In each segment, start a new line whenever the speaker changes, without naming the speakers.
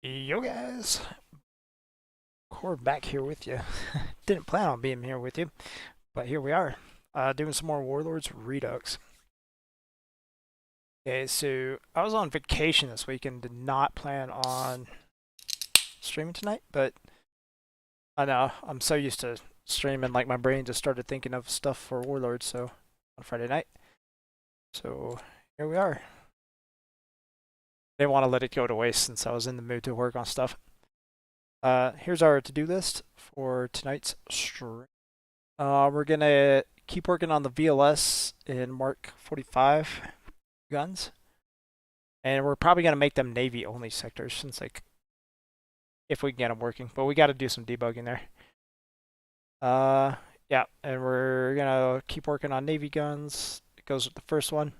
Yo guys, Cord back here with you. Didn't plan on being here with you, but here we are, doing some more Warlords Redux. Okay, so I was on vacation this week and did not plan on streaming tonight, but I know I'm so used to streaming, like my brain just started thinking of stuff for Warlords, so on Friday night. So here we are. Didn't want to let it go to waste since I was in the mood to work on stuff. Here's our to-do list for tonight's stream. We're gonna keep working on the VLS in Mark 45 guns, and we're probably gonna make them Navy only sectors since, like, if we can get them working. But we got to do some debugging there. Yeah, and we're gonna keep working on Navy guns. It goes with the first one.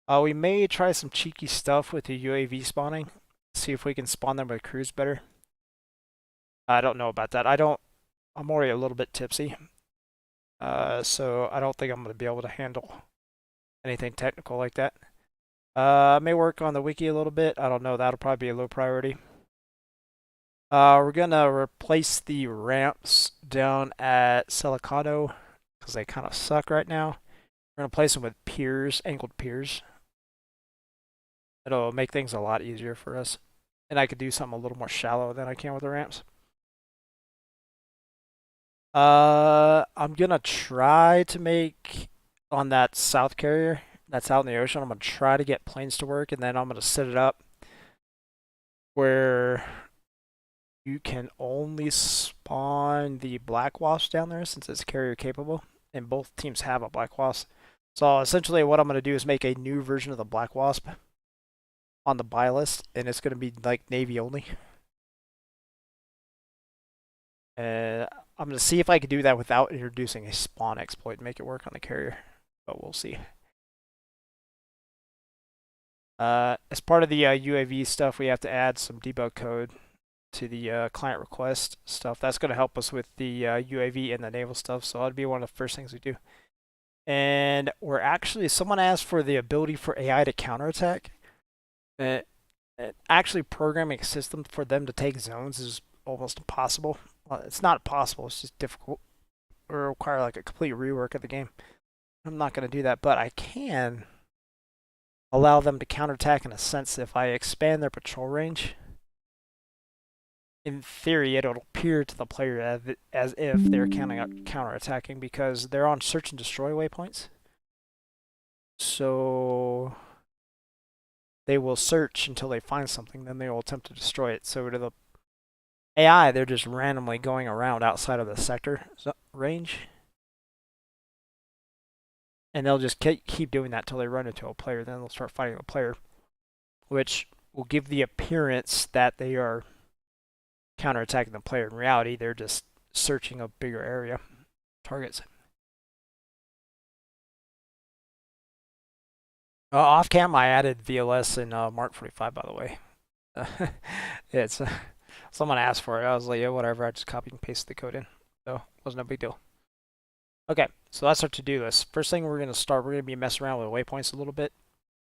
We may try some cheeky stuff with the UAV spawning. See if we can spawn them with crews better. I don't know about that. I'm already a little bit tipsy. So I don't think I'm going to be able to handle anything technical like that. I may work on the wiki a little bit. I don't know. That'll probably be a low priority. We're going to replace the ramps down at Silicano because they kind of suck right now. We're going to replace them with piers, angled piers. It'll make things a lot easier for us. And I could do something a little more shallow than I can with the ramps. I'm gonna try to make on that south carrier that's out in the ocean. I'm gonna try to get planes to work, and then I'm gonna set it up where you can only spawn the black wasp down there since it's carrier capable, and both teams have a black wasp. So essentially, what I'm gonna do is make a new version of the black wasp on the buy list, and it's gonna be like Navy only. I'm going to see if I can do that without introducing a spawn exploit and make it work on the carrier, but we'll see. As part of the UAV stuff, we have to add some debug code to the client request stuff. That's going to help us with the UAV and the naval stuff, so that'll be one of the first things we do. And we're actually, someone asked for the ability for AI to counterattack. Actually programming a system for them to take zones is almost impossible. Well, it's not possible, it's just difficult. It will require like a complete rework of the game. I'm not going to do that, but I can allow them to counterattack in a sense. If I expand their patrol range, in theory, it'll appear to the player as if they're counterattacking because they're on search and destroy waypoints. So they will search until they find something, then they will attempt to destroy it. So to the AI, they're just randomly going around outside of the sector range. And they'll just keep doing that till they run into a player. Then they'll start fighting the player, which will give the appearance that they are counterattacking the player. In reality, they're just searching a bigger area, targets. Off cam, I added VLS in Mark 45, by the way. It's someone asked for it. I was like, yeah, whatever. I just copied and pasted the code in. So it wasn't a big deal. Okay, so that's our to-do list. First thing we're going to start, we're going to be messing around with waypoints a little bit.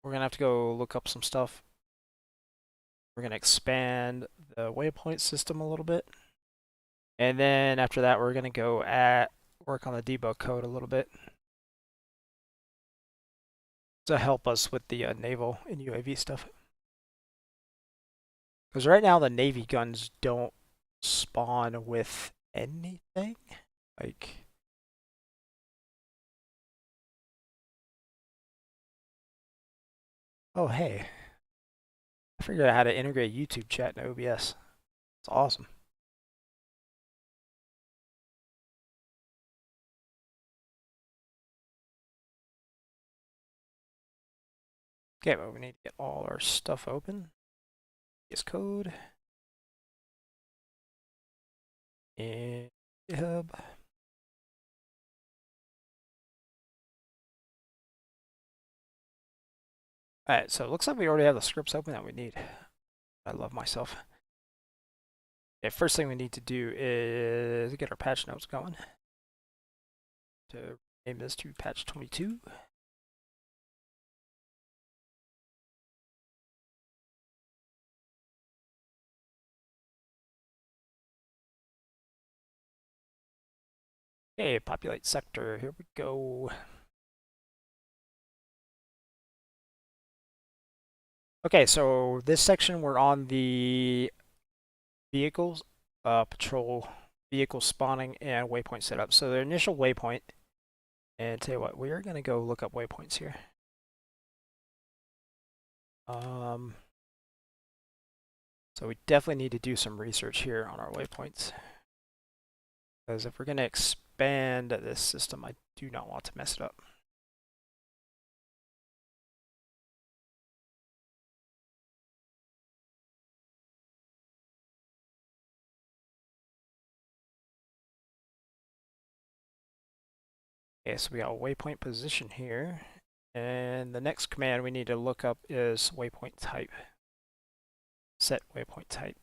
We're going to have to go look up some stuff. We're going to expand the waypoint system a little bit. And then after that, we're going to go work on the debug code a little bit to help us with the naval and UAV stuff. Because right now the Navy guns don't spawn with anything. Like, oh hey, I figured out how to integrate YouTube chat in OBS. It's awesome. Okay, but we need to get all our stuff open. VS Code. And GitHub. Alright, so it looks like we already have the scripts open that we need. I love myself. Okay, first thing we need to do is get our patch notes going. To name this to patch 22. Okay, populate sector. Here we go. Okay, so this section we're on the vehicles, patrol, vehicle spawning, and waypoint setup. So the initial waypoint, and tell you what, we are gonna go look up waypoints here. So we definitely need to do some research here on our waypoints. Because if we're gonna expand this system, I do not want to mess it up. Okay, so we got a waypoint position here. And the next command we need to look up is waypoint type. Set waypoint type.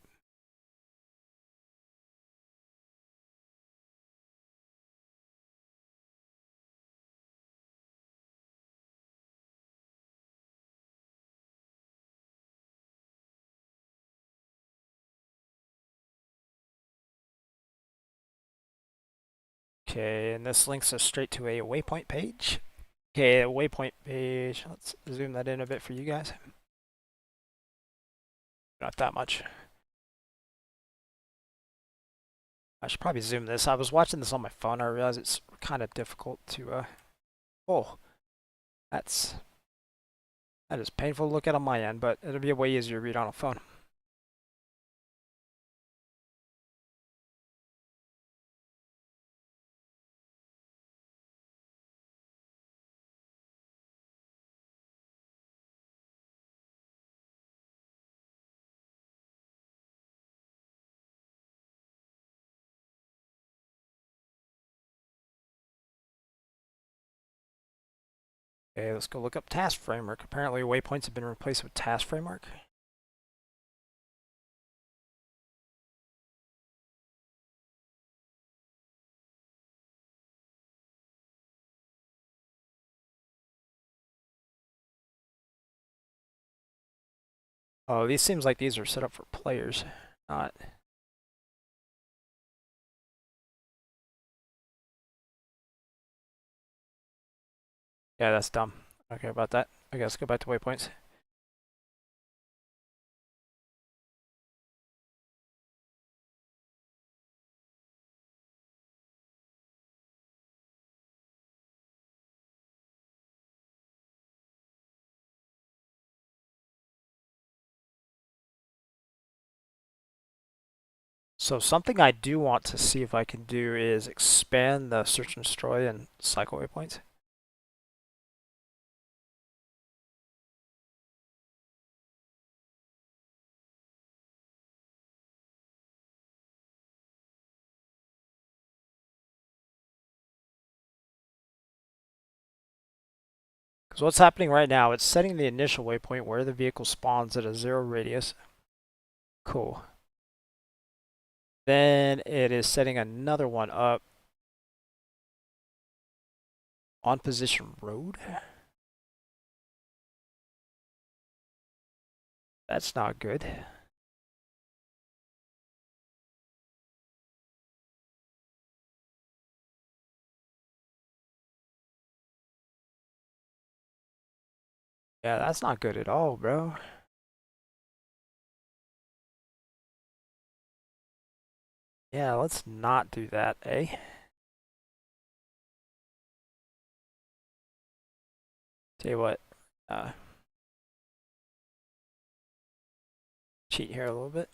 Okay, and this links us straight to a waypoint page. Okay, a waypoint page. Let's zoom that in a bit for you guys. Not that much. I should probably zoom this. I was watching this on my phone. I realized it's kind of difficult to, oh, that is painful to look at on my end, but it'll be way easier to read on a phone. Okay, let's go look up task framework. Apparently waypoints have been replaced with task framework. Oh, these seems like these are set up for players, not. Yeah, that's dumb. Okay, about that. I guess go back to waypoints. So something I do want to see if I can do is expand the search and destroy and cycle waypoints. Because what's happening right now, it's setting the initial waypoint where the vehicle spawns at a 0 radius. Cool. Then it is setting another one up on position road. That's not good. Yeah, that's not good at all, bro. Yeah, let's not do that, eh? Tell you what, cheat here a little bit.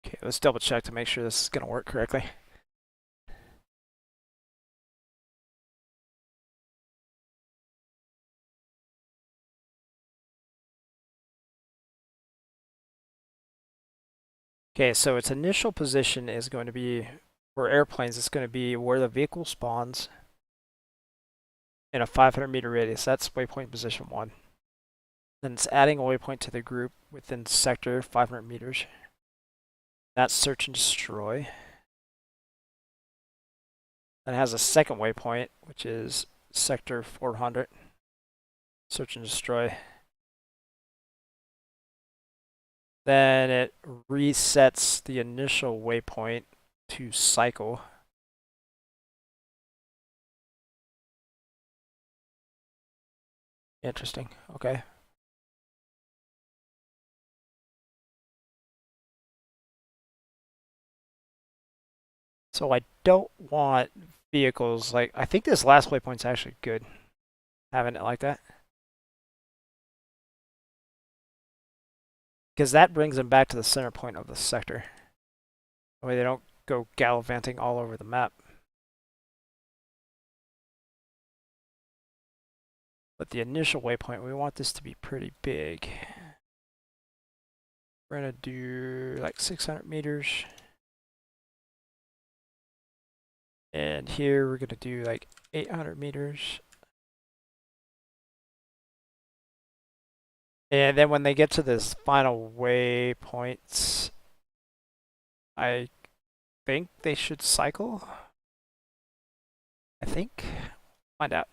Okay, let's double check to make sure this is gonna work correctly. Okay, so its initial position is going to be, for airplanes, it's going to be where the vehicle spawns in a 500 meter radius. That's waypoint position 1. Then it's adding a waypoint to the group within sector 500 meters. That's search and destroy. Then it has a second waypoint, which is sector 400. Search and destroy. Then it resets the initial waypoint to cycle. Interesting. Okay. So I don't want vehicles like, I think this last waypoint's actually good, having it like that. Because that brings them back to the center point of the sector. That way they don't go gallivanting all over the map. But the initial waypoint, we want this to be pretty big. We're going to do like 600 meters. And here we're going to do like 800 meters. And then when they get to this final waypoints, I think they should cycle. I think. Find out.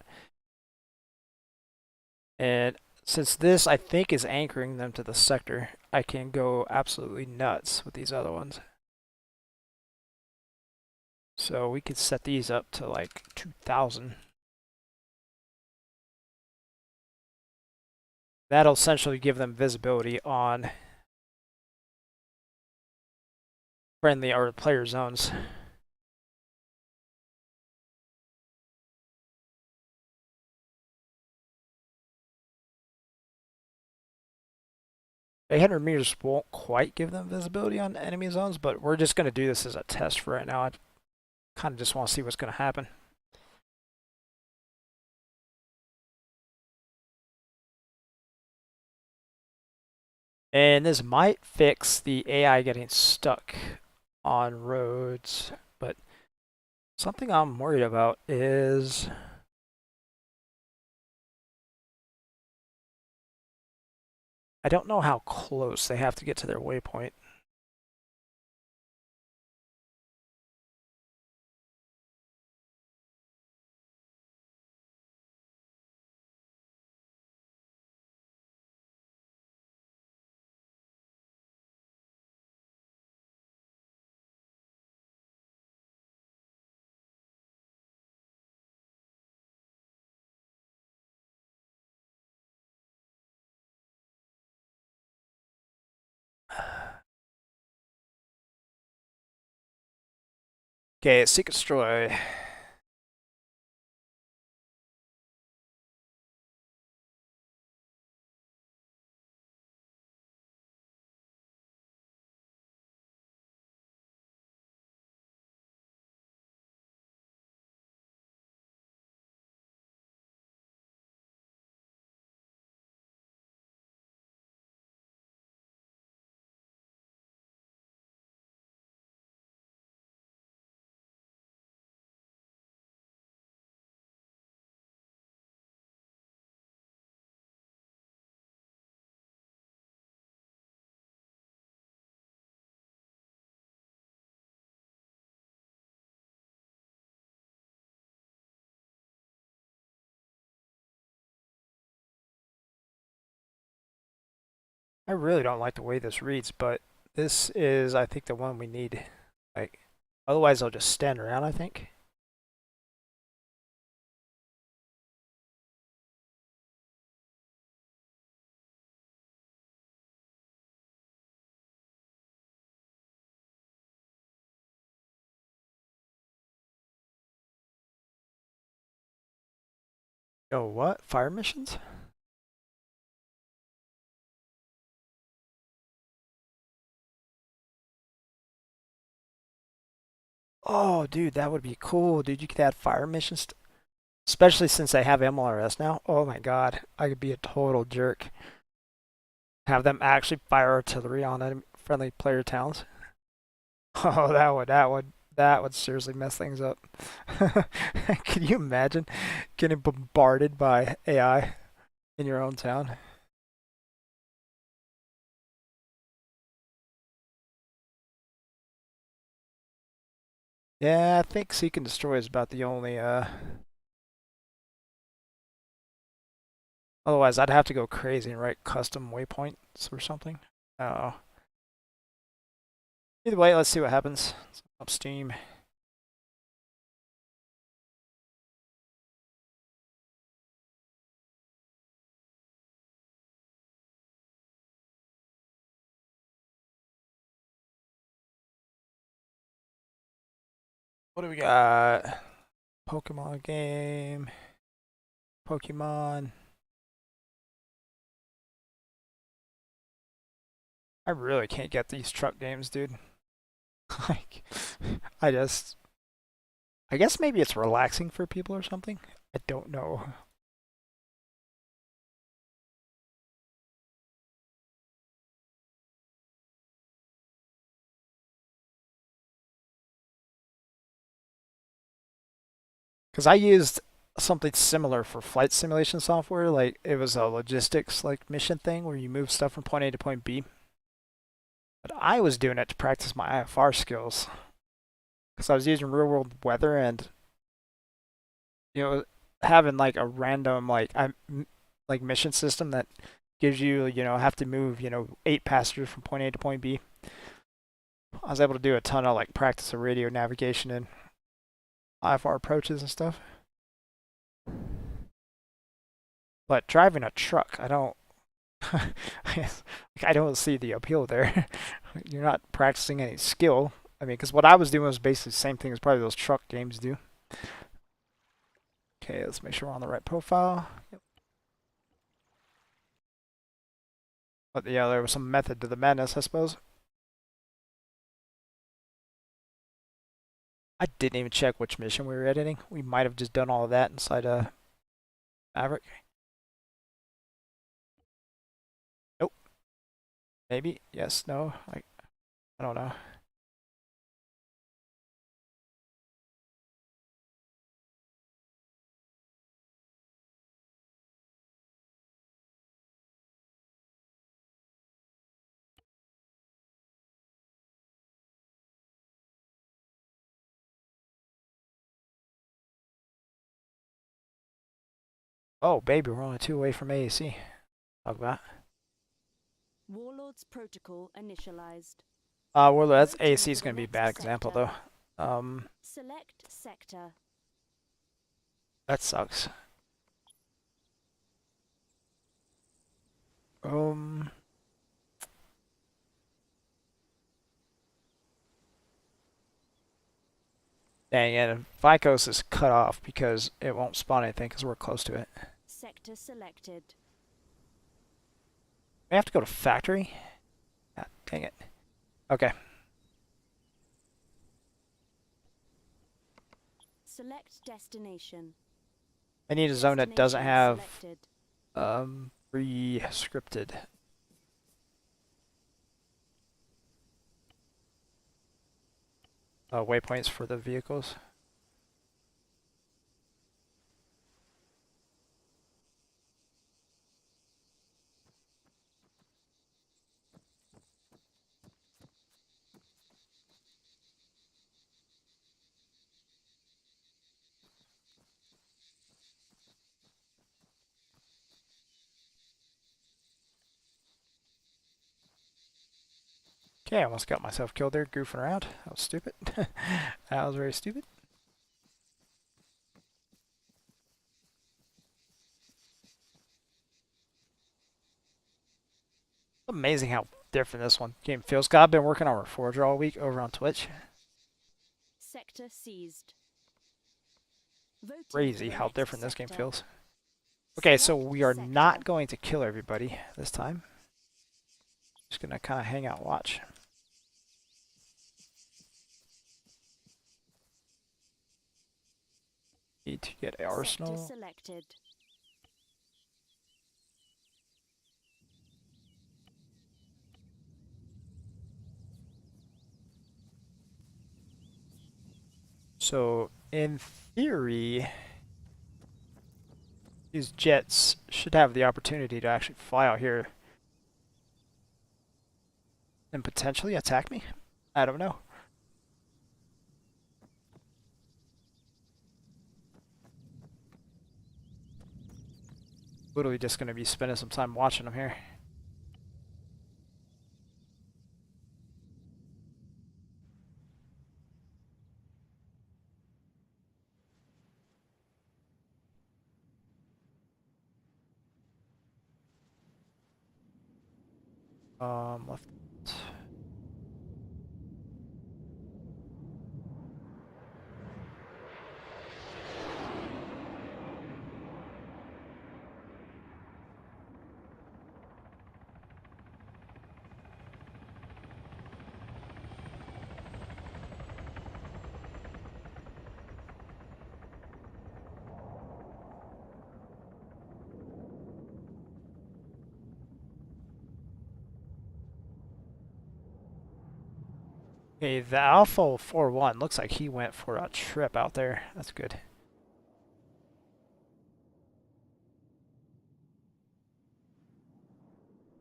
And since this, I think, is anchoring them to the sector, I can go absolutely nuts with these other ones. So we could set these up to like 2,000. That'll essentially give them visibility on friendly or player zones. The 800 meters won't quite give them visibility on enemy zones, but we're just going to do this as a test for right now. I kind of just want to see what's going to happen. And this might fix the AI getting stuck on roads, but something I'm worried about is I don't know how close they have to get to their waypoint. Okay, seek and destroy. I really don't like the way this reads, but this is, I think, the one we need. Like, otherwise I'll just stand around, I think. Oh, what? Fire missions? Oh, dude, that would be cool, dude. You could add fire missions, especially since they have MLRS now. Oh my god, I could be a total jerk. Have them actually fire artillery on enemy friendly player towns. Oh, that would seriously mess things up. Can you imagine getting bombarded by AI in your own town? Yeah, I think Seek and Destroy is about the only, otherwise I'd have to go crazy and write custom waypoints or something. Oh. Either way, let's see what happens. Let's up Steam. What do we got? Pokemon game. Pokemon. I really can't get these truck games, dude. Like, I guess maybe it's relaxing for people or something. I don't know. Because I used something similar for flight simulation software. Like, it was a logistics like mission thing where you move stuff from point A to point B. But I was doing it to practice my IFR skills. Because I was using real world weather and, you know, having like a random like mission system that gives you, have to move, 8 passengers from point A to point B. I was able to do a ton of like practice of radio navigation and IFR approaches and stuff. But driving a truck, I don't I don't see the appeal there. You're not practicing any skill. I mean, because what I was doing was basically the same thing as probably those truck games do. Okay, let's make sure we're on the right profile. Yep. But yeah, there was some method to the madness, I suppose. I didn't even check which mission we were editing. We might have just done all of that inside Maverick. Nope. Maybe. Yes. No. I don't know. Oh, baby, we're only 2 away from AAC. Talk about.
Warlords protocol initialized.
Well, that's AAC is going to be a bad example, though.
Select sector.
That sucks. Dang it, and Vicos is cut off because it won't spawn anything because we're close to it.
Sector selected.
We have to go to factory? God, dang it. Okay.
Select destination.
I need a zone that doesn't have
selected.
pre-scripted. Waypoints for the vehicles. Okay, I almost got myself killed there, goofing around. That was stupid. That was very stupid. Amazing how different this one game feels. God, I've been working on Reforger all week over on Twitch.
Sector seized. Voting
Crazy
for the
how
next
different this game
sector.
feels. Okay, so
Select
we are
sector.
not going to kill everybody this time. Just gonna kind of hang out and watch. Need to get Arsenal.
Sector selected.
So, in theory, these jets should have the opportunity to actually fly out here and potentially attack me. I don't know. literally just going to be spending some time watching them here. Left. Okay, the Alpha 4-1 looks like he went for a trip out there. That's good.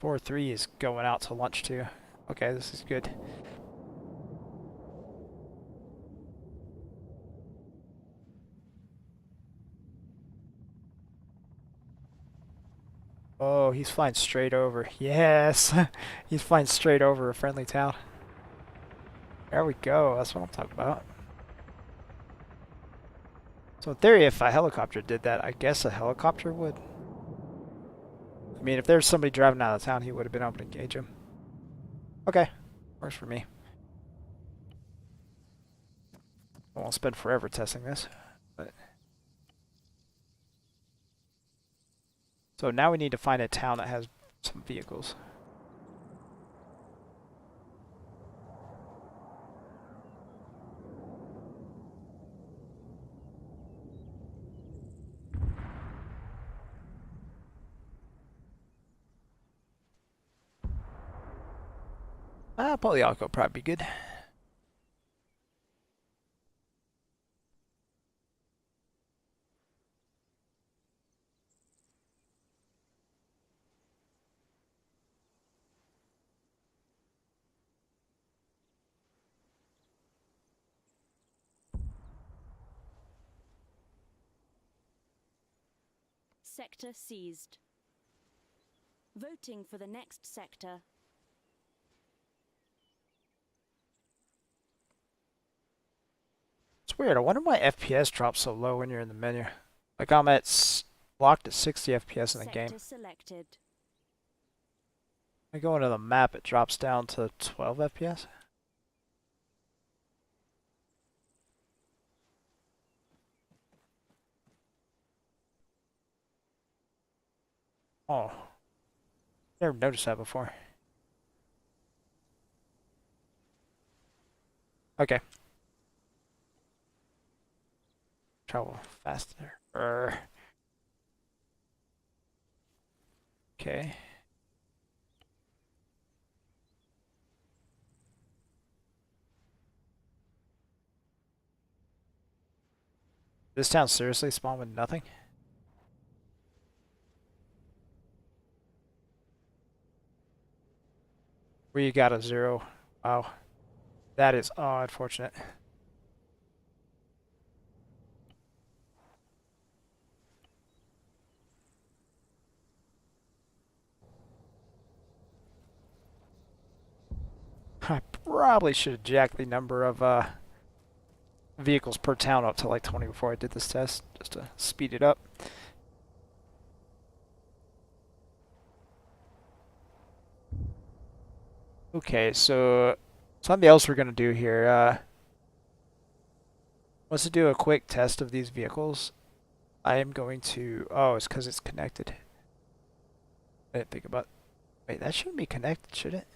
Four three is going out to lunch too. Okay, this is good. Oh, he's flying straight over. Yes! He's flying straight over a friendly town. There we go. That's what I'm talking about. So in theory, if a helicopter did that, I guess a helicopter would. I mean, if there's somebody driving out of town, he would have been able to engage him. Okay. Works for me. I won't spend forever testing this. But so now we need to find a town that has some vehicles. Polyalco would probably be good.
Sector seized. Voting for the next sector.
It's weird. I wonder why FPS drops so low when you're in the menu. Like I'm at locked at 60 FPS in the game.
Sector selected.
I go into the map, it drops down to 12 FPS. Oh, never noticed that before. Okay. Travel faster. Okay. This town seriously spawned with nothing? We got a 0. Wow. That is unfortunate. I probably should have jacked the number of vehicles per town up to like 20 before I did this test, just to speed it up. Okay, so something else we're going to do here. Let's do a quick test of these vehicles. I am going to... Oh, it's because it's connected. I didn't think about... Wait, that shouldn't be connected, should it?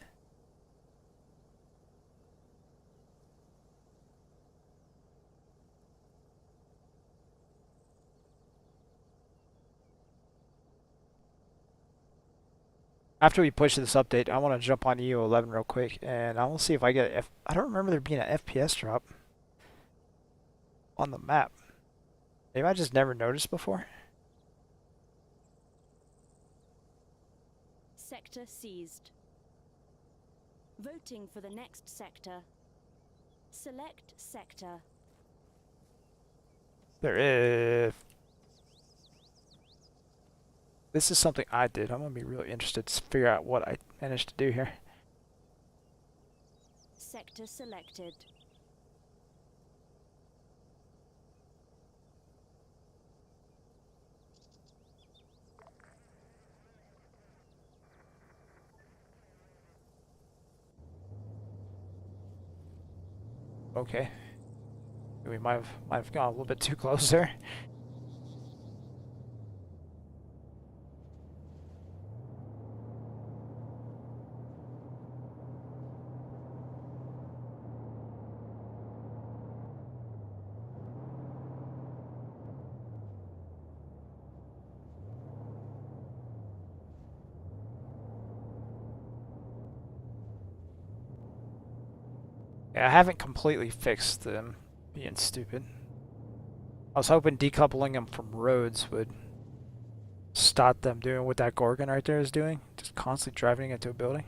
After we push this update, I want to jump on EU11 real quick, and I will see if I get... I don't remember there being an FPS drop on the map. Maybe I just never noticed before.
Sector seized. Voting for the next sector. Select sector.
There is... This is something I did. I'm going to be really interested to figure out what I managed to do here.
Sector selected.
Okay. We might have gone a little bit too close there. Yeah, I haven't completely fixed them being stupid. I was hoping decoupling them from roads would stop them doing what that Gorgon right there is doing. Just constantly driving into a building.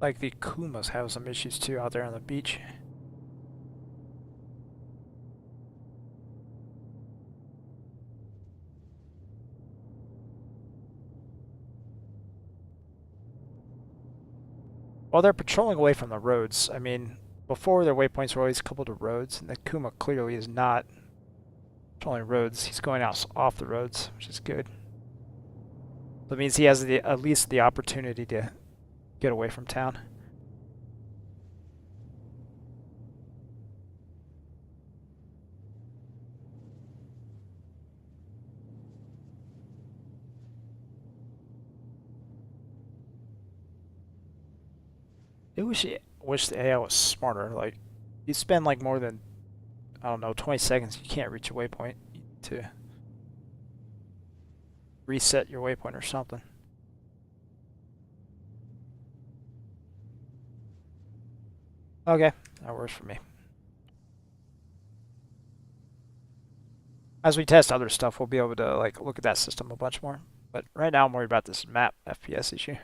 Like the Kumas have some issues too out there on the beach. Well, they're patrolling away from the roads. I mean, before their waypoints were always coupled to roads, and the Kuma clearly is not patrolling roads. He's going out off the roads, which is good. So it means he has at least the opportunity to get away from town. I wish the AI was smarter. Like, you spend like more than, I don't know, 20 seconds, you can't reach a waypoint. You need to reset your waypoint or something. Okay, that works for me. As we test other stuff, we'll be able to like look at that system a bunch more. But right now, I'm worried about this map FPS issue.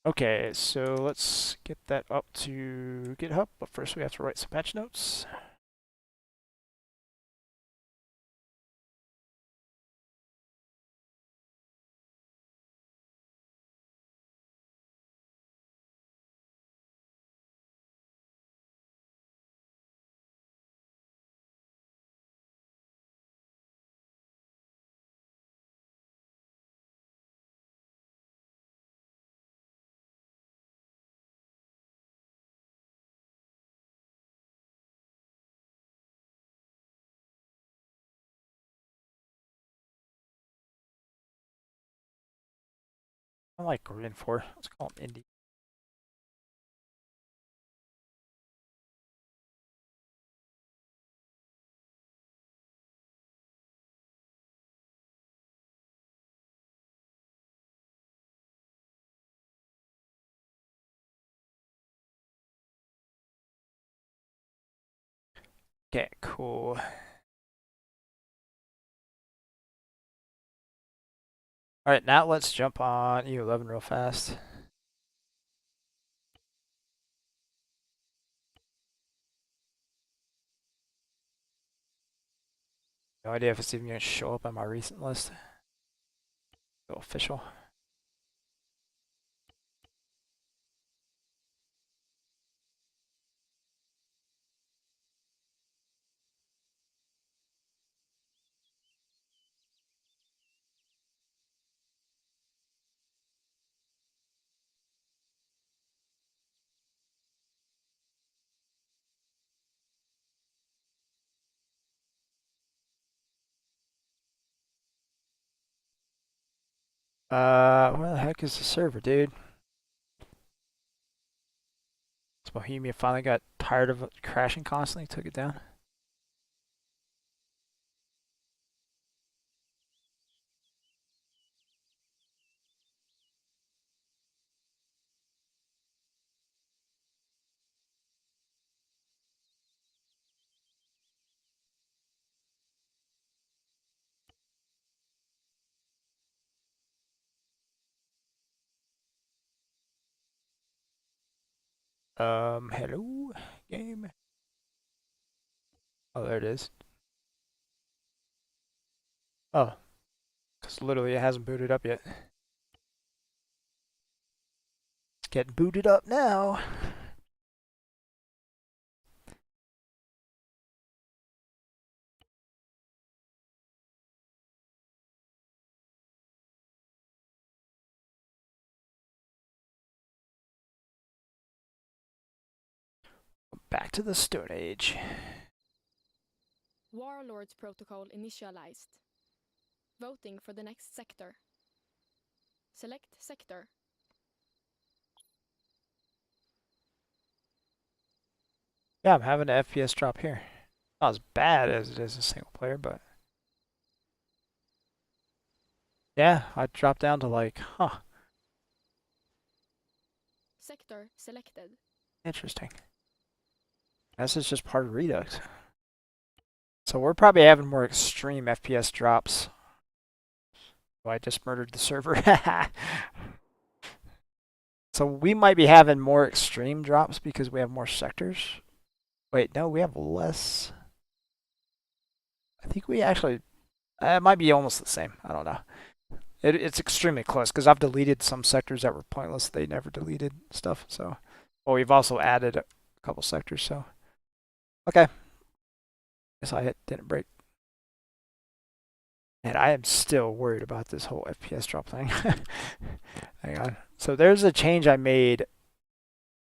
Okay, so let's get that up to GitHub, but first we have to write some patch notes. I like Gorgon 4. Let's call him Indy. Okay, cool. Alright, now let's jump on EU11 real fast. No idea if it's even going to show up on my recent list. Go official. Where the heck is the server, dude? Bohemia finally got tired of it crashing constantly, took it down. Hello, game. Oh, there it is. Oh, because literally it hasn't booted up yet. It's getting booted up now. Back to the Stone Age.
Warlords protocol initialized. Voting for the next sector. Select sector.
Yeah, I'm having an FPS drop here. Not as bad as it is in single player, but yeah, I dropped down to like,
Sector selected.
interesting. This is just part of Redux. So we're probably having more extreme FPS drops. Oh, I just murdered the server. So we might be having more extreme drops because we have more sectors. Wait, no, we have less. I think we actually, it might be almost the same. I don't know. It's extremely close because I've deleted some sectors that were pointless. They never deleted stuff. So, well, we've also added a couple sectors. So, okay. Guess I didn't break. And I am still worried about this whole FPS drop thing. Hang on. So there's a change I made.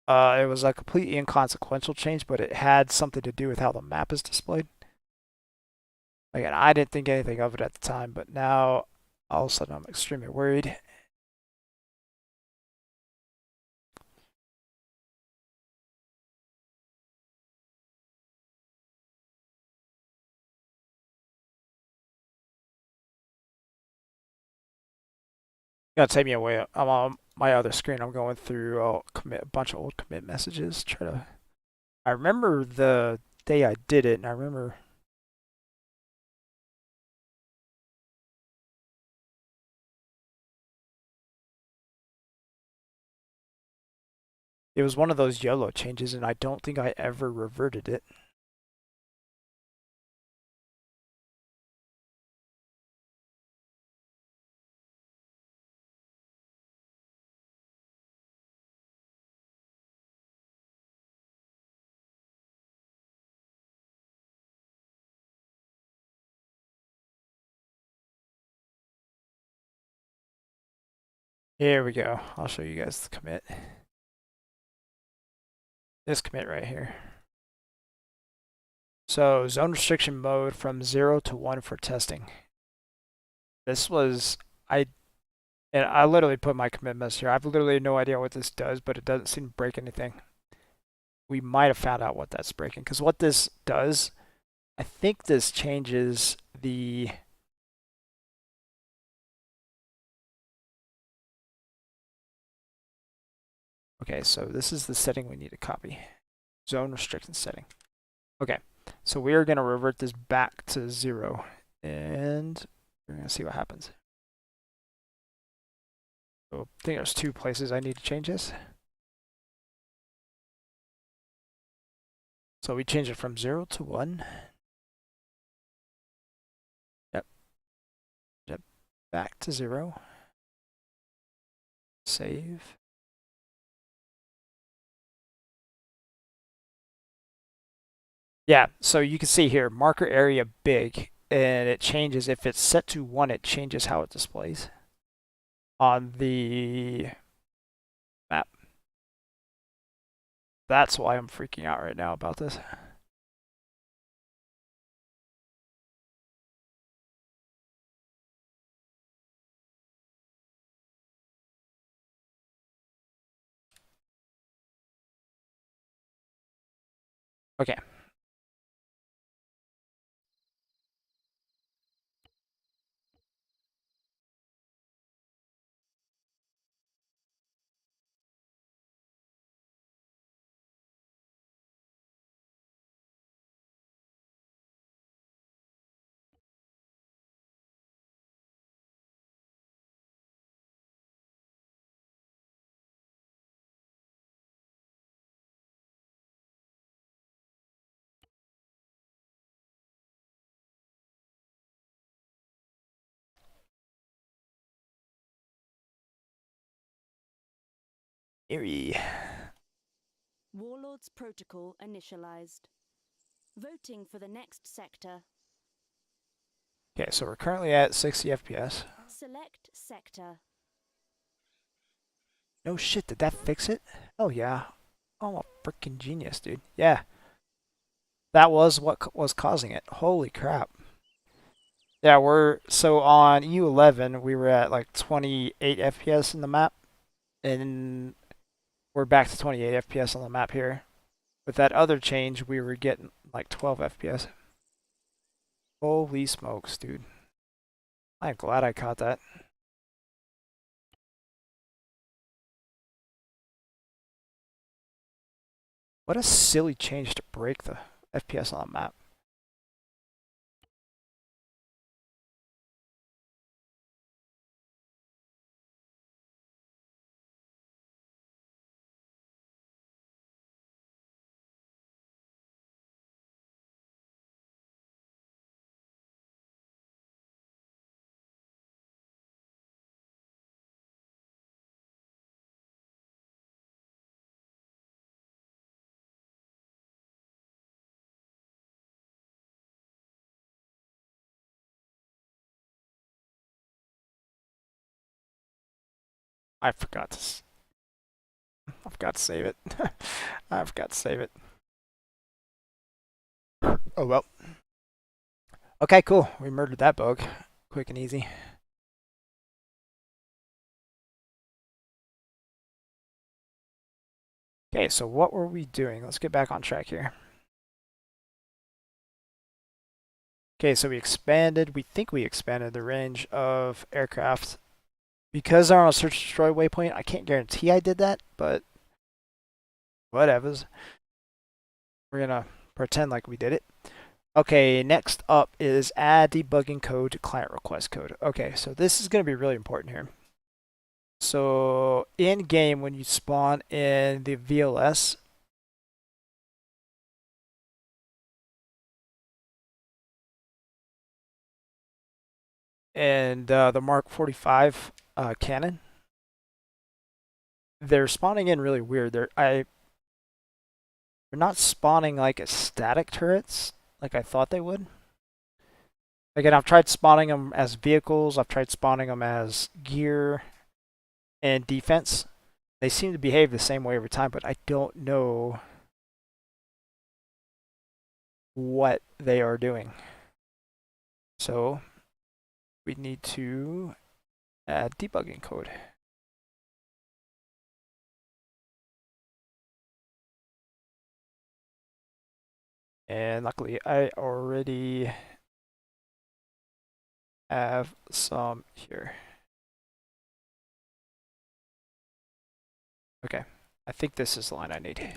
It was a completely inconsequential change, but it had something to do with how the map is displayed. Again, I didn't think anything of it at the time, but now all of a sudden I'm extremely worried. Gotta take me away. I'm on my other screen. I'm going through a bunch of old commit messages. I remember the day I did it, and I remember. It was one of those YOLO changes, and I don't think I ever reverted it. Here we go. I'll show you guys the commit. This commit right here. So zone restriction mode from 0 to 1 for testing. This was, and I literally put my commit message here. I have literally no idea what this does, but it doesn't seem to break anything. We might have found out what that's breaking, because what this does, I think this changes the okay, so this is the setting we need to copy. Zone restriction setting. Okay, so we are going to revert this back to 0, and we're going to see what happens. So I think there's two places I need to change this. So we change it from 0 to 1. Yep. Back to 0. Save. Yeah, so you can see here, marker area big, and it changes. If it's set to 1, it changes how it displays on the map. That's why I'm freaking out right now about this. Okay. Eerie.
Warlords protocol initialized. Voting for the next sector.
Okay, so we're currently at 60 FPS.
Select sector.
No shit, did that fix it? Oh yeah. I'm a freaking genius, dude. Yeah. That was what was causing it. Holy crap. Yeah, so on U11 we were at like 28 FPS in the map, and we're back to 28 FPS on the map here. With that other change, we were getting like 12 FPS. Holy smokes, dude. I'm glad I caught that. What a silly change to break the FPS on the map. I forgot to save it. I forgot to save it. Oh well. Okay, cool. We murdered that bug. Quick and easy. Okay, so what were we doing? Let's get back on track here. Okay, so we think we expanded the range of aircraft. Because they're on a search and destroy waypoint, I can't guarantee I did that, but whatevers. We're gonna pretend like we did it. Okay, next up is add debugging code to client request code. Okay, so this is gonna be really important here. So in game, when you spawn in the VLS, and the Mark 45 cannon, they're spawning in really weird. They're not spawning like as static turrets like I thought they would. Again, I've tried spawning them as vehicles. I've tried spawning them as gear and defense. They seem to behave the same way every time, but I don't know what they are doing. So we need to add debugging code. And luckily I already have some here. Okay, I think this is the line I need.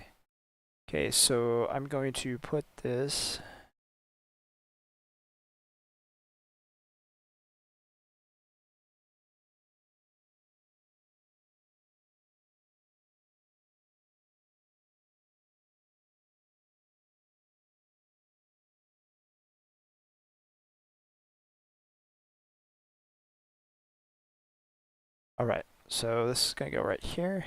Okay, so I'm going to put this all right, so this is going to go right here.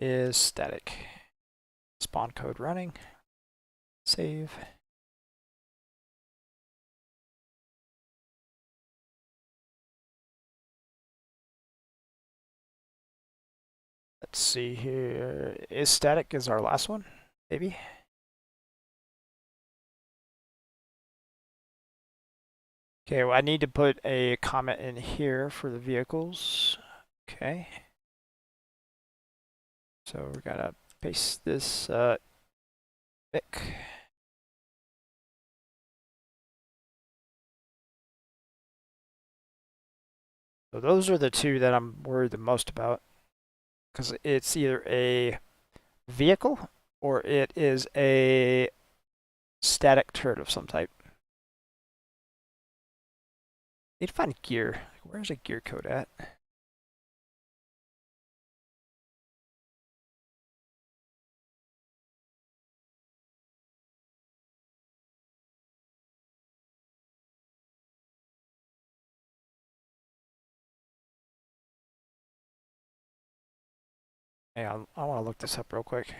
Is static. Spawn code running. Save. Let's see here. Is static is our last one? Maybe? Okay, well, I need to put a comment in here for the vehicles. Okay. So we're gonna paste this Vic. So those are the two that I'm worried the most about, because it's either a vehicle or it is a static turret of some type. Need to find gear. Where's a gear code at? Hang on, I want to look this up real quick.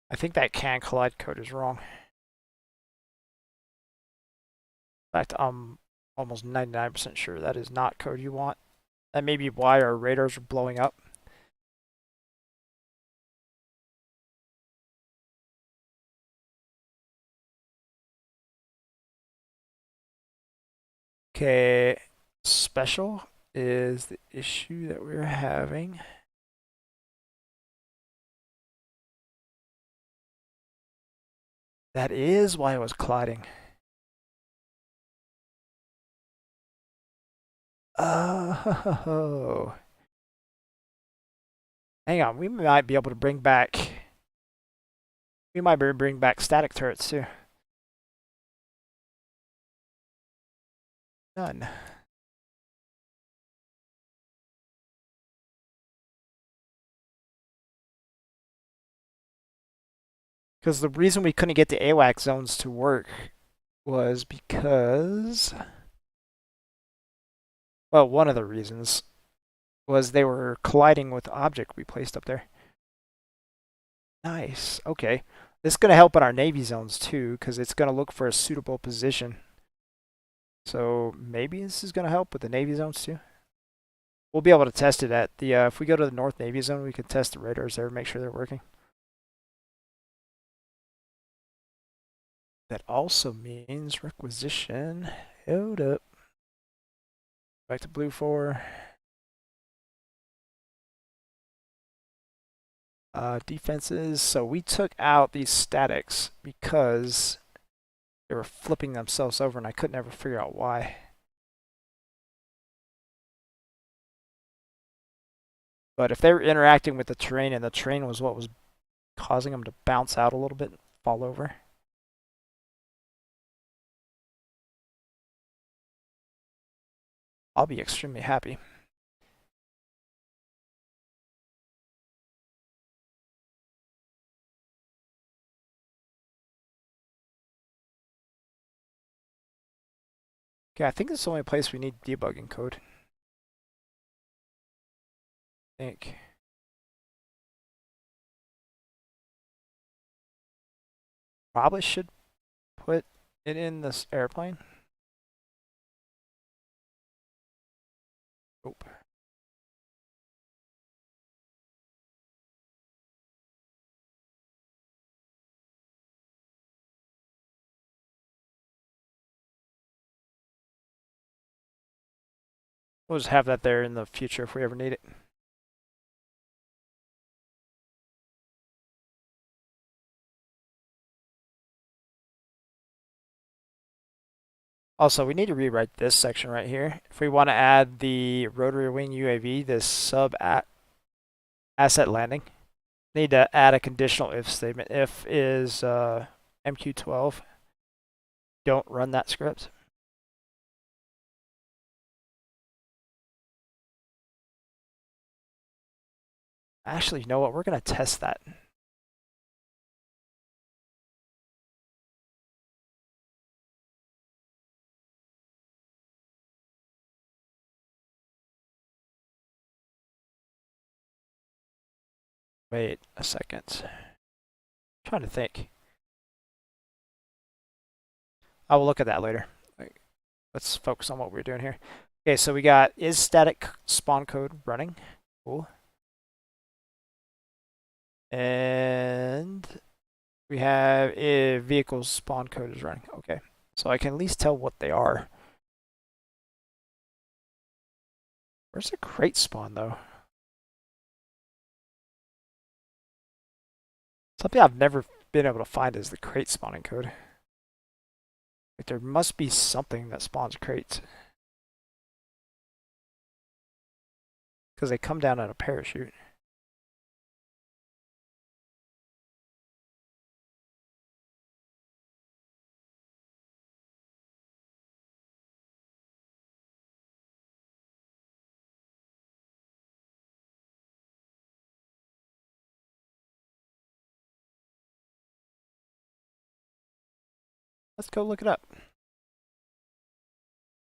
I think that can collide code is wrong. In fact, I'm almost 99% sure that is not code you want. That may be why our radars are blowing up. Okay, special is the issue that we're having. That is why it was colliding. Oh. Hang on, we might be able to bring back... We might be able to bring back static turrets too. None. Because the reason we couldn't get the AWAC zones to work was because... Well, one of the reasons was they were colliding with the object we placed up there. Nice. Okay. This is going to help in our Navy zones too, because it's going to look for a suitable position. So maybe this is going to help with the Navy zones too. We'll be able to test it at the... if we go to the North Navy zone, we can test the radars there, make sure they're working. That also means requisition. Hold up. Back to Blue 4. Defenses. So we took out these statics because they were flipping themselves over and I couldn't ever figure out why. But if they were interacting with the terrain and the terrain was what was causing them to bounce out a little bit and fall over, I'll be extremely happy. Okay, I think this is the only place we need debugging code. I think. Probably should put it in this airplane. Oh. We'll just have that there in the future if we ever need it. Also, we need to rewrite this section right here. If we want to add the rotary wing UAV, this asset landing, need to add a conditional if statement. If is MQ12. Don't run that script. Actually, you know what? We're going to test that. Wait a second. I'm trying to think. I will look at that later. Let's focus on what we're doing here. Okay, so we got is static spawn code running. Cool. And we have if vehicles spawn code is running. Okay, so I can at least tell what they are. Where's the crate spawn though? Something I've never been able to find is the crate spawning code. Like there must be something that spawns crates. Because they come down on a parachute. Let's go look it up.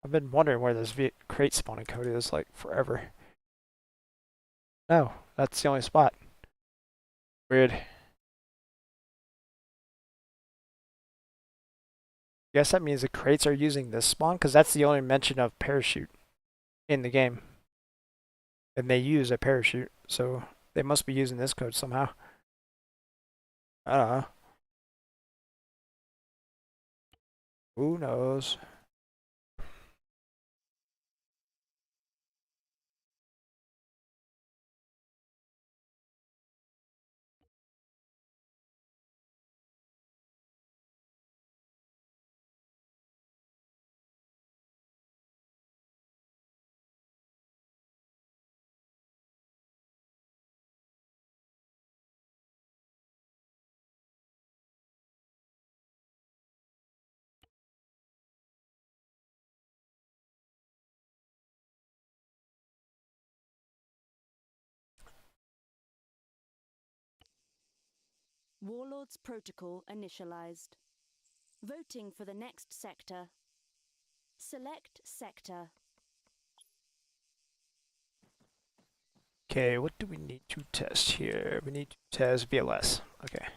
I've been wondering where this crate spawning code is, like, forever. No, that's the only spot. Weird. Guess that means the crates are using this spawn, because that's the only mention of parachute in the game. And they use a parachute, so they must be using this code somehow. I don't know. Who knows?
Warlords protocol initialized. Voting for the next sector. Select sector.
Okay, what do we need to test here? We need to test VLS. Okay.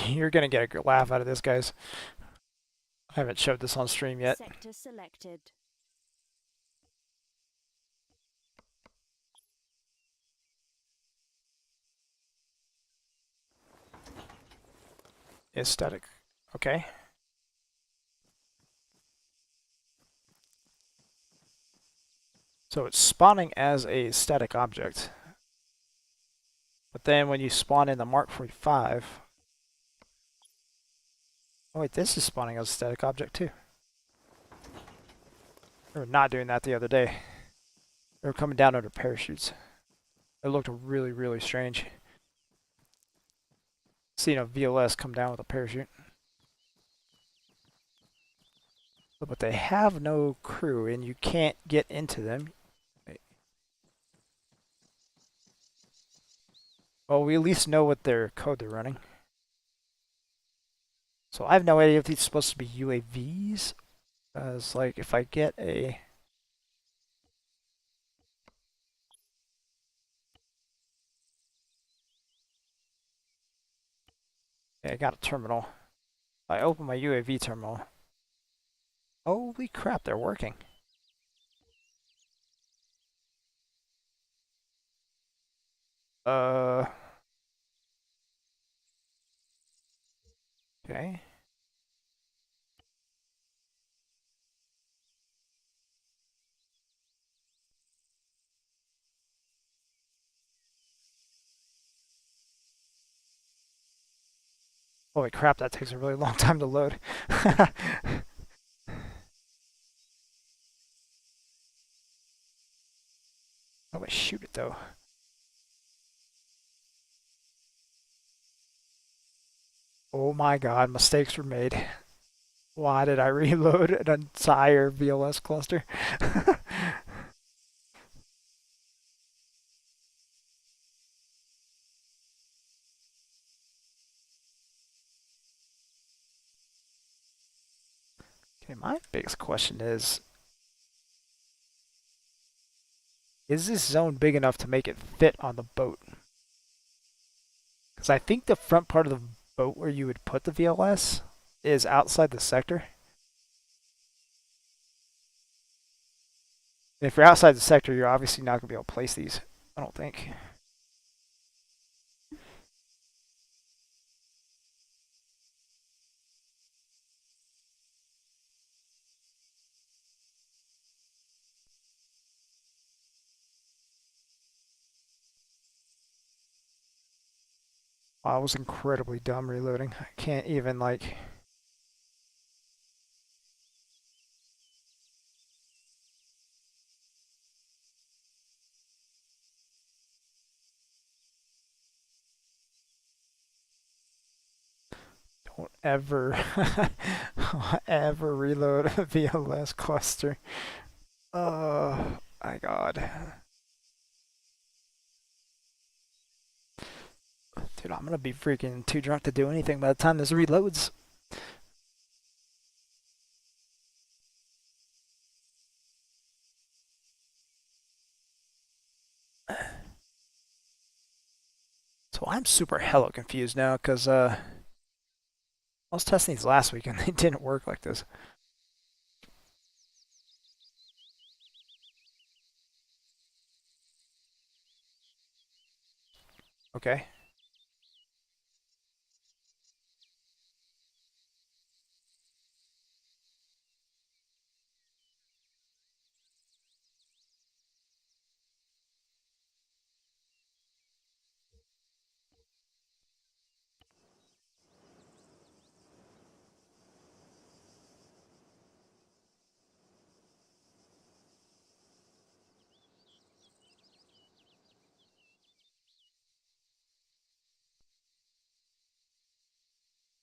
You're gonna get a good laugh out of this, guys. I haven't showed this on stream yet.
Sector selected.
Is static. Okay. So it's spawning as a static object. But then when you spawn in the Mark 45... Oh wait, this is spawning as a static object too. We were not doing that the other day. They were coming down under parachutes. It looked really, really strange. Seeing a VLS come down with a parachute. But they have no crew and you can't get into them. Well, we at least know what their code they're running. So I have no idea if these are supposed to be UAVs. Because, like, if I get a... Okay, I got a terminal. I open my UAV terminal. Holy crap, they're working. Okay. Holy crap, that takes a really long time to load. Oh, I shoot it though. Oh my god, mistakes were made. Why did I reload an entire VLS cluster? Okay, my biggest question is this zone big enough to make it fit on the boat? Because I think the front part of the boat where you would put the VLS is outside the sector. And if you're outside the sector, you're obviously not going to be able to place these, I don't think. I was incredibly dumb reloading. I can't even, like... Don't ever, ever reload a VLS cluster. Oh my god. Dude, I'm gonna be freaking too drunk to do anything by the time this reloads. So I'm super hella confused now because I was testing these last week and they didn't work like this. Okay.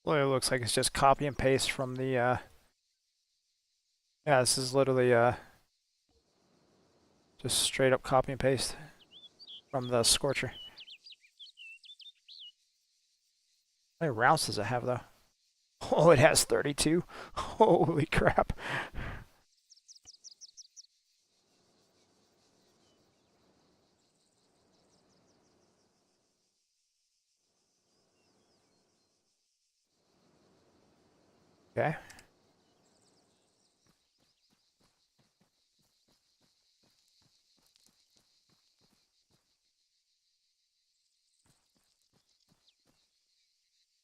Well, it looks like it's just copy and paste from the yeah, this is literally just straight up copy and paste from the Scorcher. How many rounds does it have though? Oh, it has 32. Holy crap. Okay.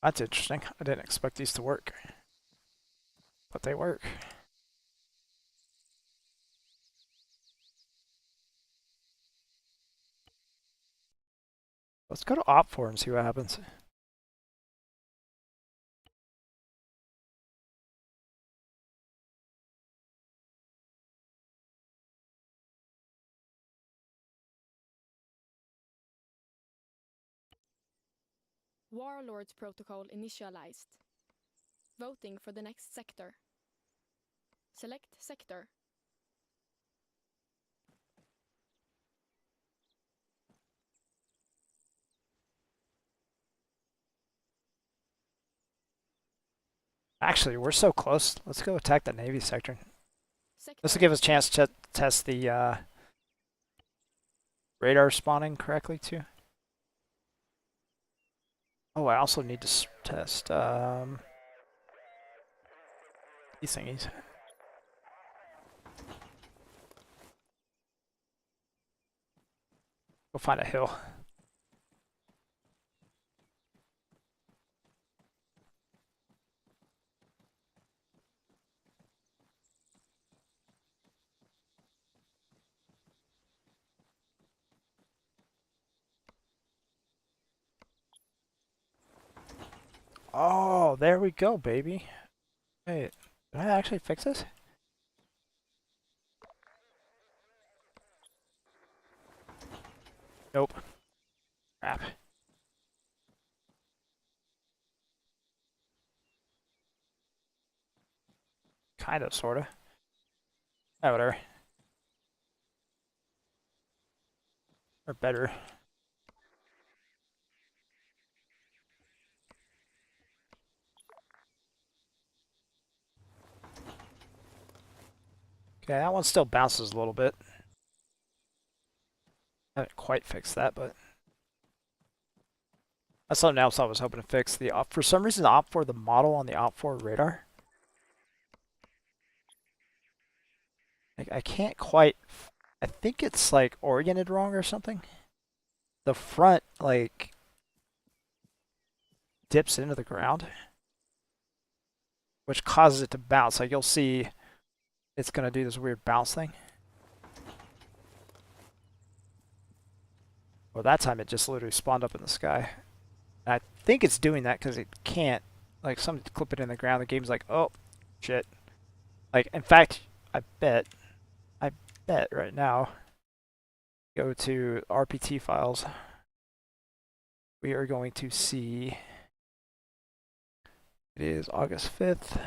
That's interesting. I didn't expect these to work, but they work. Let's go to Op4 and see what happens.
Warlords protocol initialized. Voting for the next sector. Select sector.
Actually, we're so close. Let's go attack the Navy sector.
Sector.
This will give us a chance to test the radar spawning correctly too. Oh, I also need to test these thingies. Go find a hill. Oh, there we go, baby. Wait, did I actually fix this? Nope. Crap. Kind of, sort of. Oh, whatever. Or better. Okay, that one still bounces a little bit. I haven't quite fixed that, but that's something else I was hoping to fix. The for some reason, the OP4, the model on the OP4 radar, I can't quite. I think it's like oriented wrong or something. The front like dips into the ground, which causes it to bounce. Like you'll see, it's gonna do this weird bounce thing. Well, that time it just literally spawned up in the sky. And I think it's doing that because it can't, like, something clip it in the ground. The game's like, oh, shit. Like, in fact, I bet right now, go to RPT files. We are going to see, it is August 5th.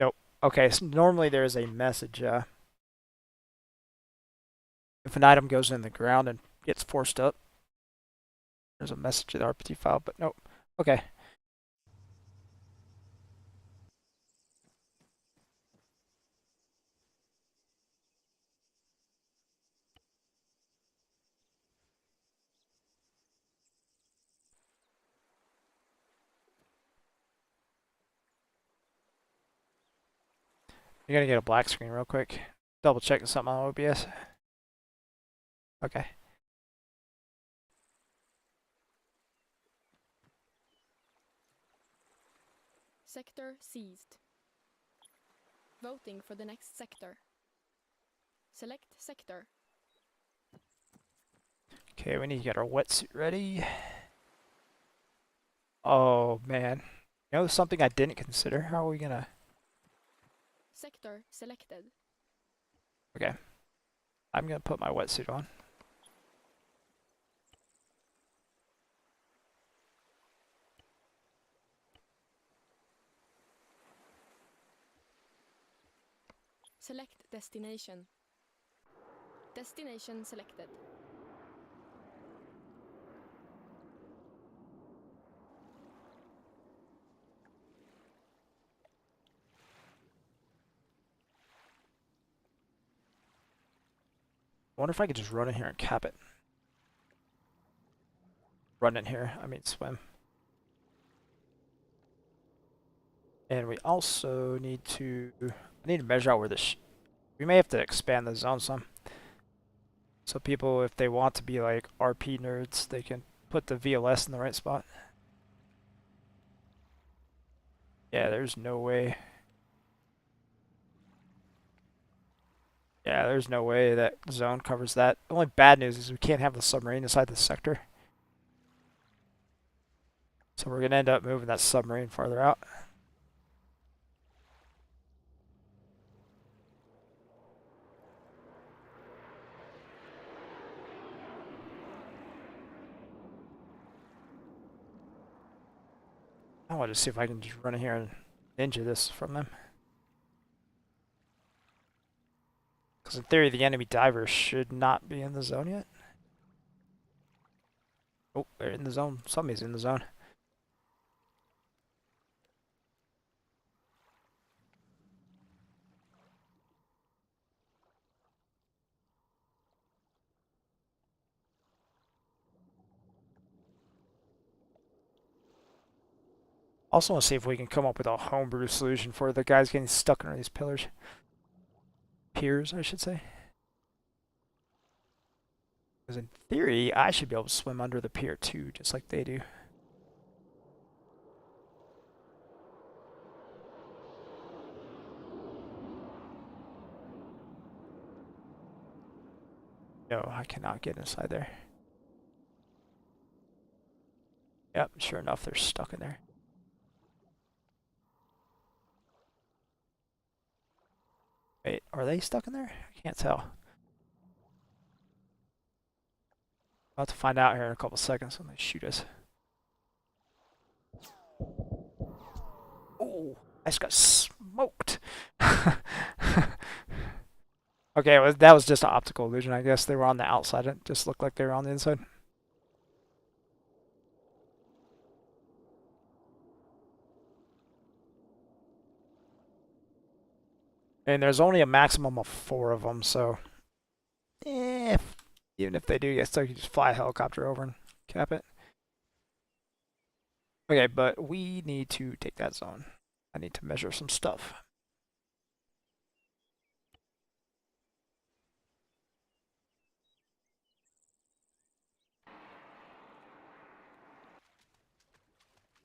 Nope, Okay, so normally there is a message. If an item goes in the ground and gets forced up, there's a message in the RPT file, but nope. Okay. You're gonna get a black screen real quick. Double check something on OBS. Okay.
Sector seized. Voting for the next sector. Select sector.
Okay, we need to get our wetsuit ready. Oh man. You know something I didn't consider? How are we gonna...
Sector selected.
Okay. I'm gonna put my wetsuit on.
Select destination. Destination selected.
I wonder if I could just run in here and cap it. Run in here, I mean swim. And we also need to... I need to measure out where this... we may have to expand the zone some. So people, if they want to be like RP nerds, they can put the VLS in the right spot. Yeah, there's no way. Yeah, there's no way that zone covers that. The only bad news is we can't have the submarine inside the sector. So we're going to end up moving that submarine farther out. I want to see if I can just run in here and ninja this from them. Because in theory, the enemy divers should not be in the zone yet. Oh, they're in the zone. Somebody's in the zone. Also want to see if we can come up with a homebrew solution for the guys getting stuck under these pillars. Piers, I should say. Because in theory, I should be able to swim under the pier too, just like they do. No, I cannot get inside there. Yep, sure enough, they're stuck in there. Wait, are they stuck in there? I can't tell. About to find out here in a couple seconds when they shoot us. Oh, I just got smoked. Okay, well, that was just an optical illusion, I guess. They were on the outside. It just looked like they were on the inside. And there's only a maximum of 4 of them, so... even if they do get stuck, you just fly a helicopter over and cap it. Okay, but we need to take that zone. I need to measure some stuff.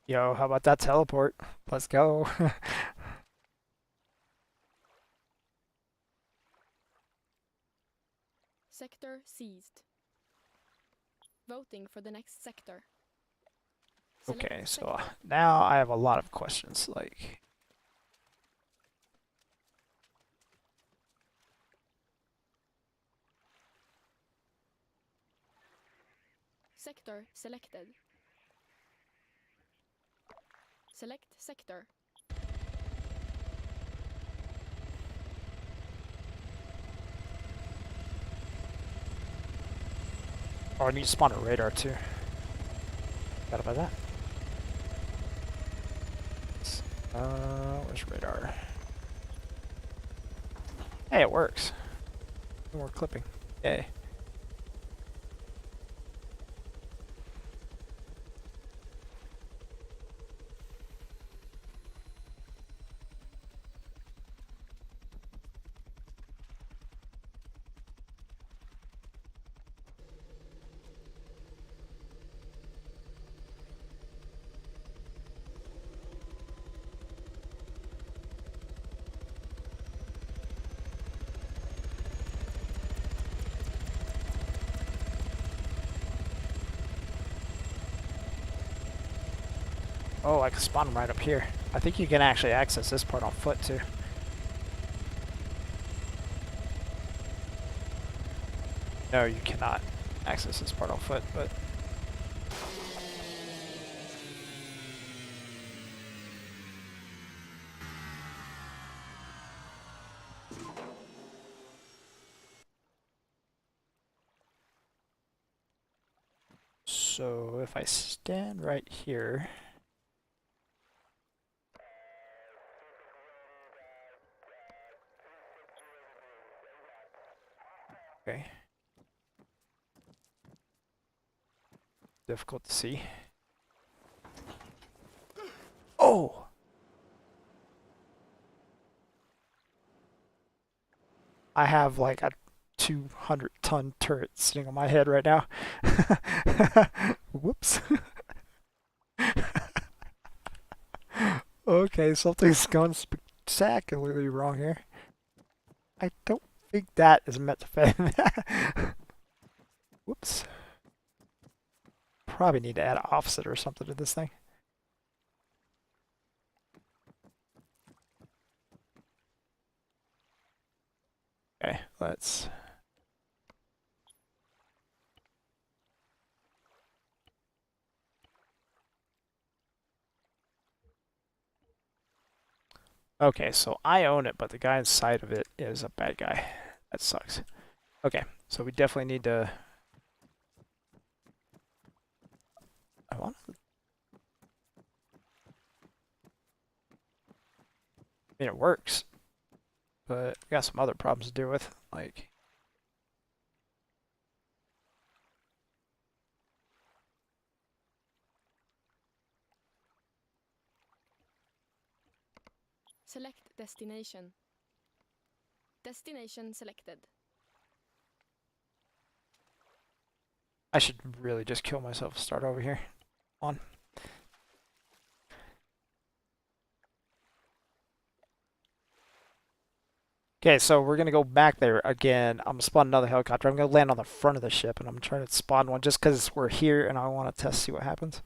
Yo, how about that teleport? Let's go.
Sector seized. Voting for the next sector. Select
Okay, so
sector.
now I have a lot of questions, like...
Sector selected. Select sector.
Oh, I need to spawn a radar too. Forgot about that. Where's radar? Hey, it works. No more clipping. Yay. Oh, I can spawn them right up here. I think you can actually access this part on foot too. No, you cannot access this part on foot, but... So if I stand right here... Okay. Difficult to see. Oh! I have like a 200-ton turret sitting on my head right now. Whoops. Okay, something's gone spectacularly wrong here. I don't think that is meant to fit. Whoops. Probably need to add an offset or something to this thing. Okay, let's... Okay, so I own it, but the guy inside of it is a bad guy. That sucks. Okay, so we definitely need to... I want to... I mean, it works, but we got some other problems to deal with, like...
Select destination. Destination selected.
I should really just kill myself and start over here. On. Okay, so we're gonna go back there again. I'm gonna spawn another helicopter. I'm gonna land on the front of the ship, and I'm trying to spawn one just because we're here and I want to test, see what happens.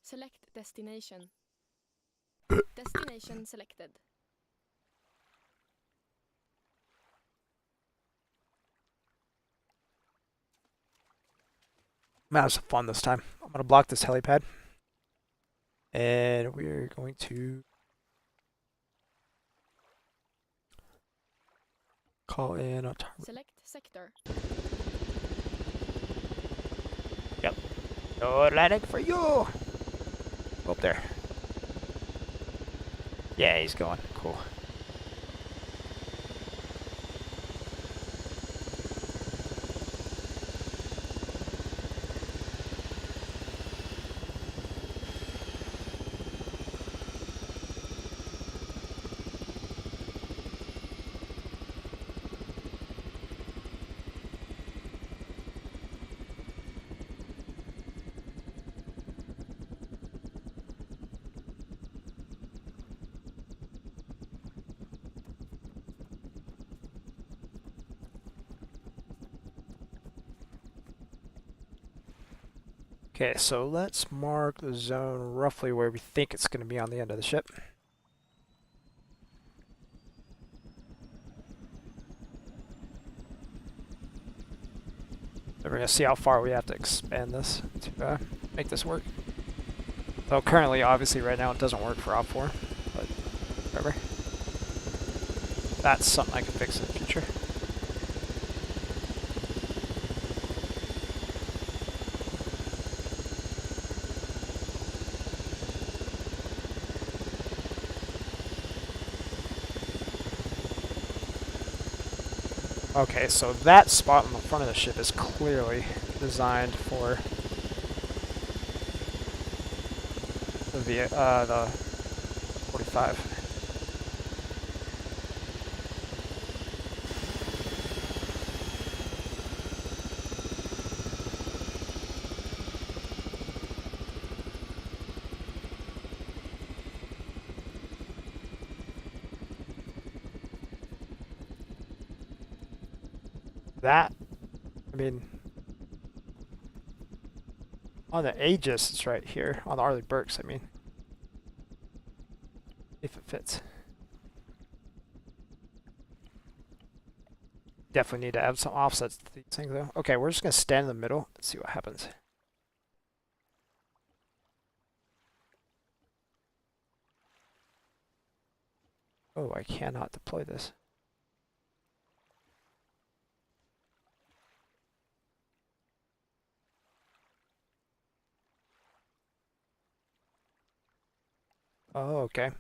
Select destination. Destination selected.
I'm gonna have some fun this time. I'm gonna block this helipad, and we're going to call in a target.
Select sector.
Yep. No landing for you. Go up there. Yeah, he's going. Cool. Okay, so let's mark the zone roughly where we think it's going to be on the end of the ship. There gonna see how far we have to expand this to make this work. So currently, obviously, right now it doesn't work for op4, but whatever. That's something I can fix in the future. Okay, so that spot on the front of the ship is clearly designed for the 45. That, I mean, on the Aegis, it's right here. On the Arleigh Burkes, I mean. If it fits. Definitely need to add some offsets to these things, though. Okay, we're just going to stand in the middle and see what happens. Oh, I cannot deploy this. Oh, okay.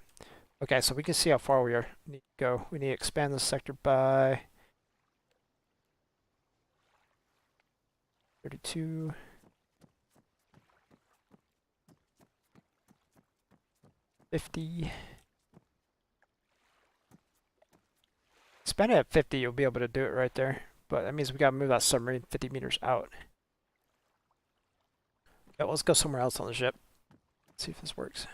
Okay, so we can see how far we need to go. We need to expand this sector by 32. 50. Expand it at 50, you'll be able to do it right there. But that means we gotta move that submarine 50 meters out. Yeah, let's go somewhere else on the ship. Let's see if this works.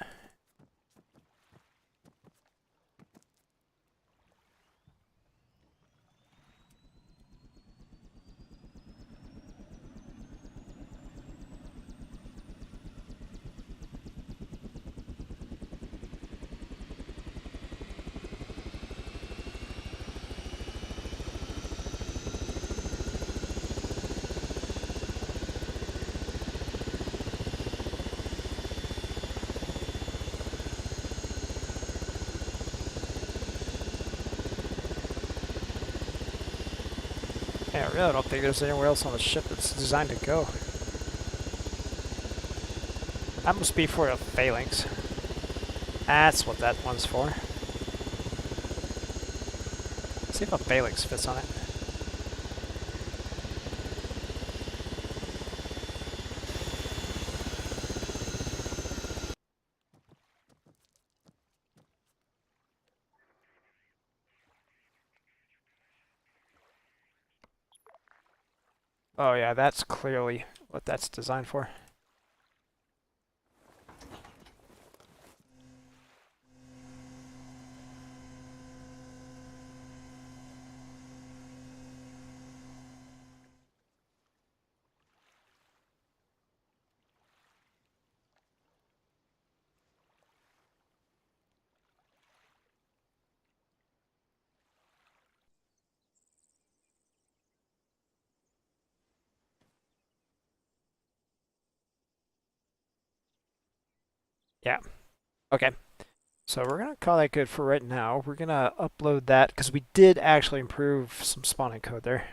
Yeah, I really don't think there's anywhere else on the ship that's designed to go. That must be for the phalanx. That's what that one's for. Let's see if a phalanx fits on it. Oh yeah, that's clearly what that's designed for. Yeah. Okay. So we're going to call that good for right now. We're going to upload that because we did actually improve some spawning code there.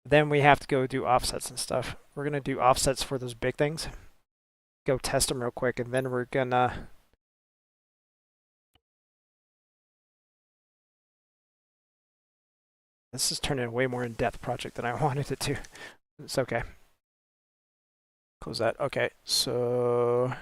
Then we have to go do offsets and stuff. We're going to do offsets for those big things. Go test them real quick, and then we're going to... This is turning a way more in-depth project than I wanted it to. It's okay. Close that. Okay, so...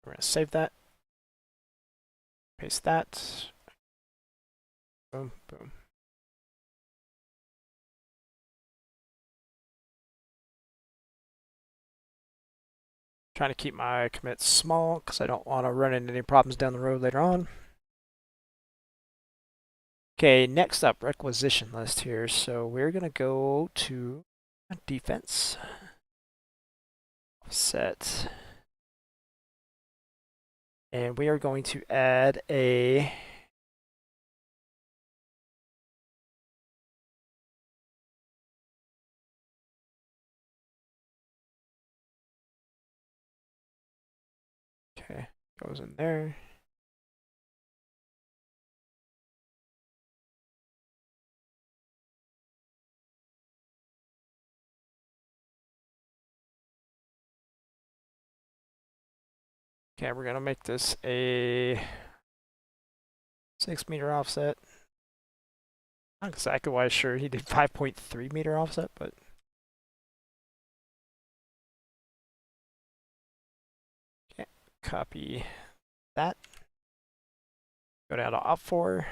We're going to save that. Paste that. Boom, boom. Trying to keep my commits small because I don't want to run into any problems down the road later on. Okay, next up, requisition list here. So we're going to go to defense. Set. And we are going to add a okay, goes in there. Okay, we're gonna make this a 6-meter offset. Not exactly why sure he did 5.3-meter offset, but okay, copy that. Go down to op4.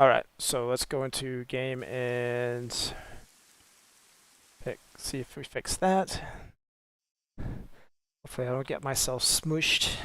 Alright, so let's go into game and see if we fix that. Hopefully I don't get myself smooshed.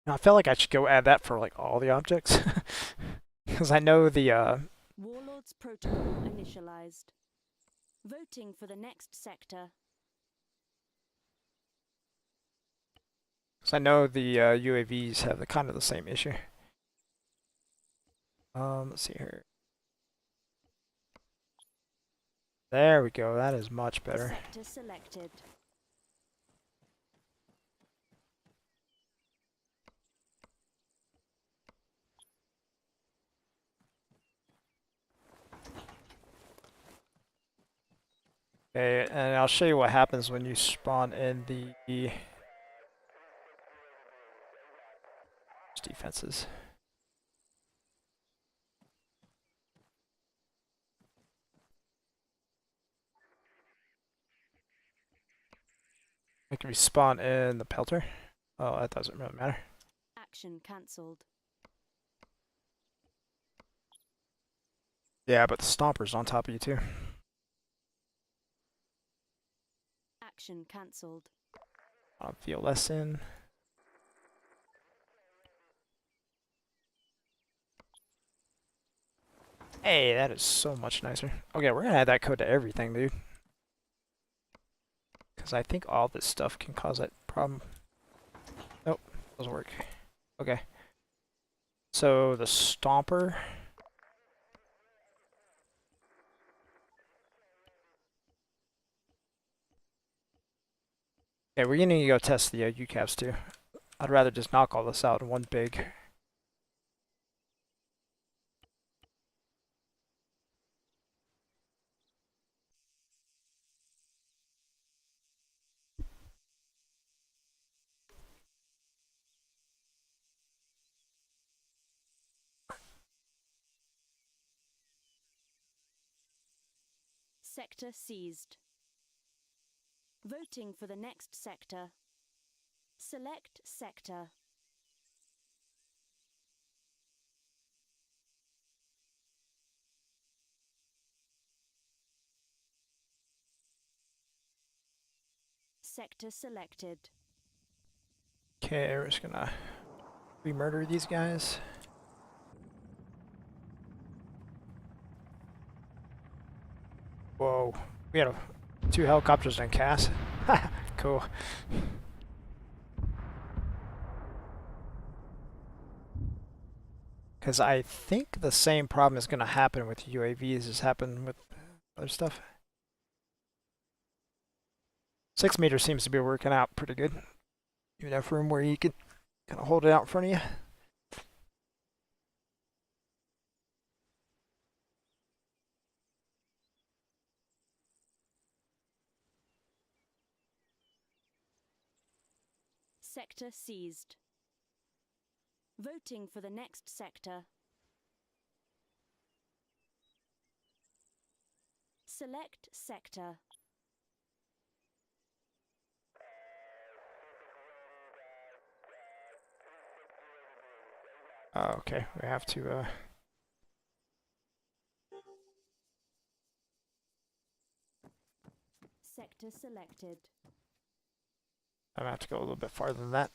Now, I feel like I should go add that for like all the objects. Because I know the
Warlords protocol initialized. Voting for the next sector.
UAVs have the kind of the same issue. Let's see here. There we go. That is much better.
Sector selected.
Okay, and I'll show you what happens when you spawn in the defenses. Like if you spawn in the pelter. Oh, that doesn't really matter.
Action cancelled.
Yeah, but the stomper's on top of you too.
Action cancelled.
Feel less in. Hey, that is so much nicer. Okay, we're gonna add that code to everything, dude. Because I think all this stuff can cause that problem. Nope, doesn't work. Okay. So the stomper. Okay, we're gonna go test the UCAPs too. I'd rather just knock all this out in one big.
Sector seized. Voting for the next sector. Select sector. Sector selected.
Okay, we're just gonna re-murder these guys. We had 2 helicopters and Cass. Cool. Because I think the same problem is going to happen with UAVs as happened with other stuff. 6 meters seems to be working out pretty good. You have room where you can kind of hold it out in front of you.
Sector seized. Voting for the next sector. Select sector.
Oh, okay, we have to
Sector selected.
I'm gonna have to go a little bit farther than that.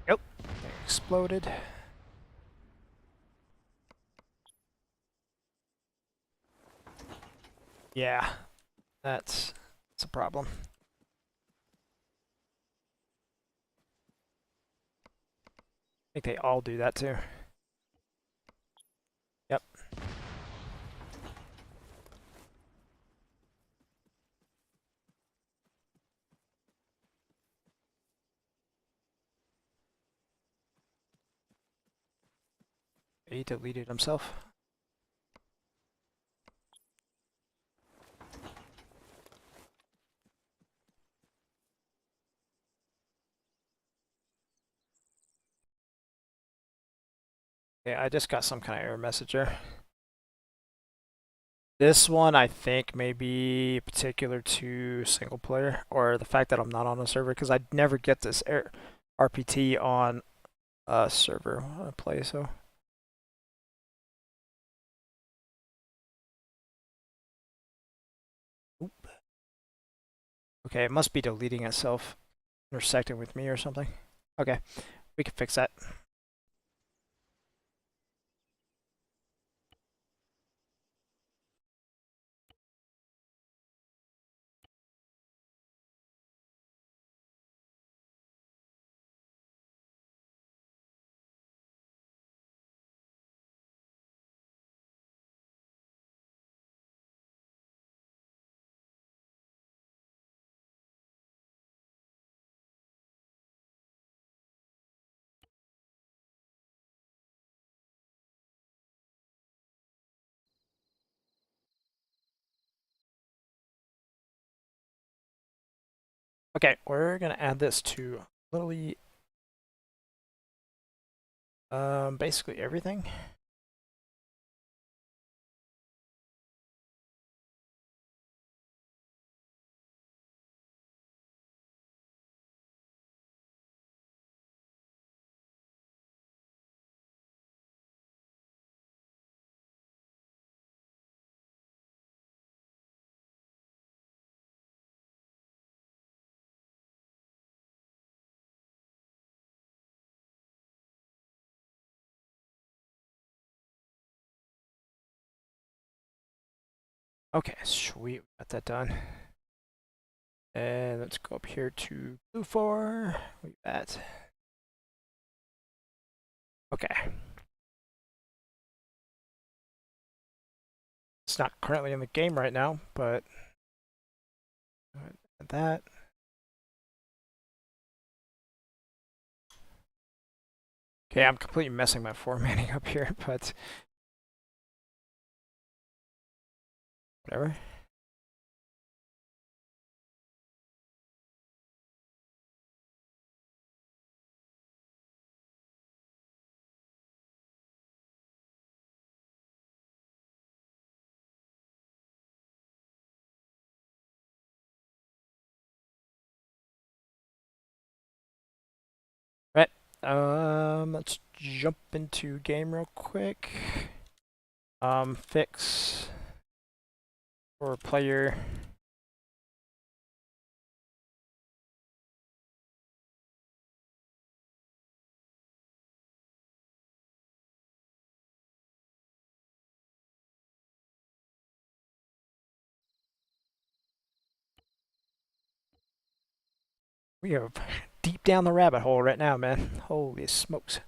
Yep, they exploded. Yeah, that's a problem. I think they all do that too. Yep. He deleted himself. Yeah, I just got some kind of error message there. This one I think may be particular to single player, or the fact that I'm not on a server, because I'd never get this RPT on a server when I play, so. Oop. Okay, it must be deleting itself, intersecting with me or something. Okay, we can fix that. Okay, we're gonna add this to literally basically everything. Okay, sweet, got that done. And let's go up here to blue 4. We at. Okay. It's not currently in the game right now, but that. Okay, I'm completely messing my formatting up here, but whatever. Right. Let's jump into game real quick. Fix for player. We are deep down the rabbit hole right now, man. Holy smokes.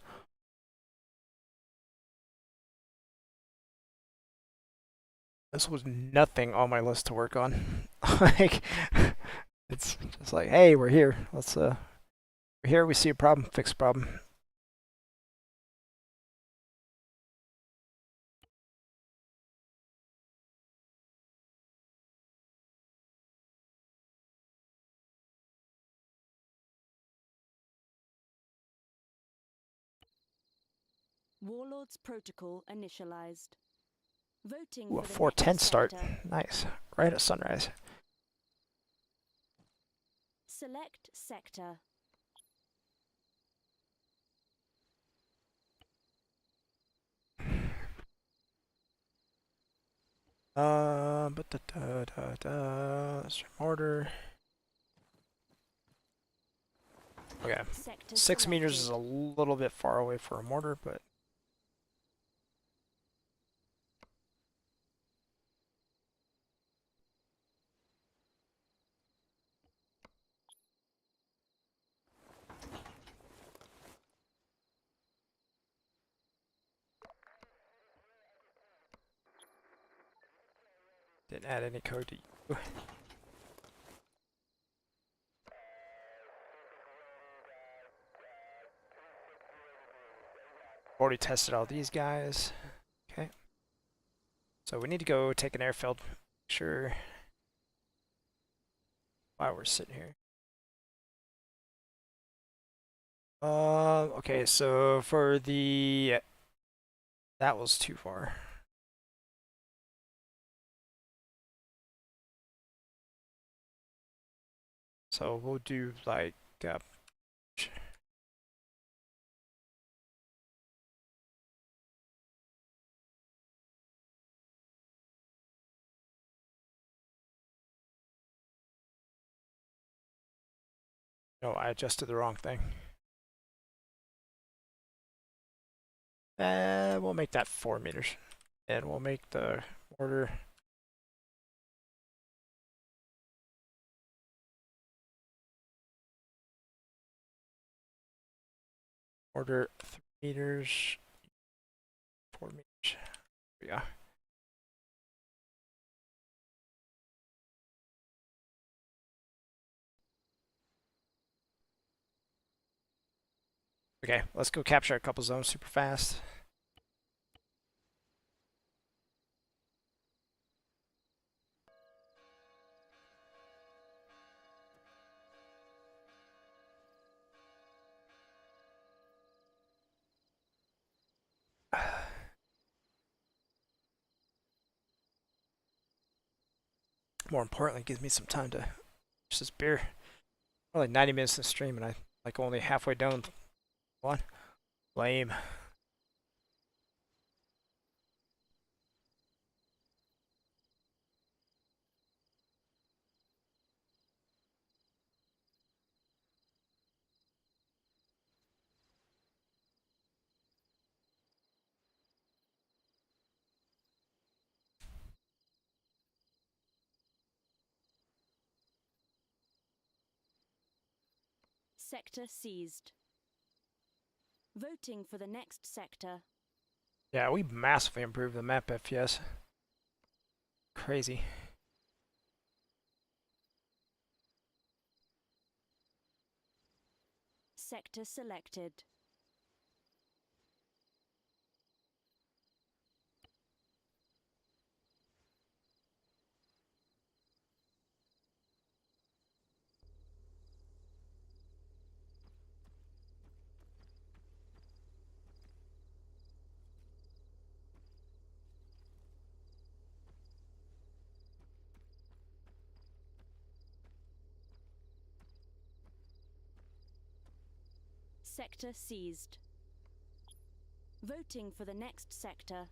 This was nothing on my list to work on. Like, it's just like, hey, we're here. We're here, we see a problem, fix a problem.
Warlords Protocol initialized. Voting
Ooh, a
for the
4:10
next
start.
sector.
Nice. Right at sunrise.
Select sector.
Let's order. Okay.
Sector
6 meters is
selected.
a little bit far away for a mortar, but didn't add any code to you. Already tested all these guys. Okay. So we need to go take an airfield. Sure. While we're sitting here. Okay, so for the... That was too far. So we'll do like... No, I adjusted the wrong thing. We'll make that 4 meters. And we'll make the mortar... Mortar 3 meters. 4 meters. Yeah. Okay, let's go capture a couple zones super fast. More importantly, it gives me some time to finish this beer. We're like 90 minutes in the stream and I like only halfway done one. Lame.
Sector seized. Voting for the next sector.
Yeah, we massively improved the map FPS. Crazy.
Sector selected. Sector seized. Voting for the next sector.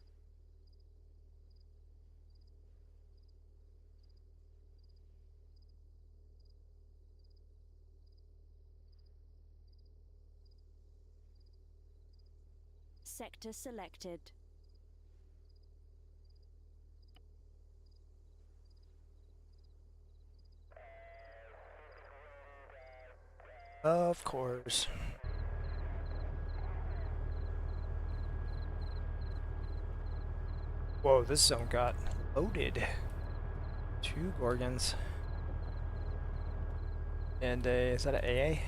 Sector selected.
Of course. Whoa, this zone got loaded. 2 Gorgons. And is that an AA?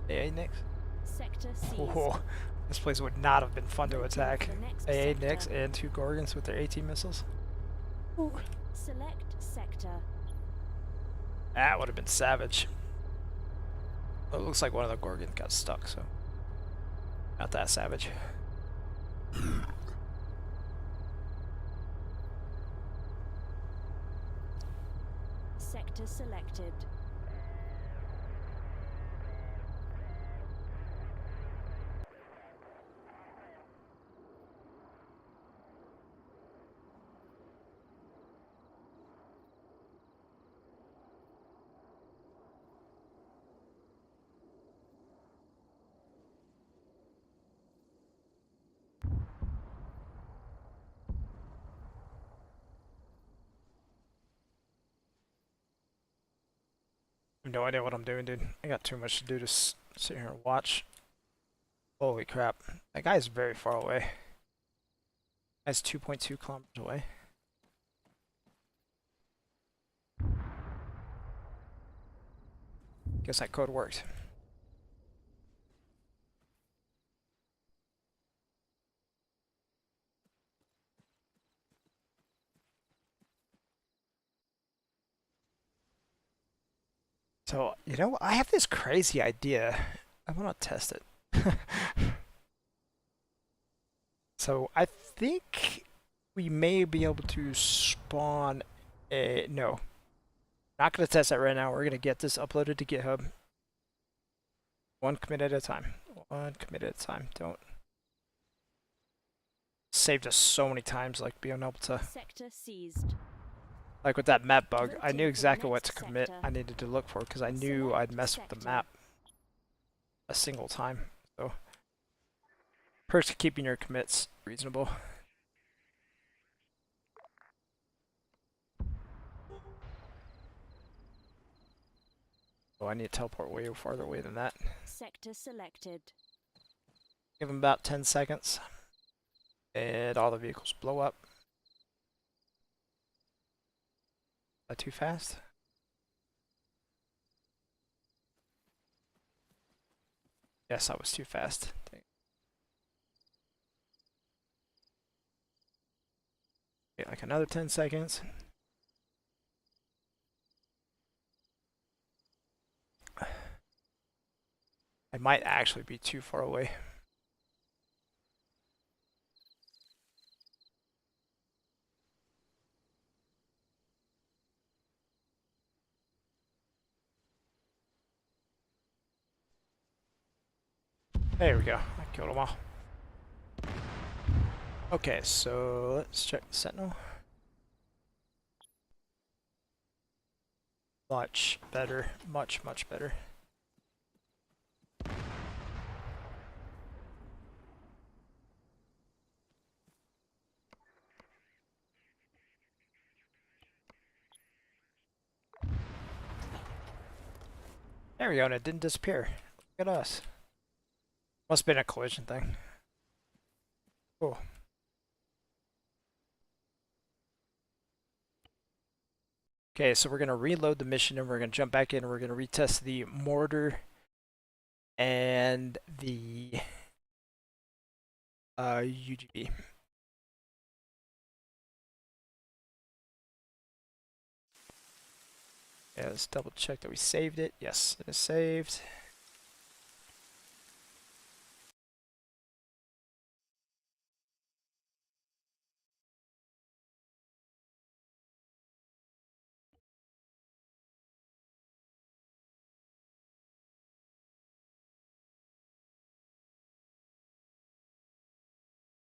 AA next?
Sector seized.
Whoa, this place would not have been fun to
Voting
attack.
for the next
AA
sector.
next and 2 Gorgons with their AT missiles. Ooh.
Select sector.
That would have been savage. Oh, it looks like one of the Gorgons got stuck, so not that savage.
Sector selected.
I have no idea what I'm doing, dude. I got too much to do to sit here and watch. Holy crap. That guy's very far away. That's 2.2 kilometers away. Guess that code worked. So, you know, I have this crazy idea. I want to test it. So, I think we may be able to spawn a... No. Not going to test that right now. We're going to get this uploaded to GitHub. One commit at a time. One commit at a time. Don't... Saved us so many times, like, being able to...
Sector seized.
Like with that map bug, I
Voting
knew
for the
exactly what to
next
commit
sector.
I needed to look for because I knew I'd mess with the
sector.
map a single time. So, perks of keeping your commits reasonable. Oh, I need to teleport way farther away than that.
Sector selected.
Give them about 10 seconds. And all the vehicles blow up. Is that too fast? Yes, I was too fast. Dang. Okay, like another 10 seconds. I might actually be too far away. There we go. I killed them all. Okay, so let's check the Sentinel. Much better. Much, much better. There we go, and it didn't disappear. Look at us. Must have been a collision thing. Cool. Okay, so we're going to reload the mission and we're going to jump back in and we're going to retest the mortar and the UGB. Yeah, let's double check that we saved it. Yes, it is saved.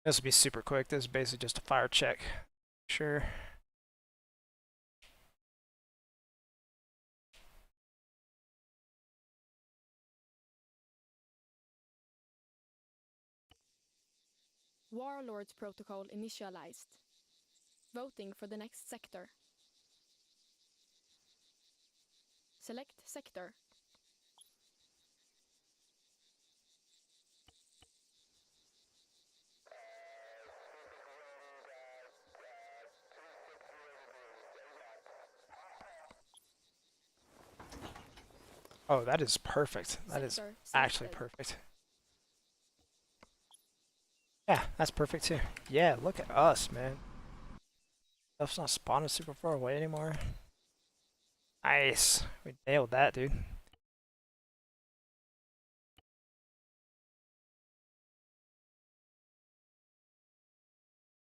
This will be super quick. This is basically just a fire check. Sure.
Warlords protocol initialized. Voting for the next sector. Select sector.
Oh, that is perfect. That is
Sector
actually
selected.
perfect. Yeah, that's perfect too. Yeah, look at us, man. Stuff's not spawning super far away anymore. Nice. We nailed that, dude.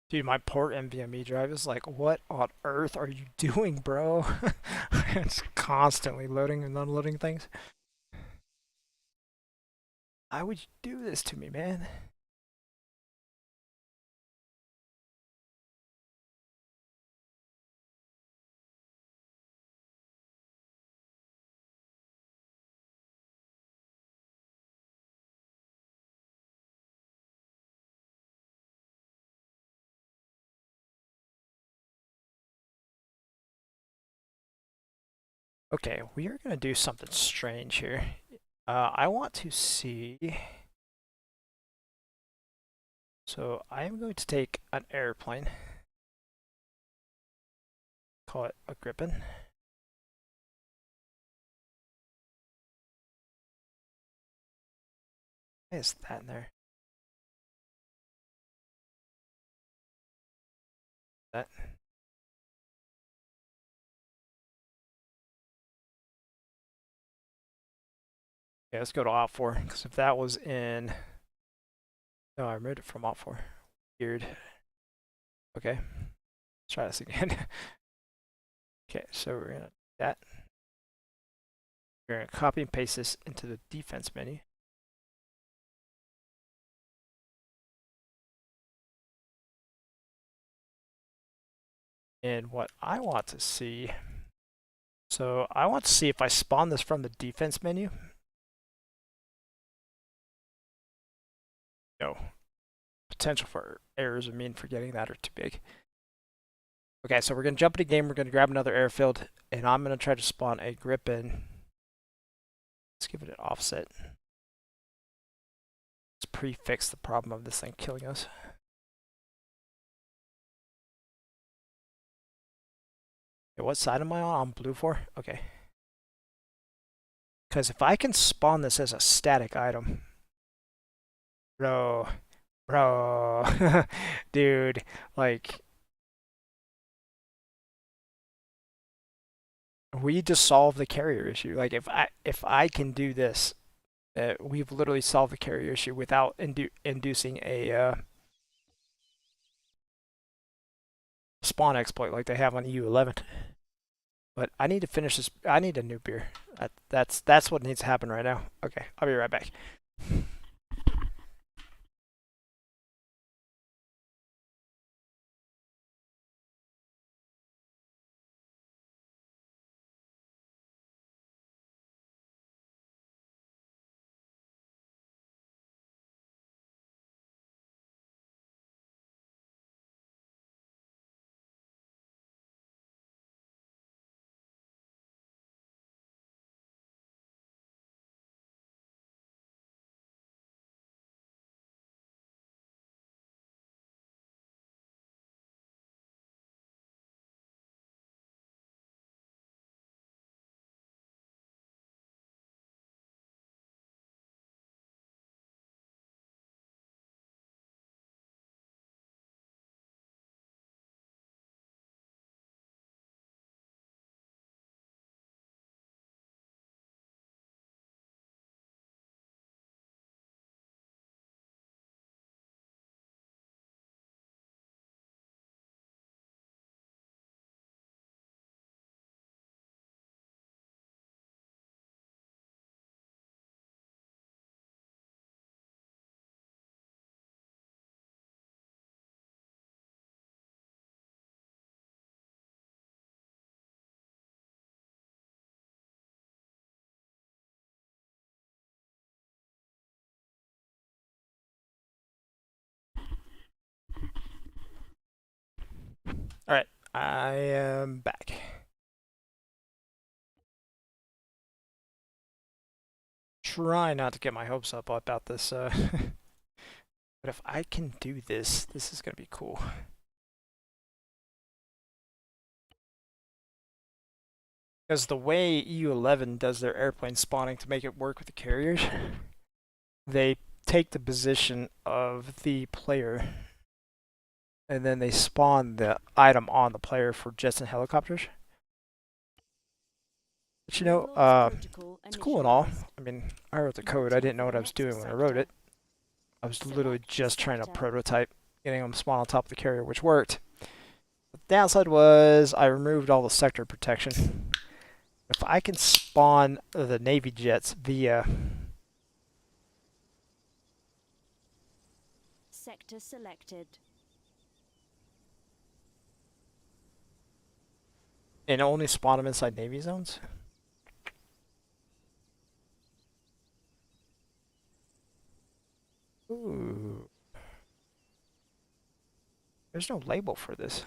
Dude, my port NVMe drive is like, what on earth are you doing, bro? It's constantly loading and unloading things. Why would you do this to me, man? Okay, we are going to do something strange here. I want to see... So I am going to take an airplane. Call it a Griffin. Why is that in there? That. Yeah, let's go to Op 4, because if that was in... No, I removed it from Op 4. Weird. Okay, let's try this again. Okay, so we're gonna do that. We're gonna copy and paste this into the defense menu. And what I want to see, so I want to see if I spawn this from the defense menu. No. Potential for errors of me forgetting that are too big. Okay, so we're going to jump into game. We're going to grab another airfield, and I'm going to try to spawn a Griffin. Let's give it an offset. Let's prefix the problem of this thing killing us. Okay, what side am I on? I'm blue for? Okay. Because if I can spawn this as a static item, bro, dude, like, we just solved the carrier issue. Like, if I can do this, we've literally solved the carrier issue without inducing a spawn exploit like they have on EU11. But I need to finish this. I need a new beer. That's what needs to happen right now. Okay, I'll be right back. Alright, I am back. Try not to get my hopes up about this, but if I can do this, this is gonna be cool. Because the way EU-11 does their airplane spawning to make it work with the carriers, they take the position of the player and then they spawn the item on the player for jets and helicopters. But you know, it's cool and all. I mean, I wrote the code. I didn't know what I was doing when I wrote it. I was literally just trying to prototype getting them spawn on top of the carrier, which worked. The downside was I removed all the sector protection. If I can spawn the Navy jets via
Sector selected.
and only spawn them inside Navy zones. Ooh. There's no label for this.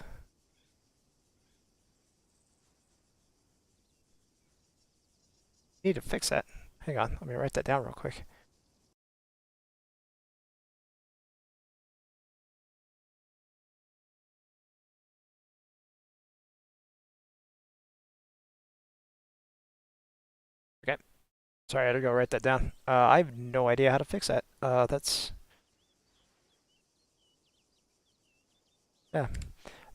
Need to fix that. Hang on, let me write that down real quick. Okay. Sorry, I had to go write that down. I have no idea how to fix that. That's... Yeah.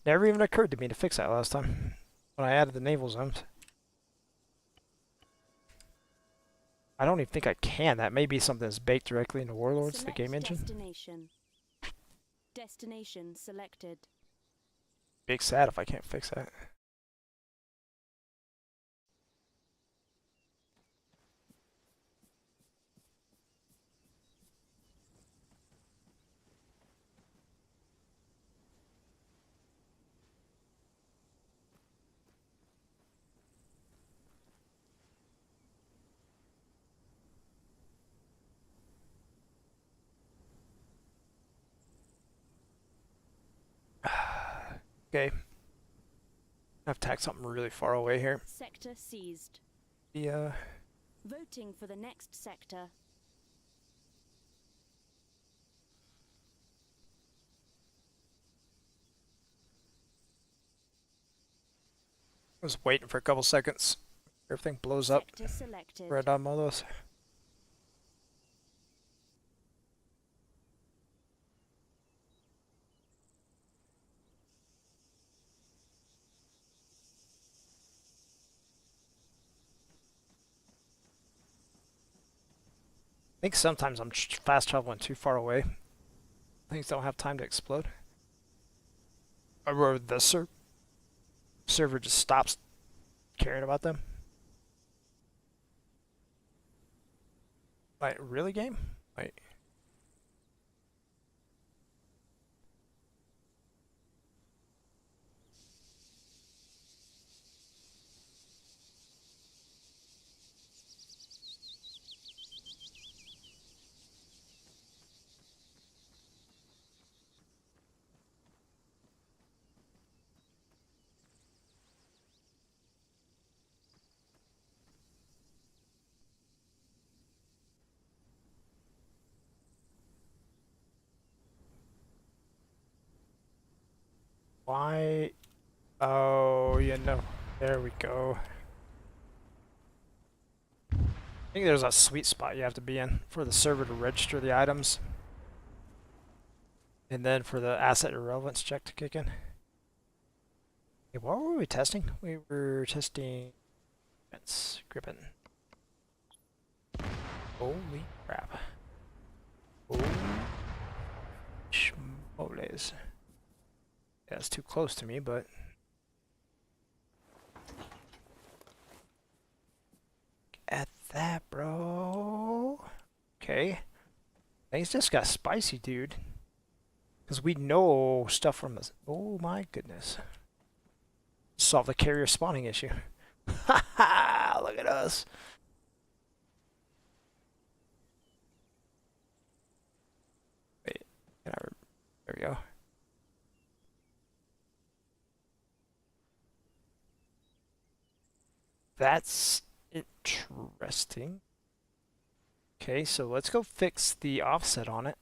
Never even occurred to me to fix that last time when I added the naval zones. I don't even think I can. That may be something that's baked directly into Warlords, the game engine.
Destination selected.
Big sad if I can't fix that. Okay. I've tagged something really far away here.
Sector seized.
The
Voting for the next sector.
I was waiting for a couple seconds. Everything blows up.
Sector selected.
Red on all those. I think sometimes I'm fast traveling too far away. Things don't have time to explode. Or the server just stops caring about them. Like, really, game? Like, why? Oh, you know. There we go. I think there's a sweet spot you have to be in for the server to register the items. And then for the asset irrelevance check to kick in. Hey, what were we testing? We were testing Grippin. Holy crap. Holy schmoles. Yeah, it's too close to me, but... At that, bro. Okay. Things just got spicy, dude. Because we know stuff from this. Oh my goodness. Solve the carrier spawning issue. Ha ha! Look at us. Wait. There we go. That's interesting. Okay, so let's go fix the offset on it.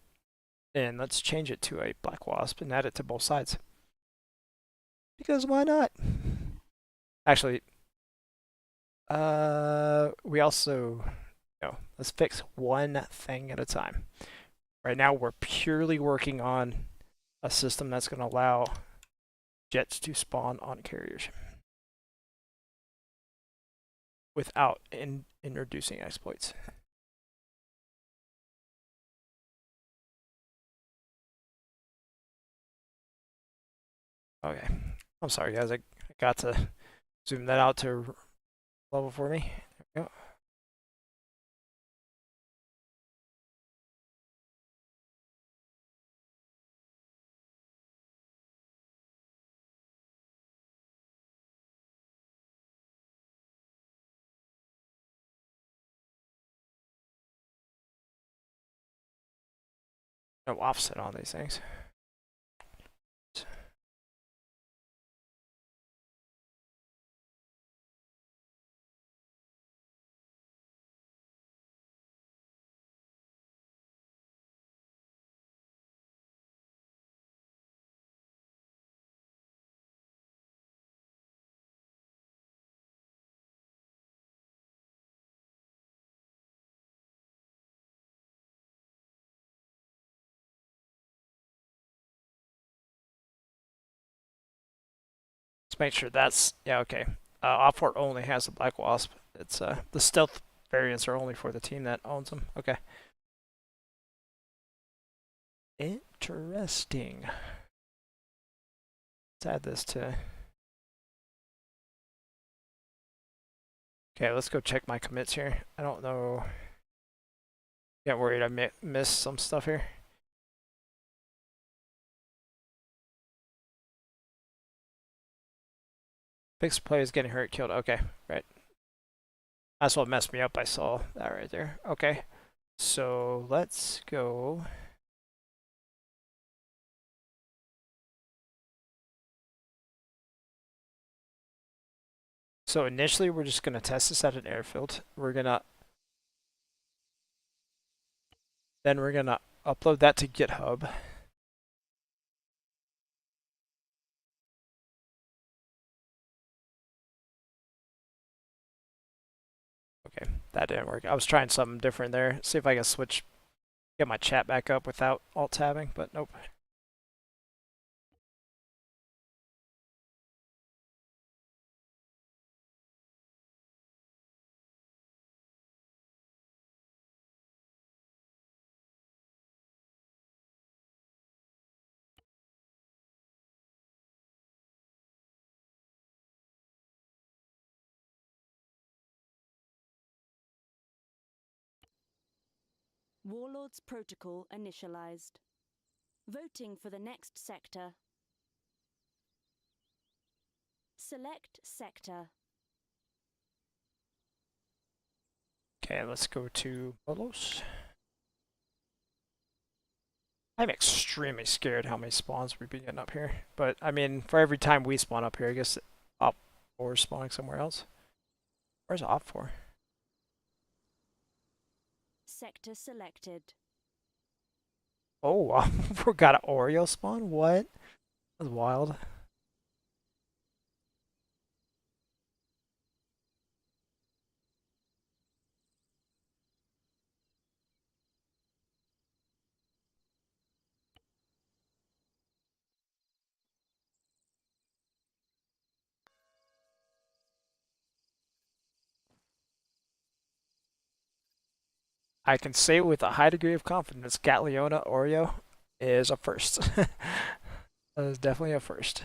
And let's change it to a black wasp and add it to both sides. Because why not? Actually, we also, no, let's fix one thing at a time. Right now, we're purely working on a system that's going to allow jets to spawn on carriers without introducing exploits. Okay, I'm sorry guys, I got to zoom that out to level for me. There we go. No offset on these things. Let's make sure that's, yeah, okay. Offport only has the Black Wasp. It's the stealth variants are only for the team that owns them. Okay. Interesting. Let's add this to. Okay, let's go check my commits here. I don't know. Get worried I missed some stuff here. Fixed play is getting hurt, killed. Okay, right. That's what messed me up. I saw that right there. Okay, so let's go. So initially, we're just gonna test this at an airfield. Then we're gonna upload that to GitHub. Okay, that didn't work. I was trying something different there. See if I can get my chat back up without alt tabbing, but nope.
Warlords Protocol initialized. Voting for the next sector. Select sector.
Okay, let's go to Bolos. I'm extremely scared how many spawns we've been getting up here. But, I mean, for every time we spawn up here, I guess Op 4 is spawning somewhere else. Where's Op 4?
Sector selected.
Oh, Op 4 got an Oreo spawn? What? That's wild. I can say with a high degree of confidence, Gatleona Oreo is a first. That is definitely a first.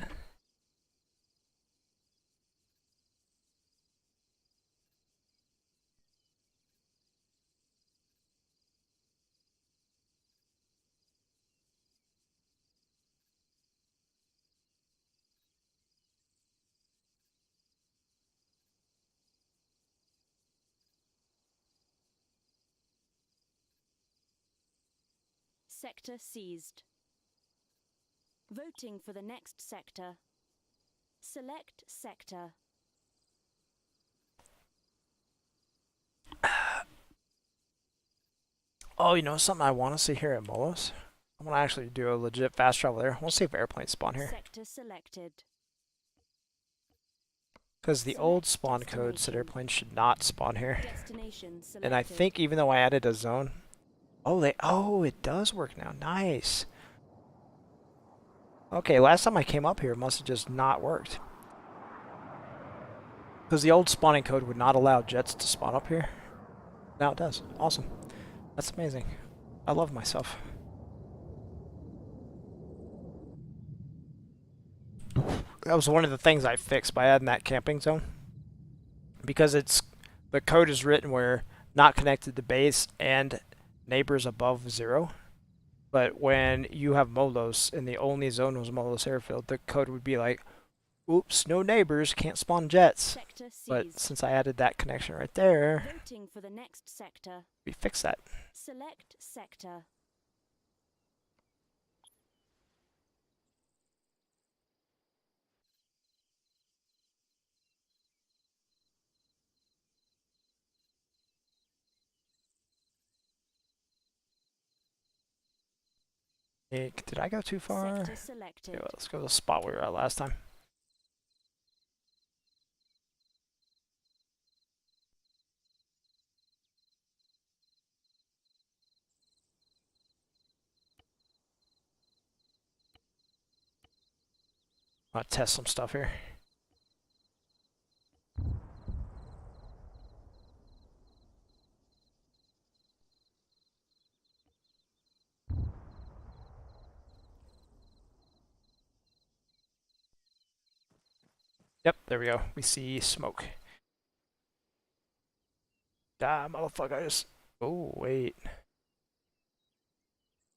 Sector seized. Voting for the next sector. Select sector.
Oh, you know something I want to see here at Molos? I want to actually do a legit fast travel there. I want to see if airplanes spawn here.
Sector selected.
Because the old
Select
spawn code said
destination.
airplanes should not spawn here.
Destination selected.
And I think even though I added a zone... Oh, it does work now. Nice. Okay, last time I came up here, it must have just not worked. Because the old spawning code would not allow jets to spawn up here. Now it does. Awesome. That's amazing. I love myself. That was one of the things I fixed by adding that camping zone. Because the code is written where not connected to base and neighbors above 0. But when you have Molos and the only zone was Molos Airfield, the code would be like, oops, no neighbors, can't spawn jets.
Sector
But
seized.
since I added that connection right there,
Voting for the next sector.
we fixed that.
Select sector.
Hey, did I go too far?
Sector
Okay,
selected.
well, let's go to the spot we were at last time. I'm gonna test some stuff here. Yep, there we go. We see smoke. Die, motherfuckers. Oh, wait.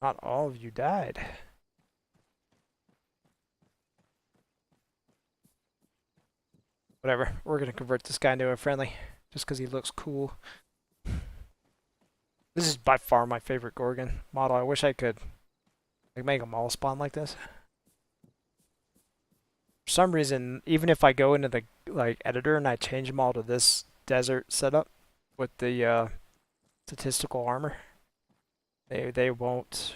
Not all of you died. Whatever. We're gonna convert this guy into a friendly. Just because he looks cool. This is by far my favorite Gorgon model. I wish I could make them all spawn like this. For some reason, even if I go into the editor and I change them all to this desert setup with the statistical armor, they won't.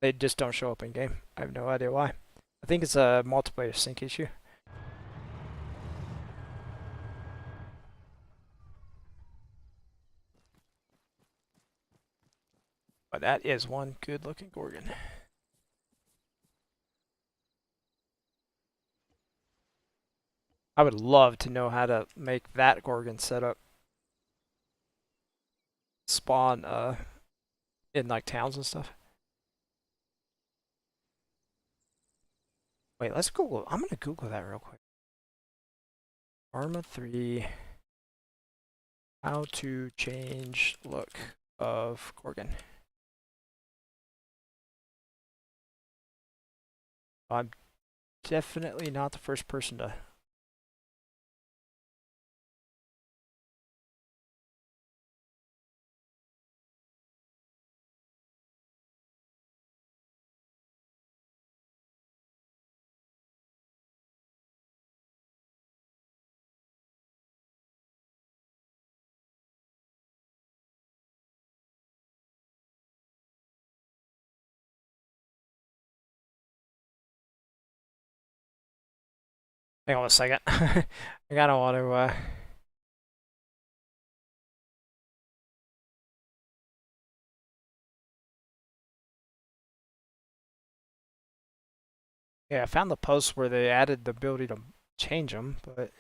They just don't show up in game. I have no idea why. I think it's a multiplayer sync issue. But that is one good looking Gorgon. I would love to know how to make that Gorgon setup spawn in like towns and stuff. Wait, let's Google. I'm gonna Google that real quick. Arma 3. How to change look of Gorgon. I'm definitely not the first person to. Hang on a second. I kinda want to yeah, I found the post where they added the ability to change them, but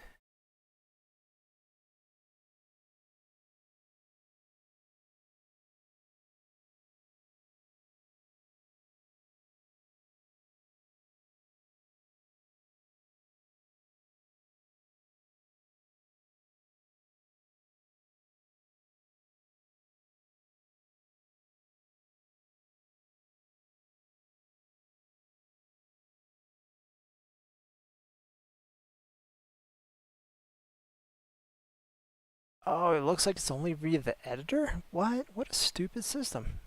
oh, it looks like it's only via the editor? What? What a stupid system.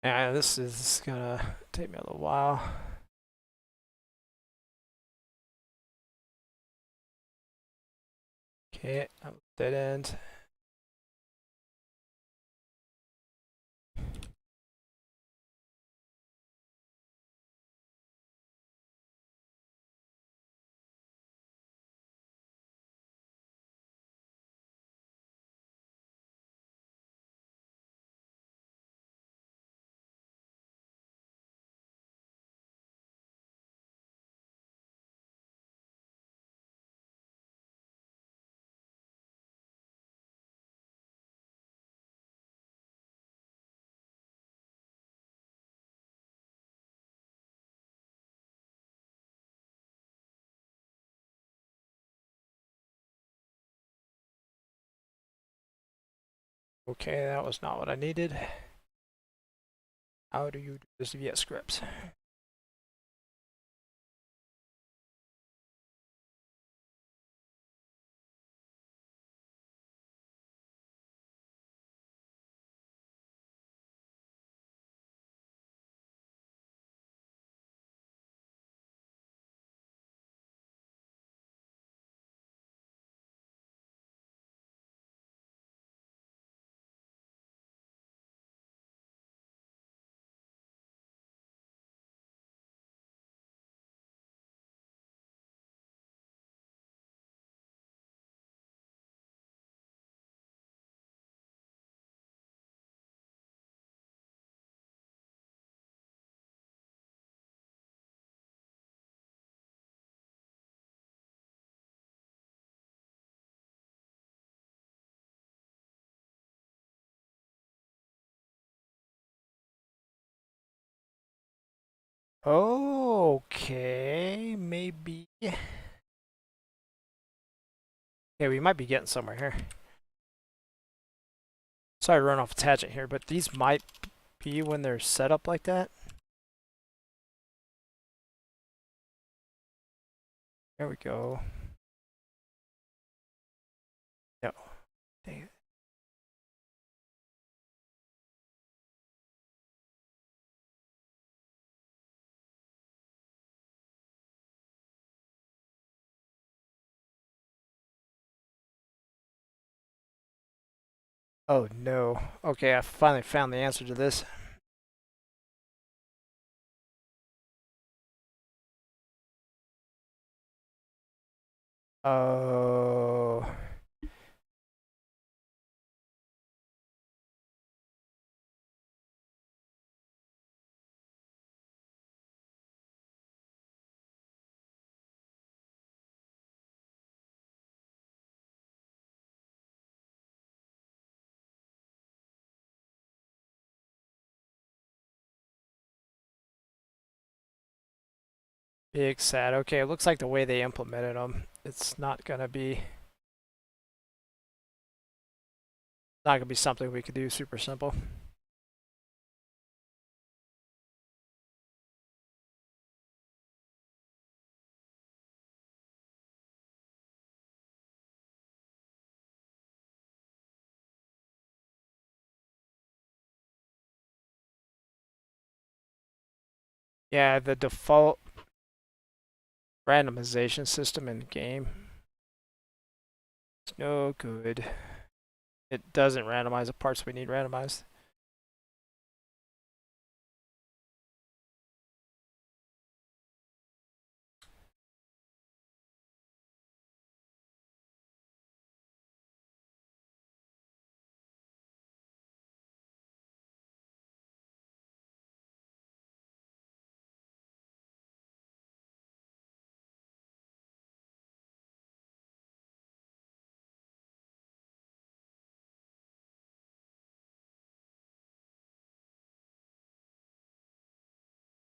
Yeah, this is gonna take me a little while. Okay, that was dead end. Okay, that was not what I needed. How do you do this via scripts? Okay, maybe. Yeah, we might be getting somewhere here. Sorry to run off a tangent here, but these might be when they're set up like that. There we go. No. Dang it. Oh no. Okay, I finally found the answer to this. Oh. Big sad. Okay, it looks like the way they implemented them, it's not gonna be something we could do super simple. Yeah, the default randomization system in the game is no good. It doesn't randomize the parts we need randomized.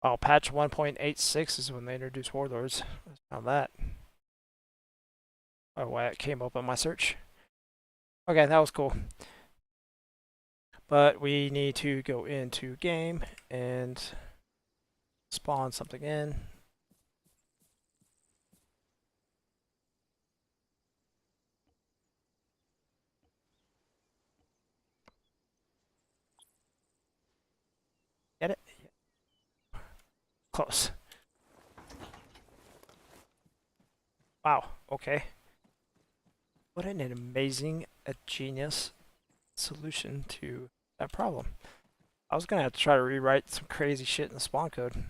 Oh, patch 1.86 is when they introduced Warlords. I found that. Oh, why it came up on my search. Okay, that was cool. But we need to go into game and spawn something in. Close. Wow, okay. What an amazing, a genius solution to that problem. I was gonna have to try to rewrite some crazy shit in the spawn code.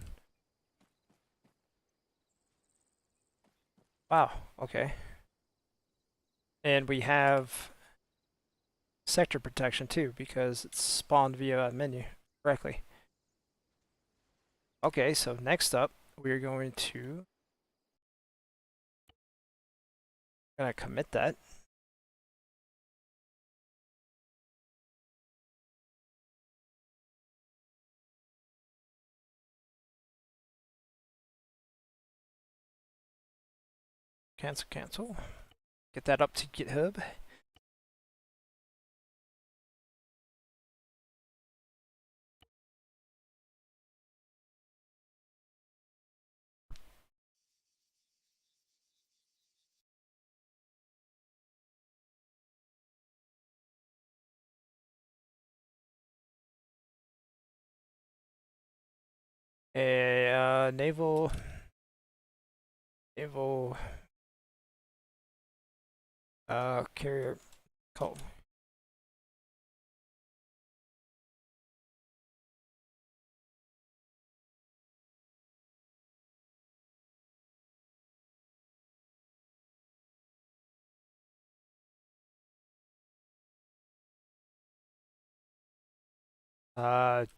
Wow, okay. And we have sector protection too, because it's spawned via a menu correctly. Okay, so next up, we're going to commit that. Cancel, cancel. Get that up to GitHub. Naval carrier code.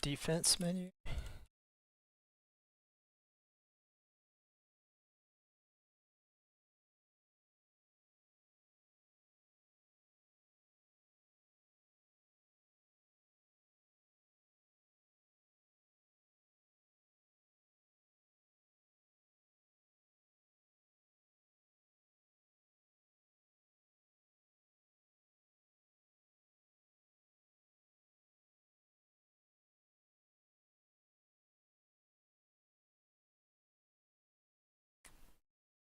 Defense menu.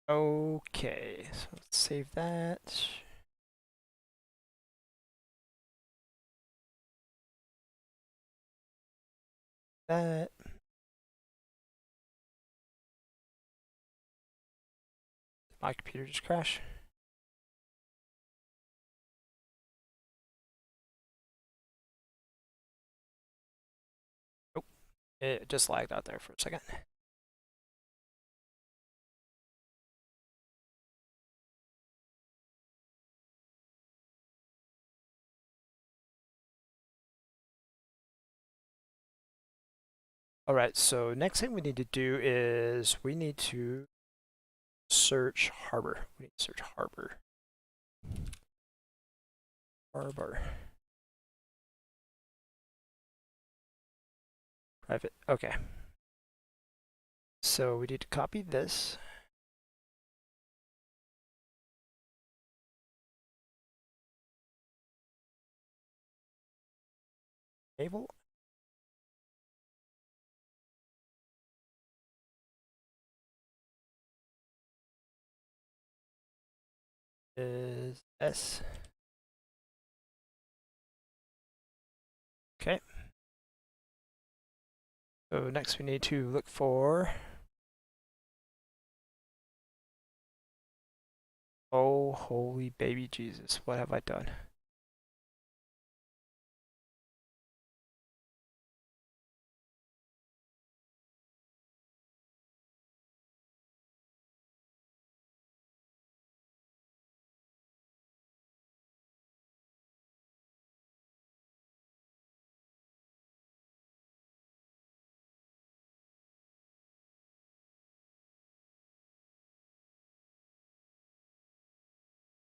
Okay, so let's save that. That. My computer just crashed. Oh, it just lagged out there for a second. Alright, so next thing we need to do is we need to search harbor. We need to search harbor. Harbor. Private. Okay. So we need to copy this. Naval. Is S. Okay. So next we need to look for. Oh, holy baby Jesus, what have I done?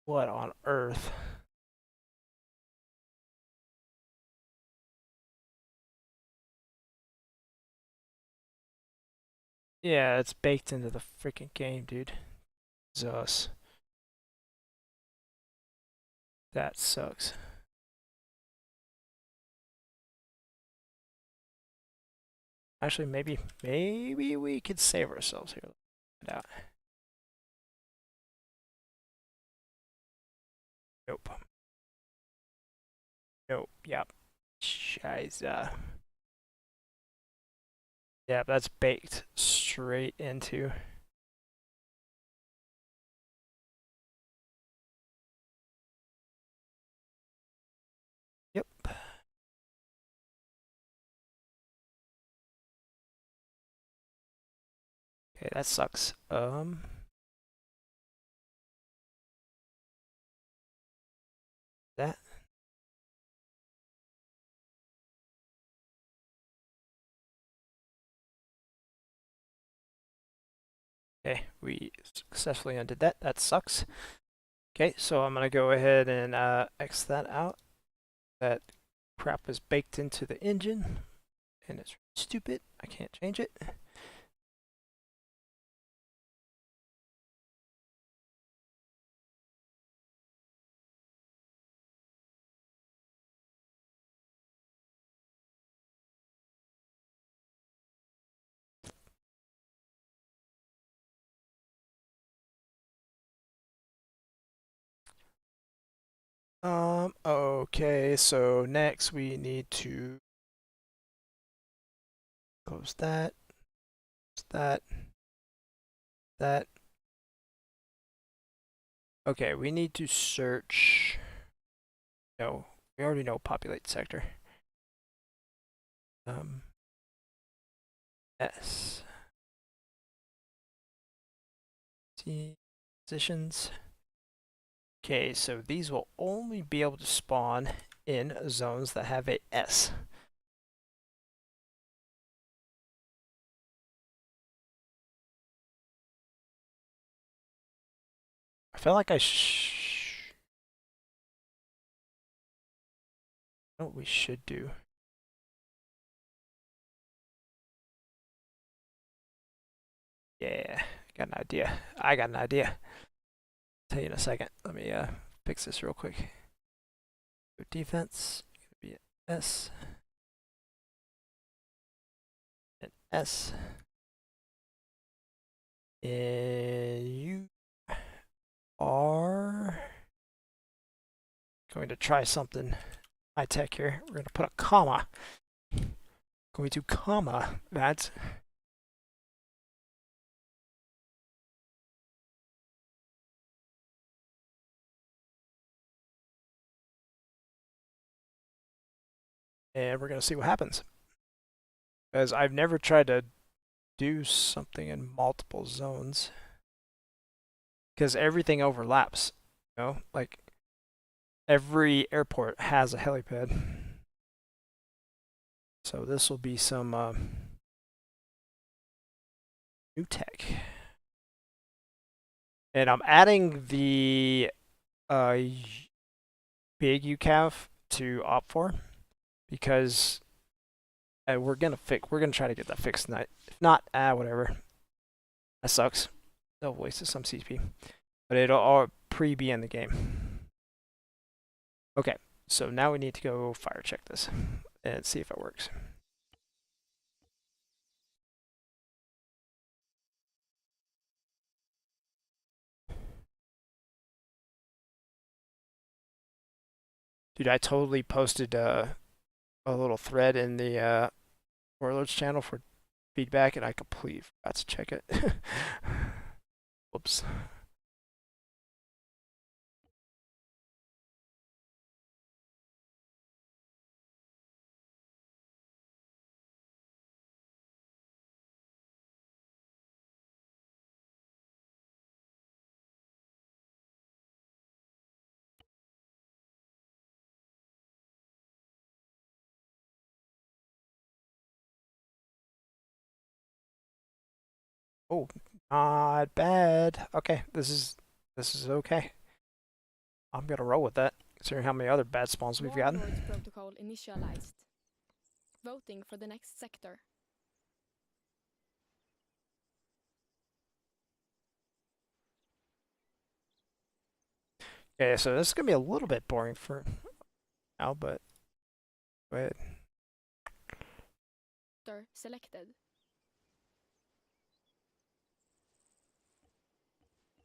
What on earth? Yeah, it's baked into the freaking game, dude. Jesus. That sucks. Actually, maybe we could save ourselves here. Find out. Nope. Nope. Yep. Scheiße. Yeah, that's baked straight into. Yep. Okay, that sucks. That. Okay, we successfully undid that. That sucks. Okay, so I'm gonna go ahead and X that out. That crap was baked into the engine, and it's stupid. I can't change it. Okay, so next we need to close that, that. Okay, we need to search. No, we already know populate sector. S. See, positions. Okay, so these will only be able to spawn in zones that have a S. I feel like what we should do. Yeah, I got an idea. I got an idea. Tell you in a second. Let me fix this real quick. Defense, be an S, and S. And you are going to try something high tech here. We're going to put a comma. Going to comma that. And we're going to see what happens. Because I've never tried to do something in multiple zones. Because everything overlaps. You know, like every airport has a helipad. So this will be some new tech. And I'm adding the big UCAV to opt4 because we're gonna try to get that fixed tonight. If not, whatever. That sucks. They'll waste some CP, but it'll all be in the game. Okay, so now we need to go fire check this and see if it works. Dude, I totally posted a little thread in the Warlords channel for feedback, and I completely forgot to check it. Whoops. Oh, not bad. Okay, this is okay. I'm gonna roll with that, considering how many other bad spawns we've gotten.
Warlords protocol initialized. Voting for the next sector.
Okay, so this is gonna be a little bit boring for now, but go ahead.
Selected.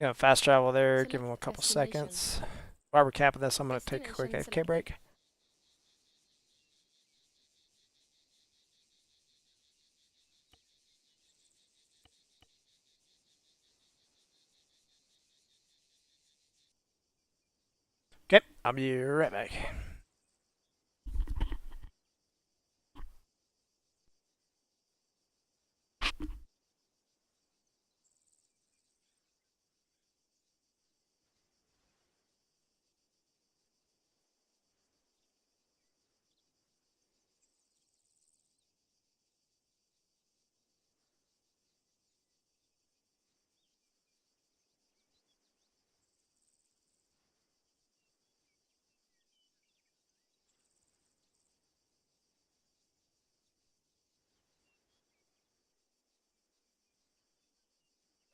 Yeah, fast travel there.
Select
Give them a couple
destination.
seconds. While we're capping this, I'm gonna take a quick
Destination
AFK break. I'll be right back.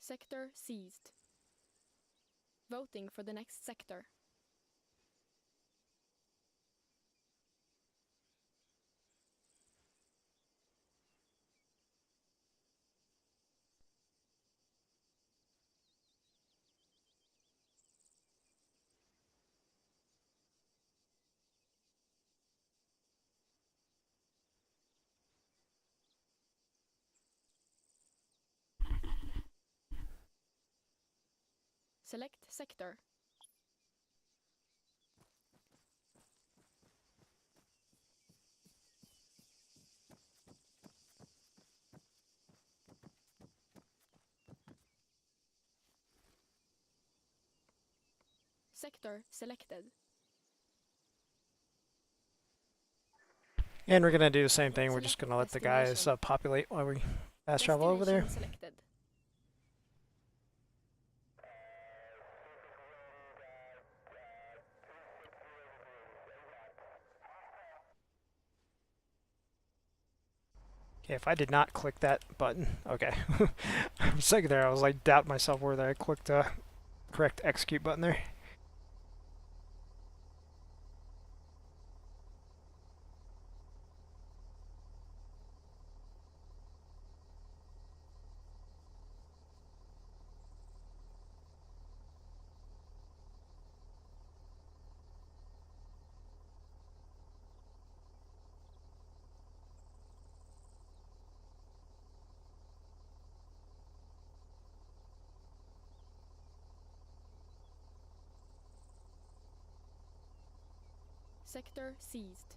Sector seized. Voting for the next sector. Select sector. Sector selected.
And we're gonna do the same thing. We're just
Select
gonna let the guys
destination.
populate while we fast travel over there.
Destination selected.
Okay, if I did not click that button, okay. For a second there, I was like doubting myself whether I clicked the correct execute button there.
Sector seized.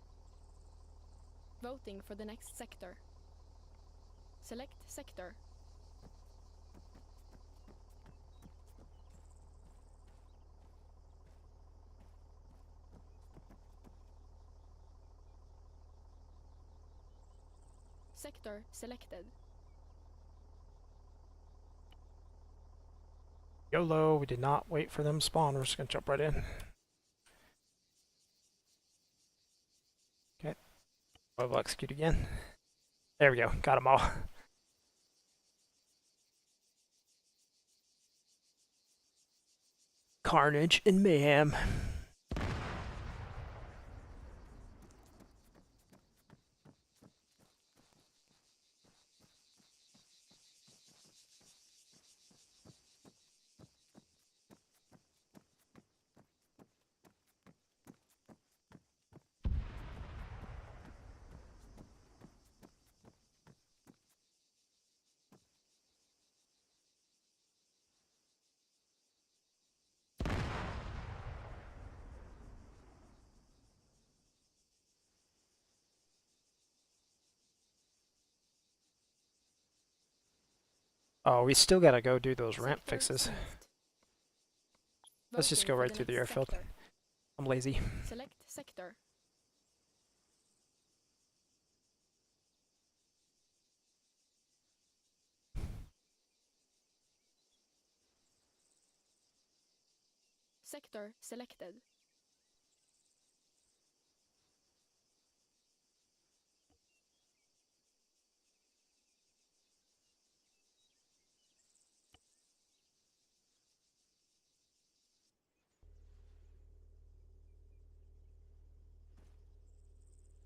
Voting for the next sector. Select sector. Sector selected.
YOLO, we did not wait for them to spawn. We're just gonna jump right in. Okay. We'll execute again. There we go. Got them all. Carnage and mayhem. Oh, we still gotta go do those ramp
Sector
fixes.
seized.
Let's just
Voting
go
for
right
the
through the
next
airfield.
sector.
I'm lazy.
Select sector. Sector selected.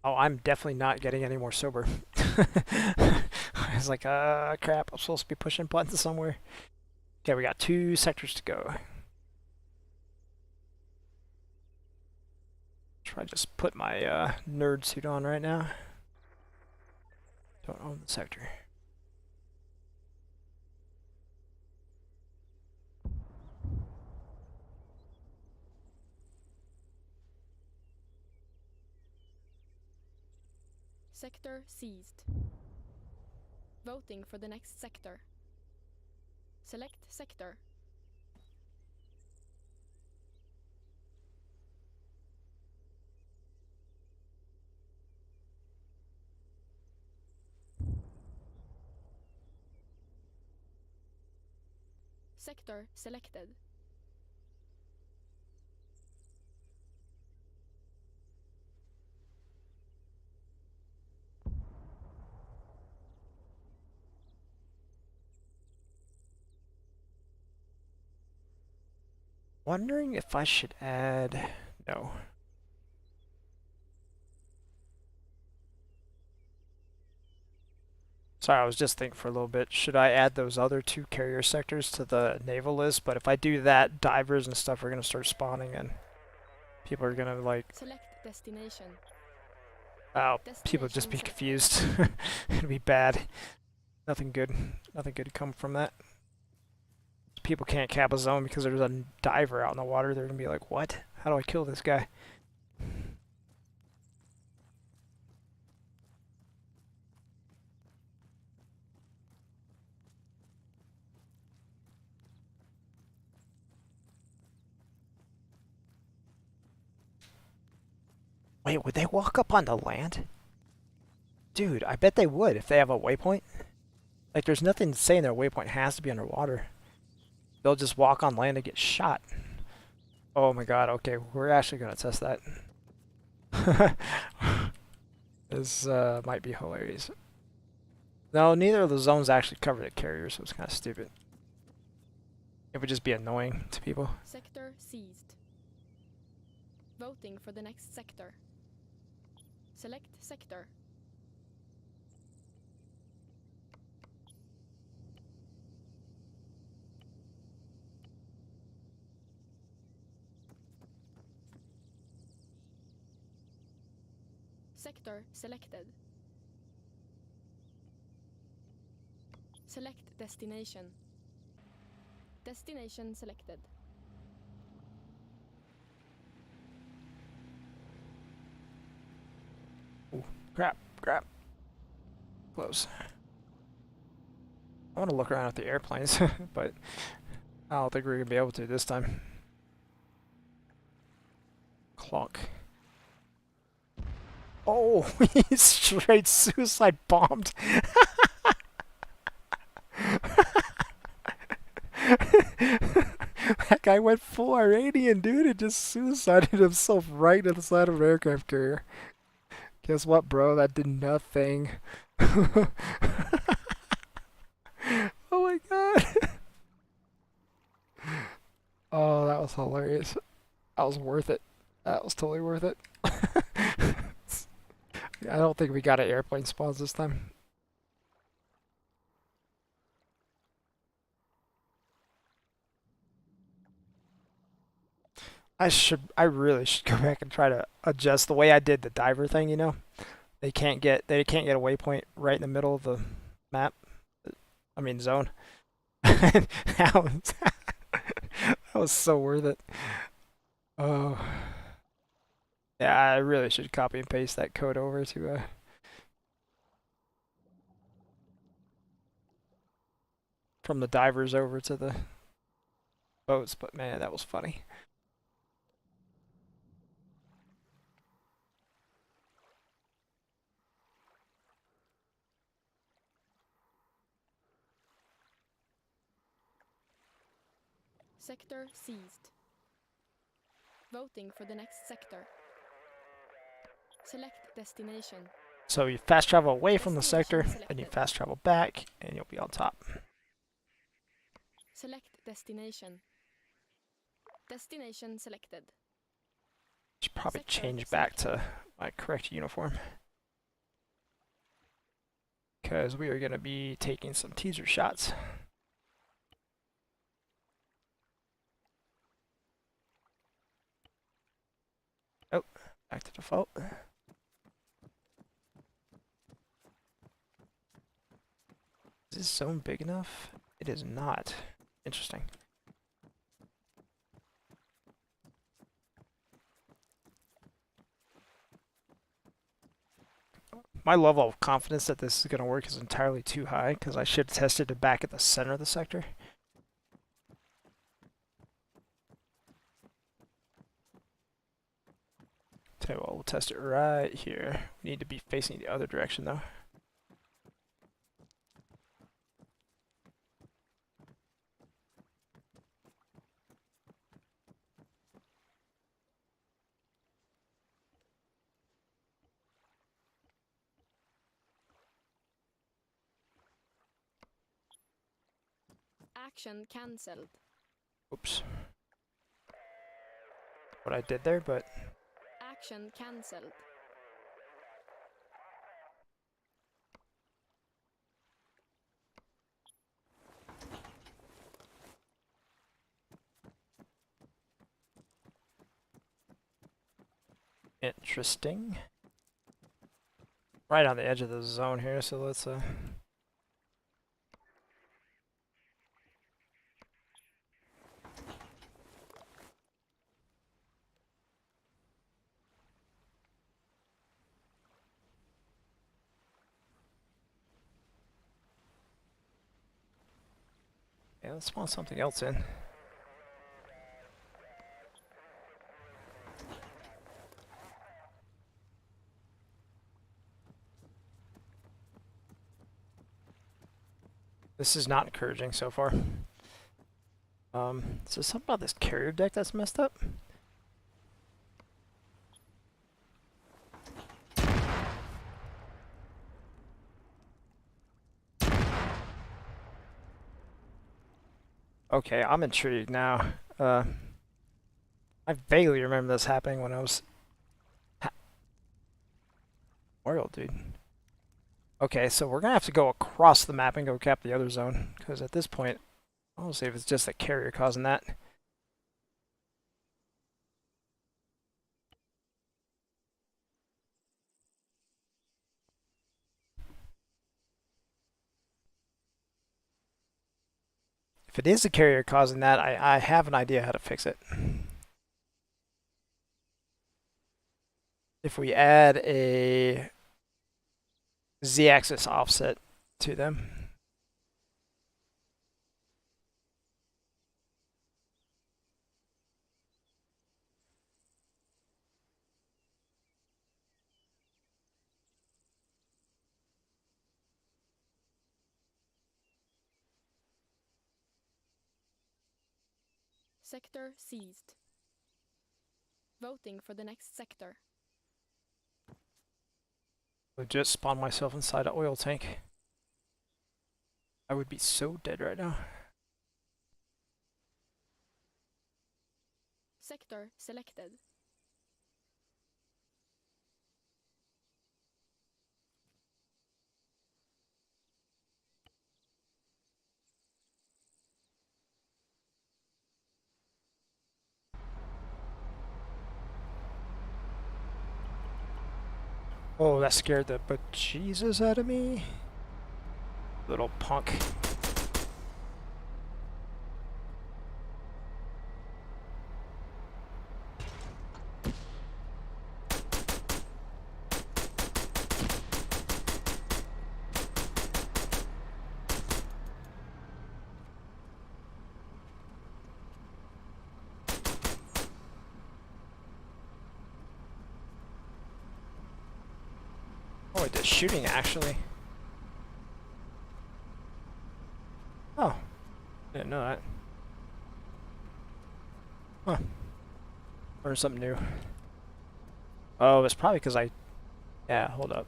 Oh, I'm definitely not getting any more sober. I was like, crap, I'm supposed to be pushing buttons somewhere. Okay, we got 2 sectors to go. Try to just put my nerd suit on right now. Don't own the sector.
Sector seized. Voting for the next sector. Select sector. Sector selected.
Wondering if I should add... No. Sorry, I was just thinking for a little bit. Should I add those other 2 carrier sectors to the naval list? But if I do that, divers and stuff are going to start spawning and people are going to like...
Select destination.
Oh, people just be confused. It'll be bad. Nothing good to come from that. People can't cap a zone because there's a diver out in the water. They're going to be like, what? How do I kill this guy? Wait, would they walk up on the land? Dude, I bet they would if they have a waypoint. Like, there's nothing saying their waypoint has to be underwater. They'll just walk on land and get shot. Oh my god, okay, we're actually going to test that. This might be hilarious. No, neither of the zones actually covered a carrier, so it's kind of stupid. It would just be annoying to people.
Sector seized. Voting for the next sector. Select sector. Sector selected. Select destination. Destination selected.
Ooh, crap. Close. I want to look around at the airplanes, but I don't think we're going to be able to this time. Clonk. Oh, he straight suicide bombed. That guy went full Iranian, dude, and just suicided himself right at the side of an aircraft carrier. Guess what, bro? That did nothing. Oh my god. Oh, that was hilarious. That was worth it. That was totally worth it. I don't think we got an airplane spawns this time. I really should go back and try to adjust the way I did the diver thing, you know? They can't get a waypoint right in the middle of the map. I mean zone. that was so worth it. Oh. Yeah, I really should copy and paste that code over to from the divers over to the boats, but man, that was funny.
Sector seized. Voting for the next sector. Select destination.
So you fast travel away from the sector, and you fast travel back, and you'll be on top.
Select destination. Destination selected.
Should probably change back to my correct uniform. Because we are going to be taking some teaser shots. Oh, back to default. Is this zone big enough? It is not. Interesting. my level of confidence that this is going to work is entirely too high, because I should have tested it back at the center of the sector. Tell you what, we'll test it right here. We need to be facing the other direction, though.
Action cancelled.
Oops. What I did there, but...
Action cancelled.
Interesting. Right on the edge of the zone here, so let's yeah, let's spawn something else in. This is not encouraging so far. Is there something about this carrier deck that's messed up? Okay, I'm intrigued now. I vaguely remember this happening when I was... World, dude. Okay, so we're gonna have to go across the map and go cap the other zone, because at this point, I'll see if it's just a carrier causing that. If it is a carrier causing that, I have an idea how to fix it. If we add a z-axis offset to them.
Sector seized. Voting for the next sector.
Legit spawn myself inside an oil tank. I would be so dead right now.
Sector selected.
Oh, that scared the bejesus out of me. Little punk. Oh, it did shooting actually. Oh, didn't know that. Huh. Learned something new. Oh, it's probably because yeah, hold up.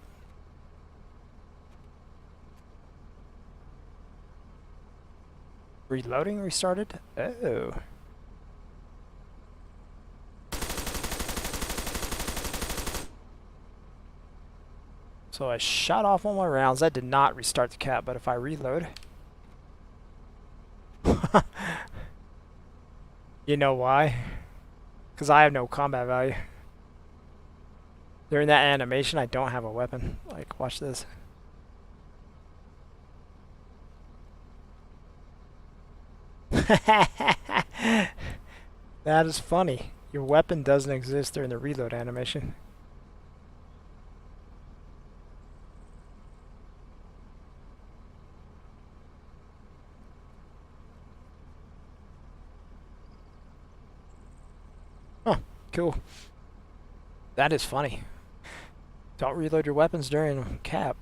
Reloading restarted? Oh. So I shot off all my rounds. That did not restart the cap, but if I reload... You know why? Because I have no combat value. During that animation, I don't have a weapon. Like, watch this. That is funny. Your weapon doesn't exist during the reload animation. cool. That is funny. Don't reload your weapons during cap.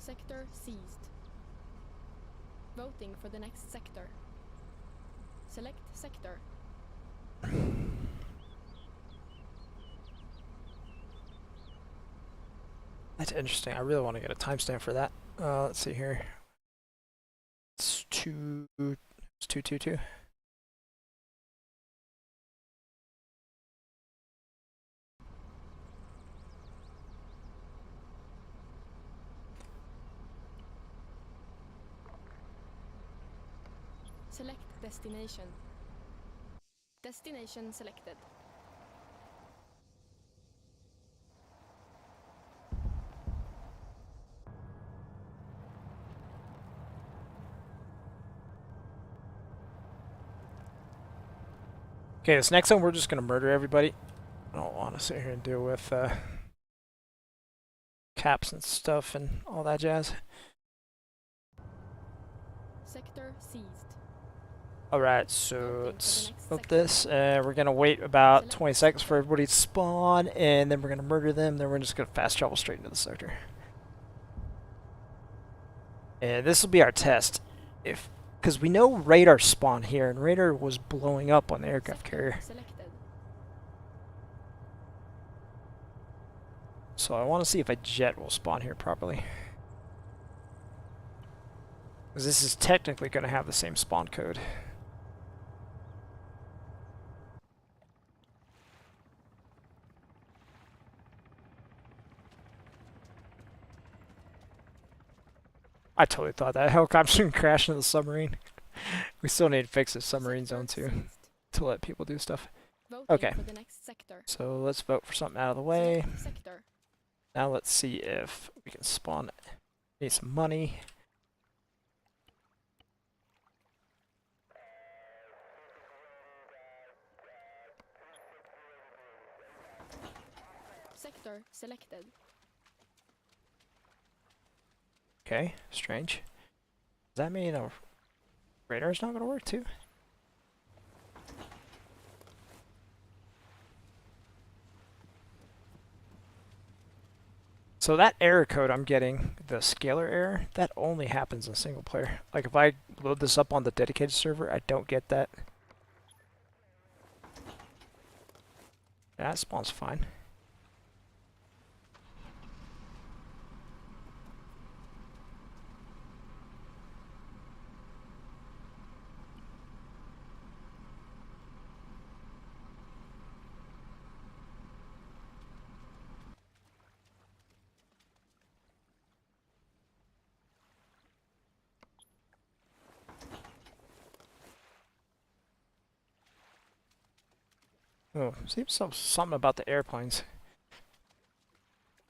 Sector seized. Voting for the next sector. Select sector.
That's interesting. I really want to get a timestamp for that. Let's see here. It's 222.
Select destination. Destination selected.
Okay, this next one we're just gonna murder everybody. I don't want to sit here and deal with caps and stuff and all that jazz.
Sector seized.
Alright, so let's vote this. We're gonna wait about 20 seconds for everybody to spawn, and then we're gonna murder them. Then we're just gonna fast travel straight into the sector. And this will be our test, because we know radar spawned here, and radar was blowing up on the aircraft carrier.
Selected.
So I want to see if a jet will spawn here properly. Because this is technically going to have the same spawn code. I totally thought that helicopter would crash into the submarine. We still need to fix the submarine zone too, to let people do stuff.
Voting
Okay.
for the next sector.
So let's vote for something out of the way.
Select sector.
Now let's see if we can spawn. Need some money.
Sector selected.
Okay, strange. Does that mean our radar's not going to work too? So that error code I'm getting, the scalar error, that only happens in single player. Like if I load this up on the dedicated server, I don't get that. That spawns fine. Oh, seems something about the airplanes.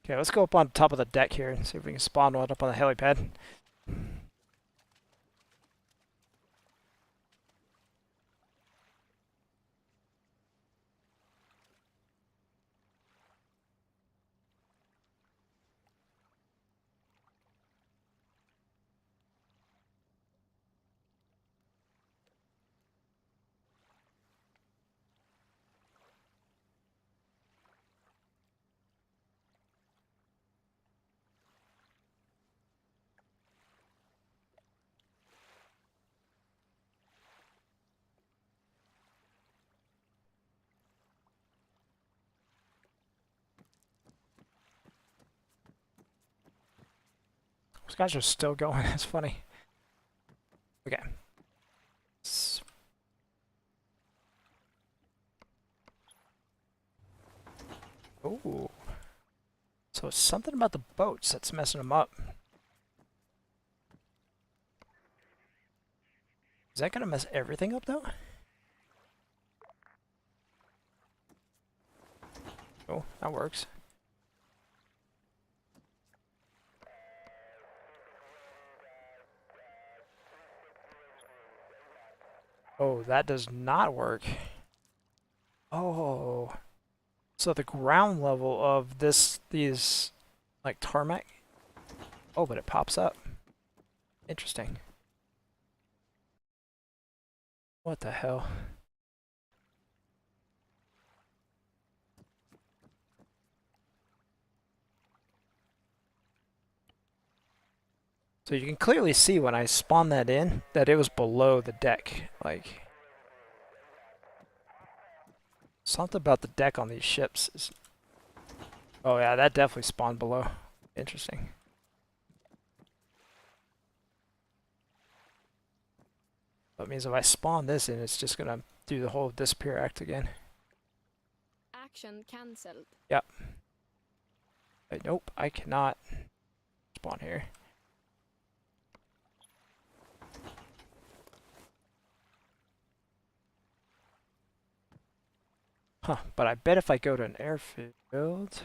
Okay, let's go up on top of the deck here and see if we can spawn one up on the helipad. Those guys are still going. That's funny. Okay. Ooh. So it's something about the boats that's messing them up. Is that gonna mess everything up though? Oh, that works. Oh, that does not work. Oh. So the ground level of these like tarmac. Oh, but it pops up. Interesting. What the hell? So you can clearly see when I spawned that in that it was below the deck. Like something about the deck on these ships is. Oh yeah, that definitely spawned below. Interesting. That means if I spawn this in, it's just gonna do the whole disappear act again.
Action cancelled.
Yep. Nope, I cannot spawn here. Huh, but I bet if I go to an airfield...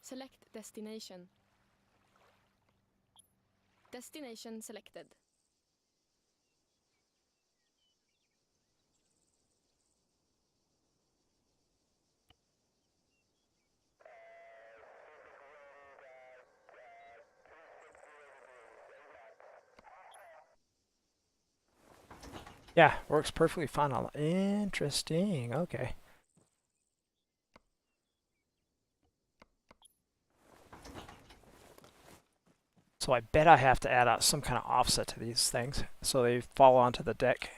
Select destination. Destination selected.
Yeah, works perfectly fine on... Interesting, okay. So I bet I have to add out some kind of offset to these things so they fall onto the deck.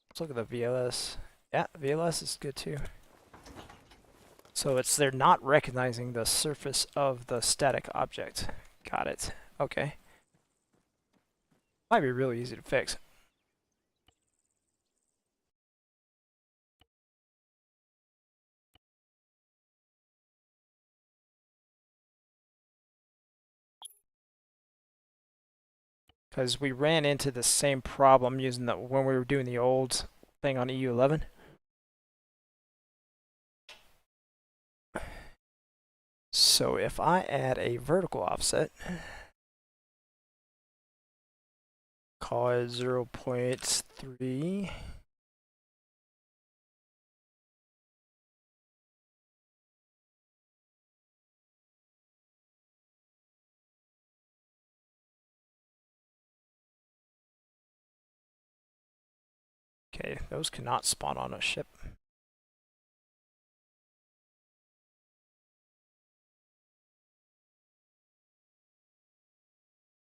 Let's look at the VLS. Yeah, VLS is good too. So they're not recognizing the surface of the static object. Got it. Okay. Might be really easy to fix. Because we ran into the same problem using when we were doing the old thing on EU11. So if I add a vertical offset, call it 0.3. Okay, those cannot spawn on a ship.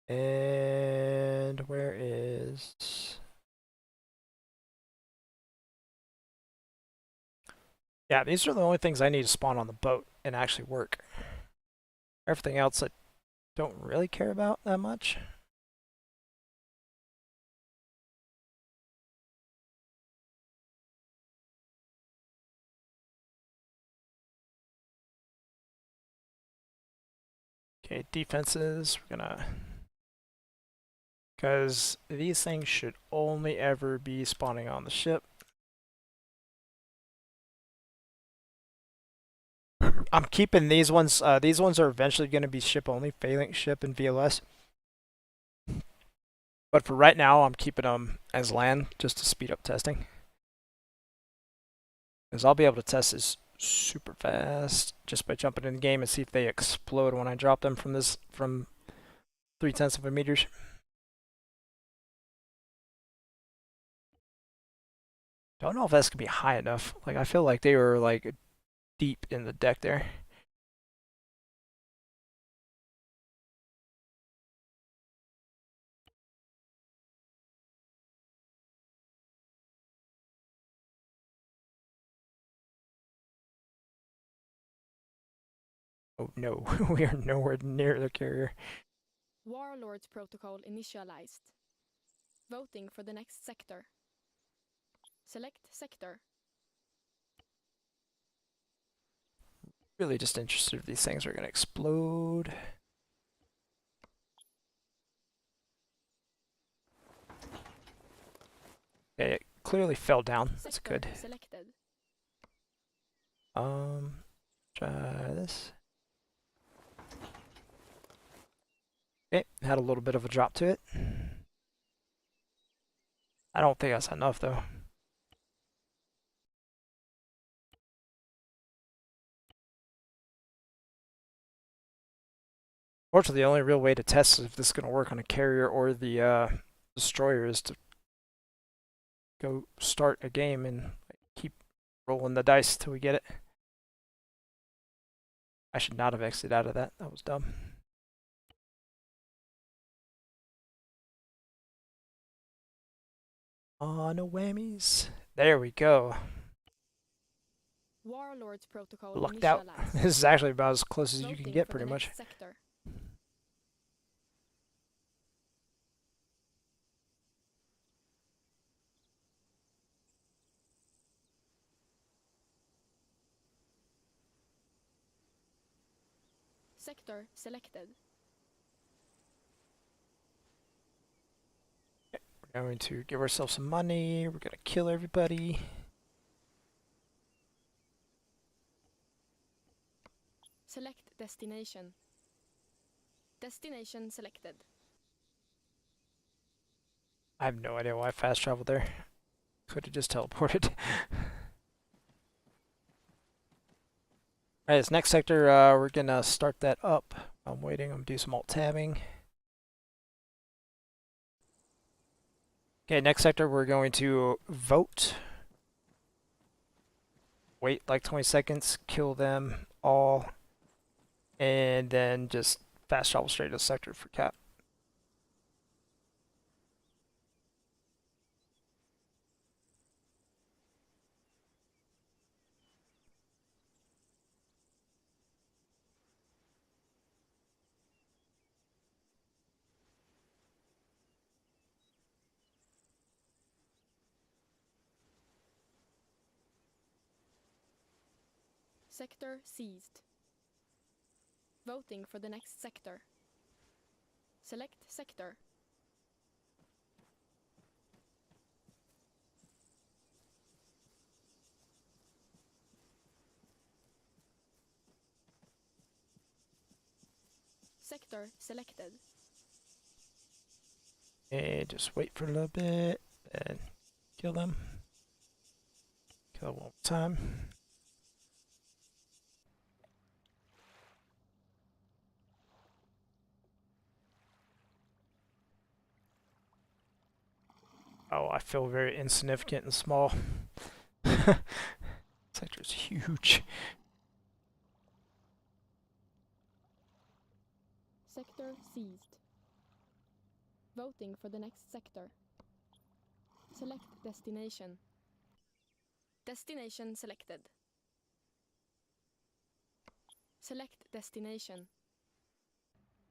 And where is... Yeah, these are the only things I need to spawn on the boat and actually work. Everything else I don't really care about that much. Okay, defenses, we're gonna... Because these things should only ever be spawning on the ship. I'm keeping these ones. These ones are eventually going to be ship only, failing ship and VLS. But for right now, I'm keeping them as land just to speed up testing. Because I'll be able to test this super fast just by jumping in the game and see if they explode when I drop them from 0.3 of a meters. Don't know if that's gonna be high enough. Like I feel like they were like deep in the deck there. Oh no, we are nowhere near the carrier.
Warlords protocol initialized. Voting for the next sector. Select sector.
Really just interested if these things are going to explode. Okay, it clearly fell down. That's
Sector
good.
selected.
Try this. Okay, had a little bit of a drop to it. I don't think that's enough though. Fortunately, the only real way to test if this is going to work on a carrier or the destroyer is to go start a game and keep rolling the dice till we get it. I should not have exited out of that. That was dumb. Oh, no whammies. There we go.
Warlords protocol
Lucked out.
initialized.
This is actually about as close as you
Voting
can get
for the
pretty much.
next sector. Sector selected.
We're going to give ourselves some money. We're going to kill everybody.
Select destination. Destination selected.
I have no idea why I fast traveled there. Could have just teleported. Alright, this next sector, we're going to start that up. I'm waiting. I'm going to do some alt-tabbing. Okay, next sector, we're going to vote. Wait like 20 seconds, kill them all, and then just fast travel straight to the sector for cap.
Sector seized. Voting for the next sector. Select sector. Sector selected.
And just wait for a little bit, and kill them. Kill one more time. Oh, I feel very insignificant and small. Sector's huge.
Sector seized. Voting for the next sector. Select destination. Destination selected. Select destination.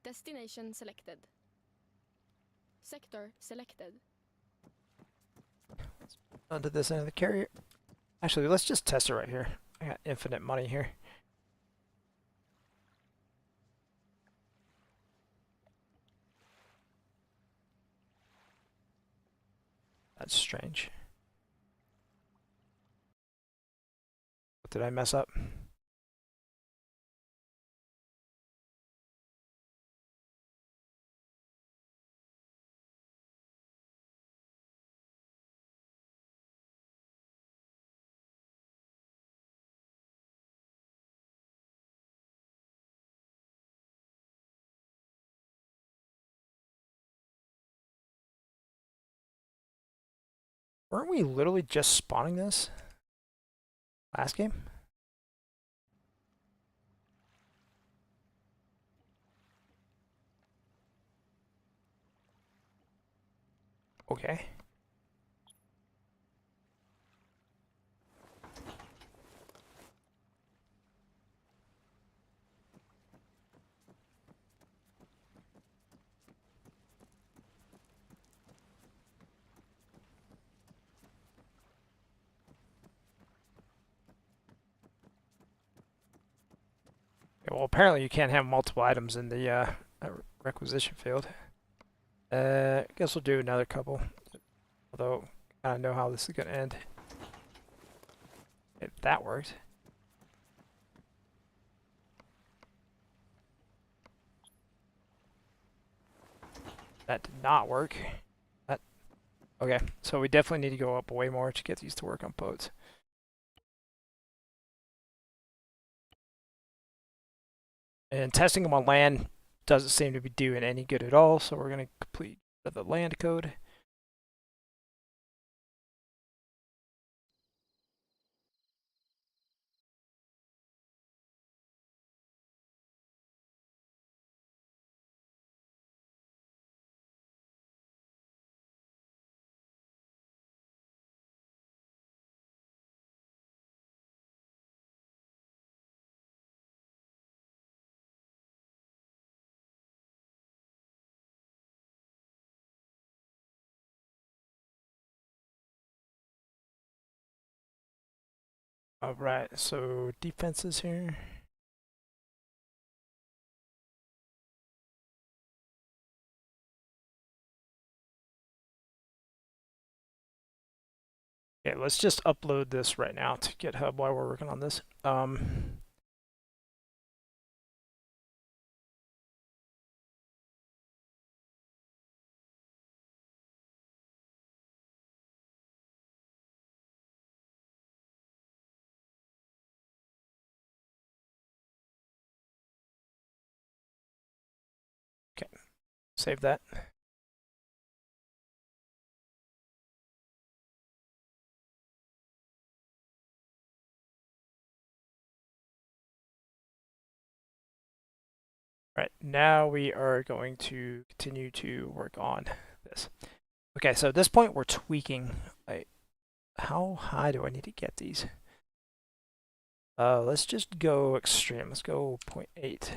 Destination selected. Sector selected.
Onto this end of the carrier. Actually, let's just test it right here. I got infinite money here. That's strange. What did I mess up? Weren't we literally just spawning this last game? Okay. well, apparently you can't have multiple items in the requisition field. I guess we'll do another couple. Although, I don't know how this is going to end. If that worked. That did not work. That, okay, so we definitely need to go up way more to get these to work on boats. And testing them on land doesn't seem to be doing any good at all, so we're going to complete the land code. Alright, so defenses here. Okay, let's just upload this right now to GitHub while we're working on this. Okay, save that. Right, now we are going to continue to work on this. Okay, so at this point we're tweaking. Like, how high do I need to get these? Let's just go extreme. Let's go 0.8.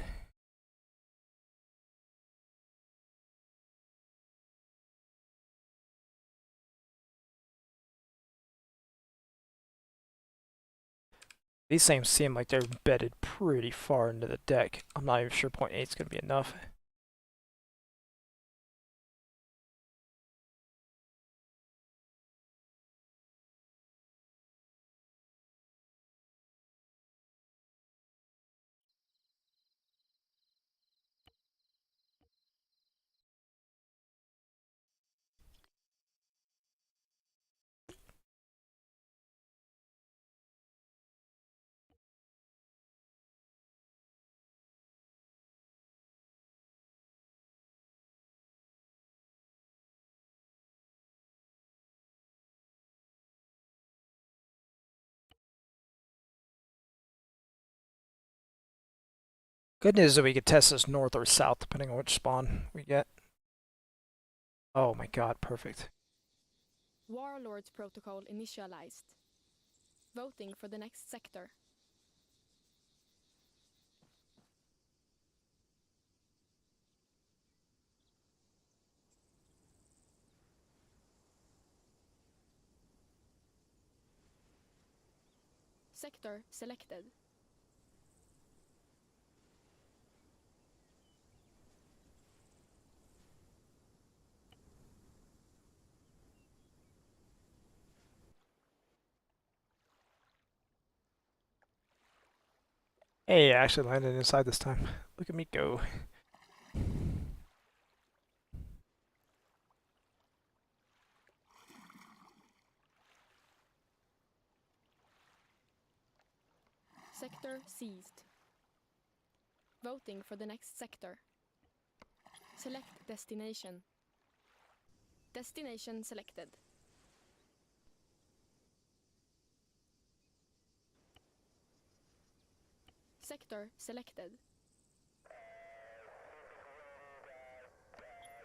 These things seem like they're embedded pretty far into the deck. I'm not even sure 0.8 is going to be enough. Good news is that we could test this north or south depending on which spawn we get. Oh my god, perfect.
Warlords protocol initialized. Voting for the next sector. Sector selected.
Hey, I actually landed inside this time. Look at me go.
Sector seized. Voting for the next sector. Select destination. Destination selected. Sector selected.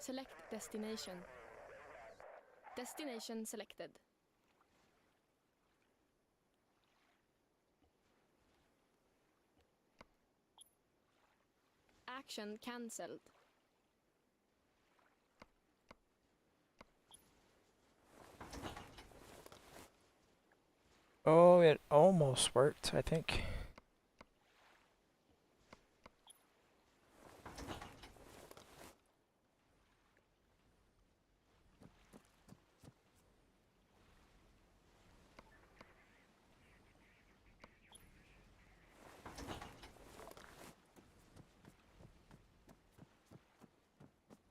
Select destination. Destination selected. Action cancelled.
Oh, it almost worked, I think.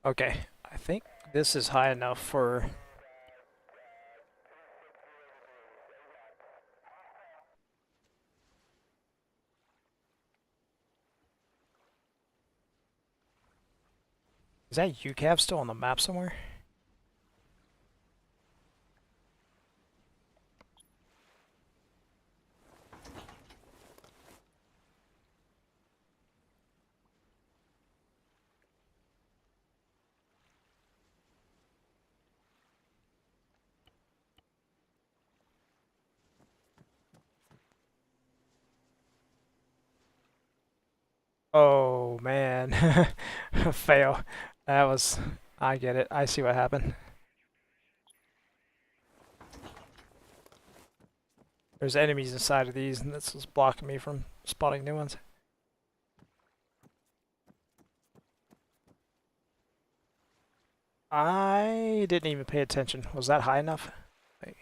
Okay, I think this is high enough for... Is that UCAV still on the map somewhere? Oh man, fail. That was, I get it. I see what happened. There's enemies inside of these, and this is blocking me from spotting new ones. I didn't even pay attention. Was that high enough? Wait.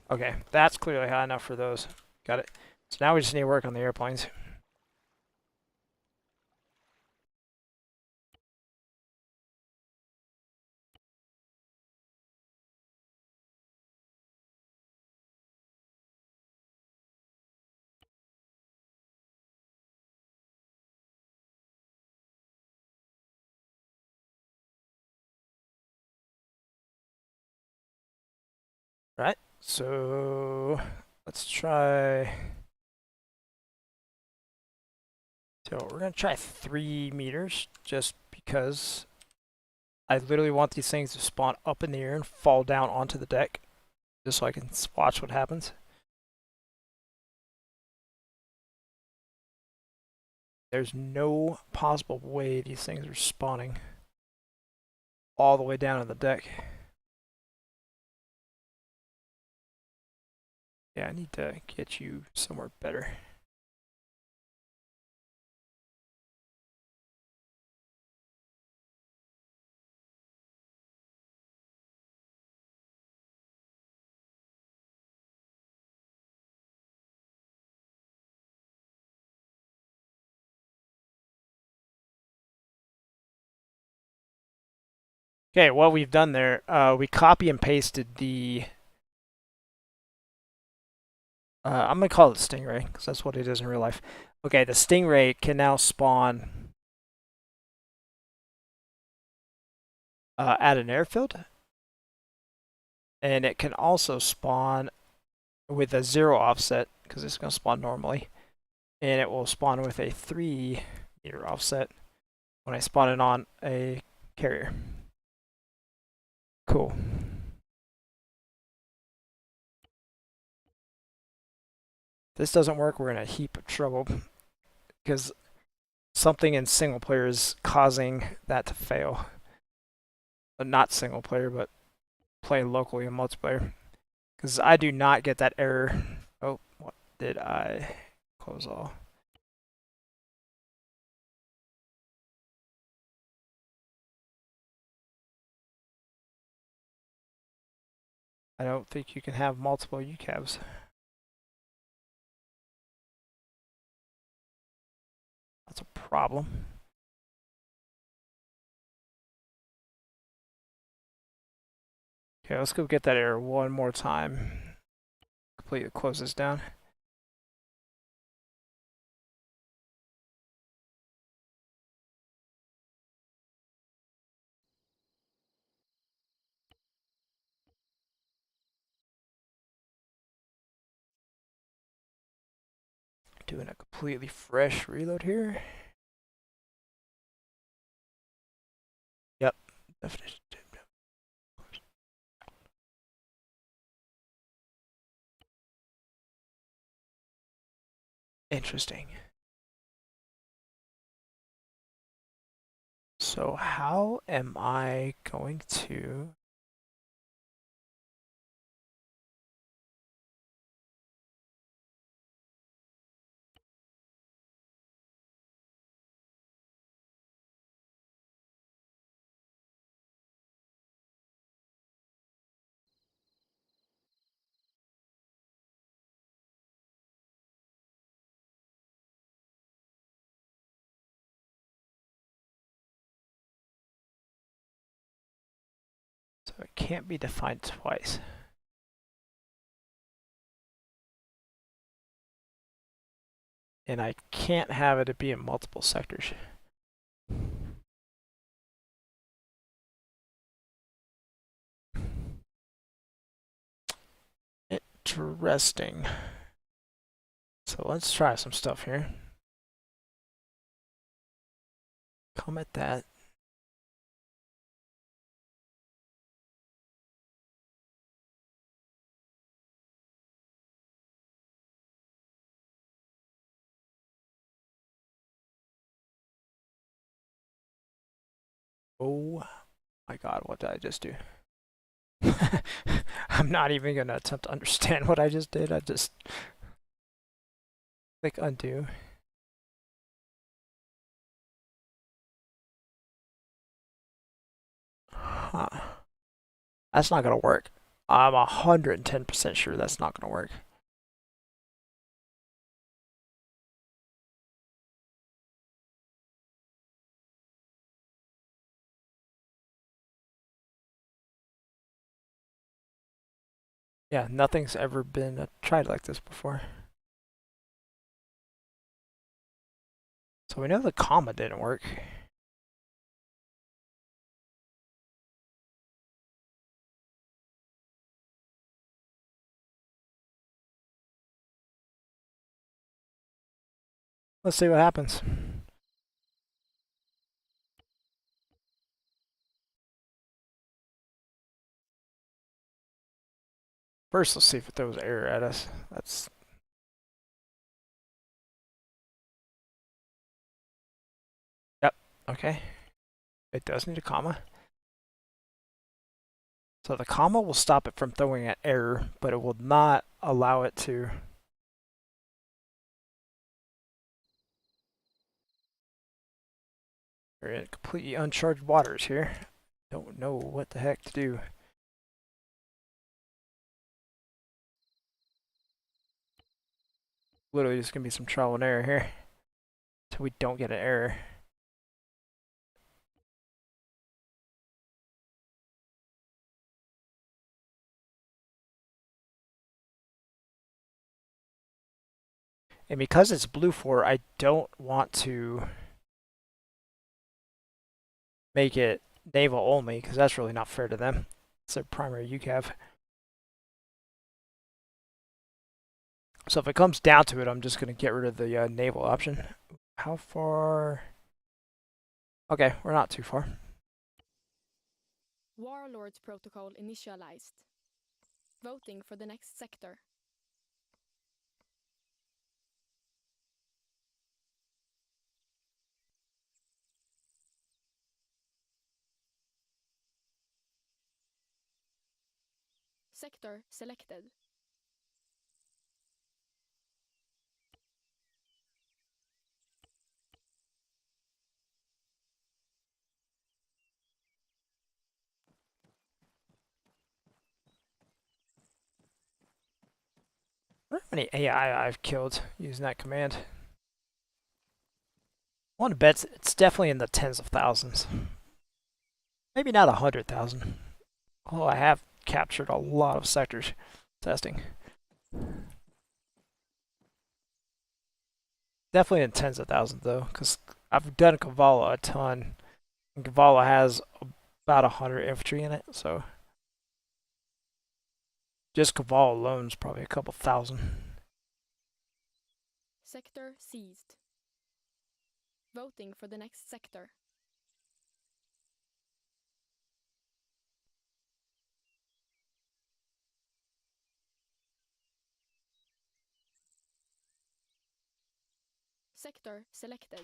Okay, that's clearly high enough for those. Got it. So now we just need to work on the airplanes. Right, so let's try. So we're gonna try 3 meters just because I literally want these things to spawn up in the air and fall down onto the deck just so I can watch what happens. There's no possible way these things are spawning all the way down on the deck. Yeah, I need to get you somewhere better. Okay, what we've done there, we copy and pasted the... I'm going to call it Stingray, because that's what it is in real life. Okay, the Stingray can now spawn at an airfield. And it can also spawn with a 0 offset, because it's going to spawn normally. And it will spawn with a 3-meter offset when I spawn it on a carrier. Cool. If this doesn't work, we're in a heap of trouble because something in single player is causing that to fail. But not single player, but play locally in multiplayer. Because I do not get that error. Oh, what did I close all? I don't think you can have multiple UCAVs. That's a problem. Okay, let's go get that error one more time. Completely close this down. Doing a completely fresh reload here. Yep, definition. Interesting. So how am I going to... So it can't be defined twice. And I can't have it be in multiple sectors. Interesting. So let's try some stuff here. Comment that. Oh my god, what did I just do? I'm not even going to attempt to understand what I just did. I just click undo. Huh. That's not going to work. I'm 110% sure that's not going to work. Yeah, nothing's ever been tried like this before. So we know the comma didn't work. Let's see what happens. First, let's see if it throws error at us. That's okay. It does need a comma. So the comma will stop it from throwing an error, but it will not allow it to. We're in completely uncharted waters here. Don't know what the heck to do. Literally just gonna be some trial and error here. Until we don't get an error. And because it's blue 4, I don't want to make it Naval only, because that's really not fair to them. It's their primary UCAV. So if it comes down to it, I'm just going to get rid of the Naval option. How far? Okay, we're not too far.
Warlords protocol initialized. Voting for the next sector. Sector selected.
I wonder how many AI I've killed using that command. I want to bet it's definitely in the tens of thousands. Maybe not 100,000. Although I have captured a lot of sectors testing. Definitely in tens of thousands though, because I've done Kavala a ton. And Kavala has about 100 infantry in it, so just Kavala alone is probably a couple thousand.
Sector seized. Voting for the next sector. Sector selected.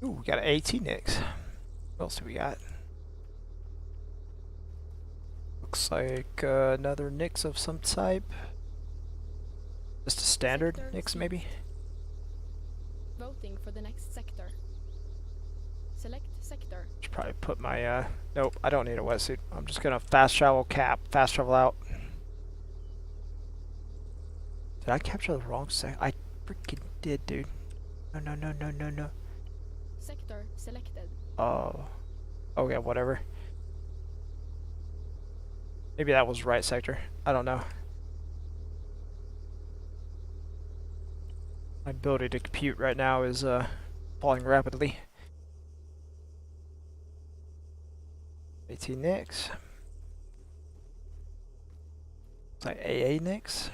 Ooh, we got an AT Nix. What else do we got? Looks like another Nix of some type. Just a standard
Sector
Nix,
seized.
maybe?
Voting for the next sector. Select sector.
Should probably put my, nope, I don't need a wetsuit. I'm just gonna fast travel cap, fast travel out. Did I capture the wrong sec? I freaking did, dude. No, no, no, no, no, no.
Sector selected.
Oh. Okay, whatever. Maybe that was right sector. I don't know. My ability to compute right now is falling rapidly. 18 nicks. It's like AA nicks.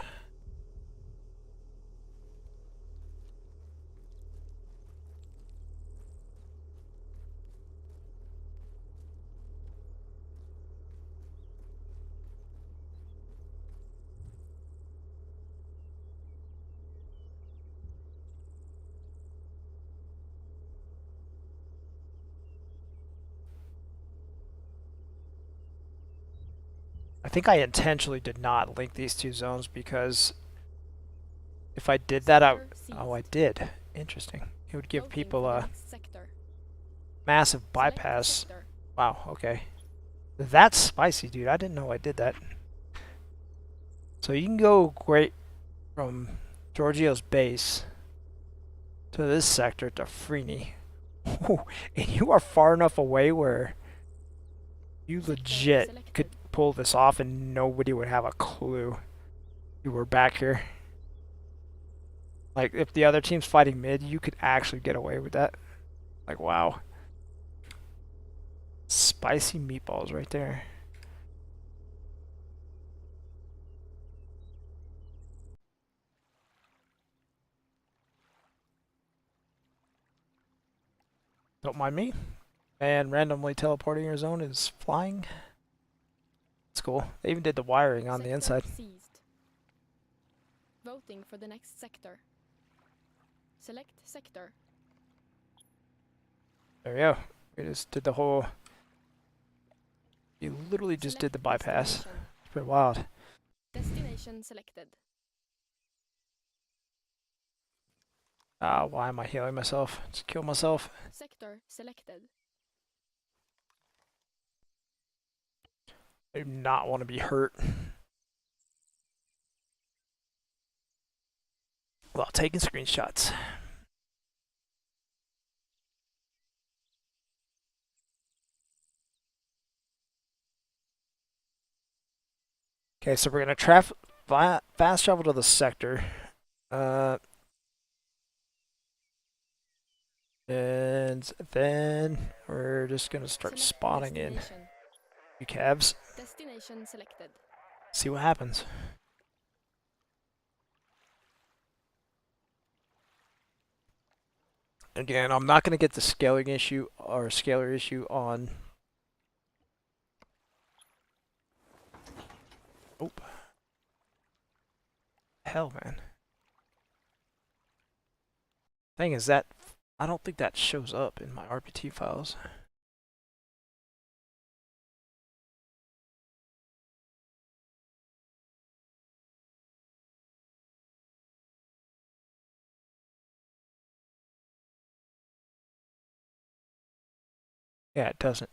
I think I intentionally did not link these two zones because if I did that, oh, I did. Interesting. It would give
Voting
people
for the
a
next sector.
massive
Select
bypass.
sector.
Wow, okay. That's spicy, dude. I didn't know I did that. So you can go great from Giorgio's base to this sector to Freeney. And you are far enough away where you
Sector
legit
selected.
could pull this off and nobody would have a clue you were back here. Like, if the other team's fighting mid, you could actually get away with that. Like, wow. Spicy meatballs right there. Don't mind me. And randomly teleporting your zone is flying. It's cool. They even did the wiring on the
Sector
inside.
seized. Voting for the next sector. Select sector.
There we go. We just did the whole... You literally just did the
Select
bypass.
destination.
It's pretty wild.
Destination selected.
Why am I healing myself? Just kill myself.
Sector selected.
I do not want to be hurt. While taking screenshots. Okay, so we're gonna fast travel to the sector. And then we're just gonna start
Select
spawning in
destination.
cabs.
Destination selected.
See what happens. Again, I'm not gonna get the scaling issue or scalar issue on. Oh, hell, man. Thing is that I don't think that shows up in my RPT files. Yeah, it doesn't.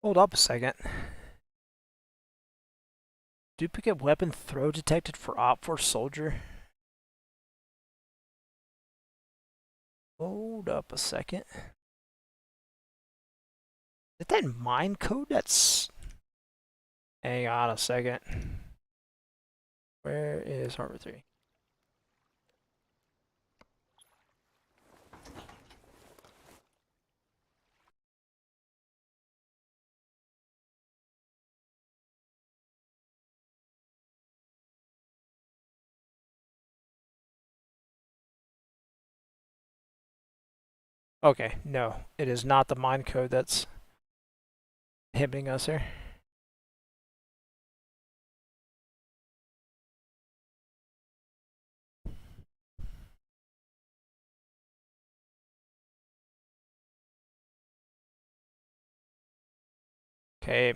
Hold up a second. Duplicate weapon throw detected for OPFOR soldier. Hold up a second. Is that mine code? That's... Hang on a second. Where is Harbor 3? Okay, no. It is not the mine code that's inhibiting us here. Okay.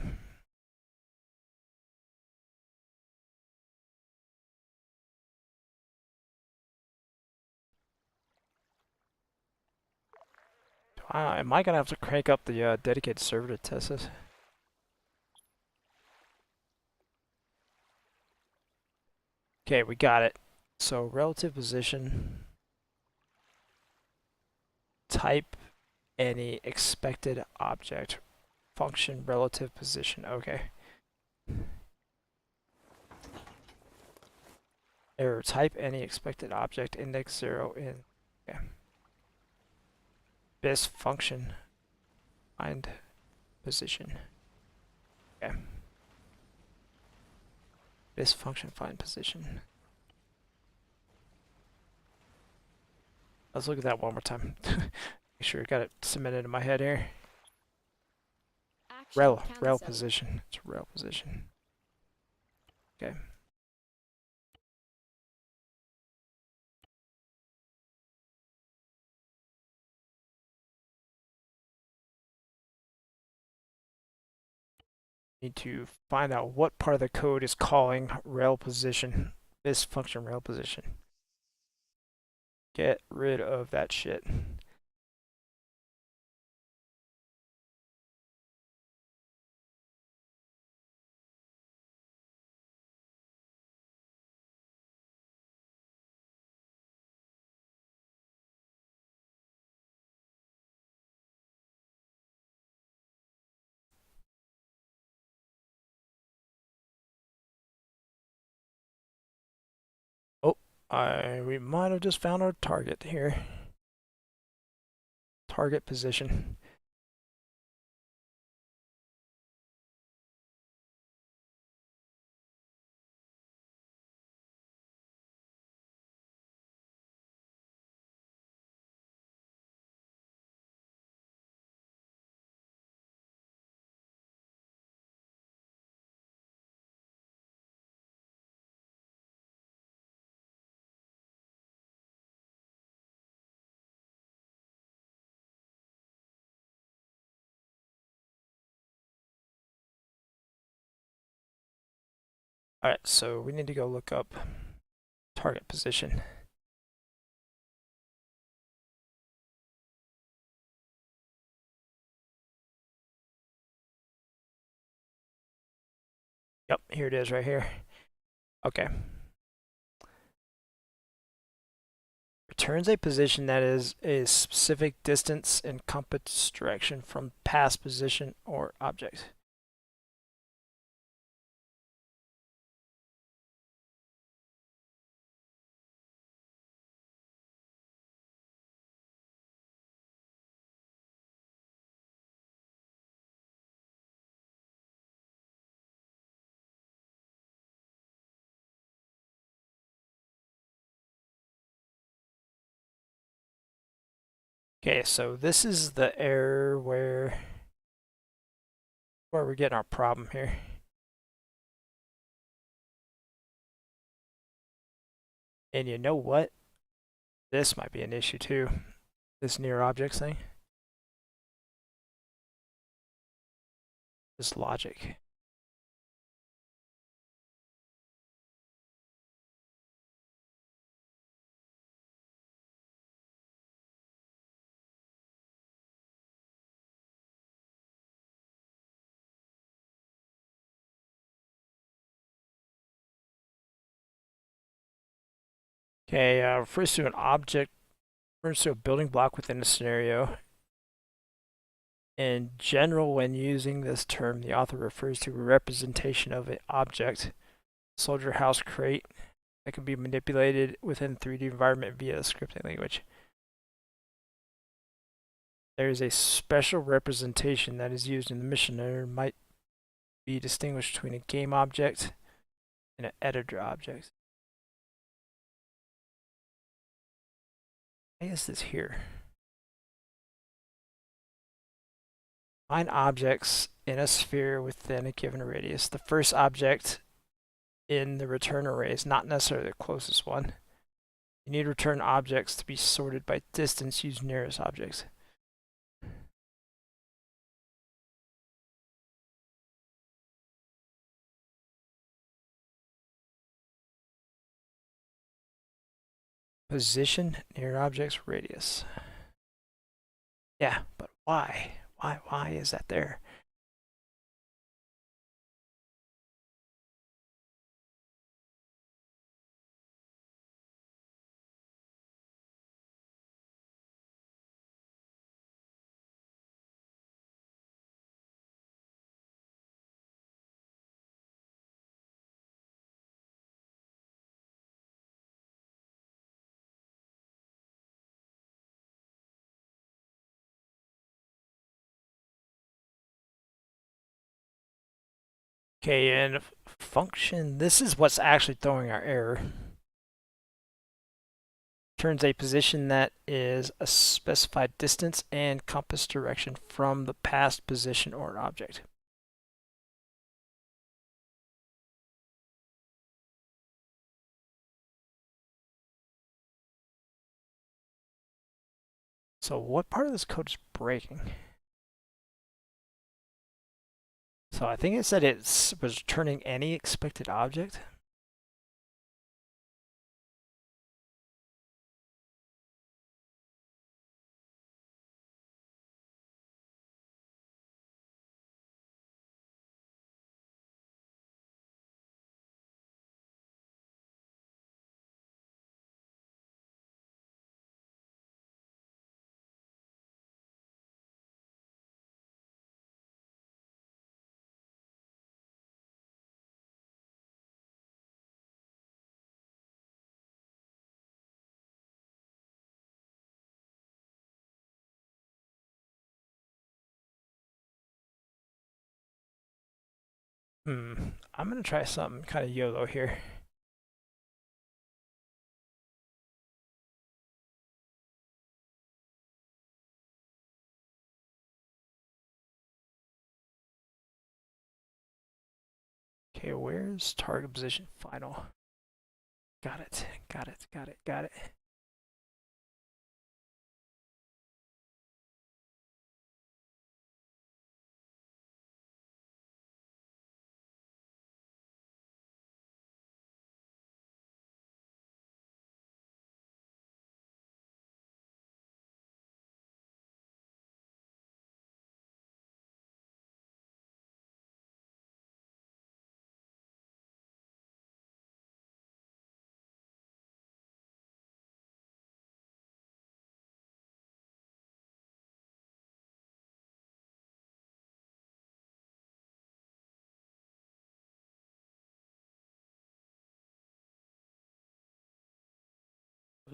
Am I gonna have to crank up the dedicated server to test this? Okay, we got it. So relative position, type any expected object, function relative position. Okay. Error, type any expected object, index 0 in. Okay. This function, find position. Okay. This function, find position. Let's look at that one more time. Make sure I got it cemented in my head here.
Action
Rel
cancelled.
position. It's rel position. Okay. Need to find out what part of the code is calling rel position. This function rel position. Get rid of that shit. We might have just found our target here. Target position. Alright, so we need to go look up target position. Yep, here it is right here. Okay. Returns a position that is a specific distance and compass direction from past position or object. Okay, so this is the error where we're getting our problem here. And you know what? This might be an issue too. This near objects thing. This logic. Okay, refers to an object, refers to a building block within a scenario. In general, when using this term, the author refers to a representation of an object, soldier house crate, that can be manipulated within 3D environment via a scripting language. There is a special representation that is used in the mission and might be distinguished between a game object and an editor object. I guess this here. Find objects in a sphere within a given radius. The first object in the return array is not necessarily the closest one. You need return objects to be sorted by distance. Use nearest objects. position near object's radius. Yeah, but why? Why is that there? Okay, and function, this is what's actually throwing our error. Turns a position that is a specified distance and compass direction from the past position or object. So what part of this code is breaking? So I think it said it was returning any expected object. I'm gonna try something kind of YOLO here. Okay, where's target position final? Got it, got it, got it, got it.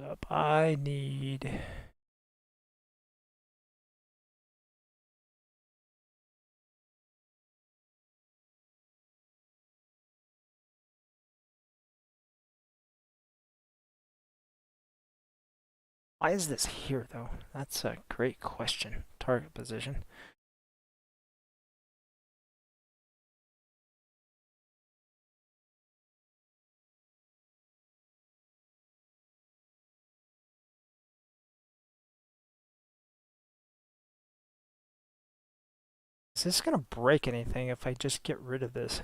Up. I need. Why is this here though? That's a great question. Target position. Is this gonna break anything if I just get rid of this?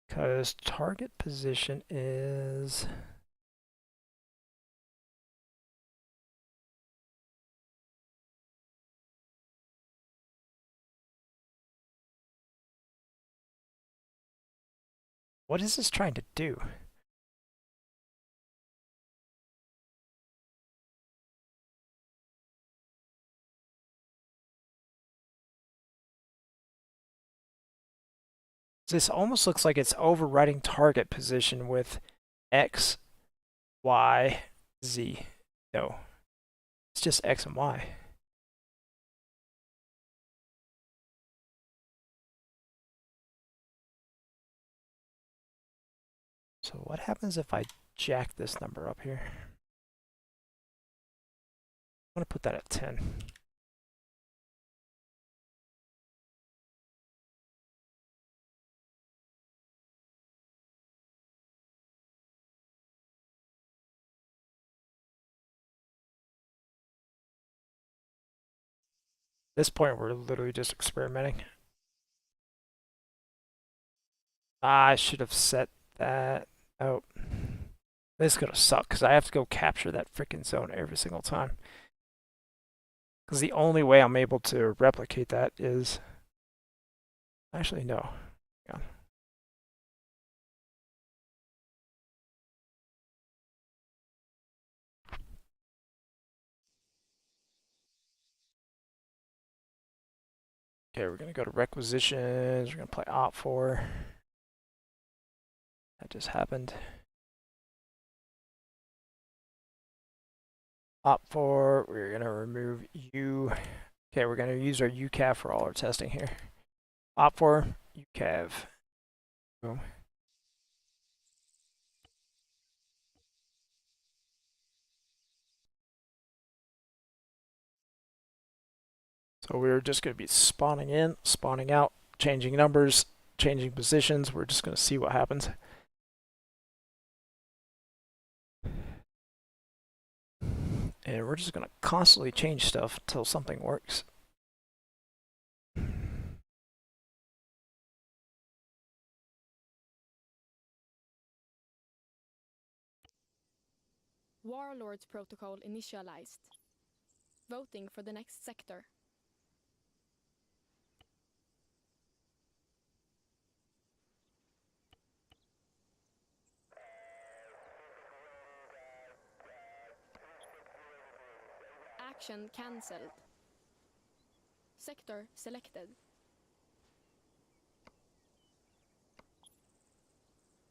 Because target position is. What is this trying to do? This almost looks like it's overriding target position with X, Y, Z. No, it's just X and Y. So what happens if I jack this number up here? I'm gonna put that at 10. At this point, we're literally just experimenting. I should have set that. Oh, this is gonna suck because I have to go capture that freaking zone every single time. Because the only way I'm able to replicate that is... Actually, no. Yeah. Okay, we're going to go to requisitions. We're going to play op4. That just happened. Op4, we're going to remove U. Okay, we're going to use our UCAV for all our testing here. Op4, UCAV. Boom. So we're just going to be spawning in, spawning out, changing numbers, changing positions. We're just going to see what happens. And we're just going to constantly change stuff until something works.
Warlords protocol initialized. Voting for the next sector. Action cancelled. Sector selected.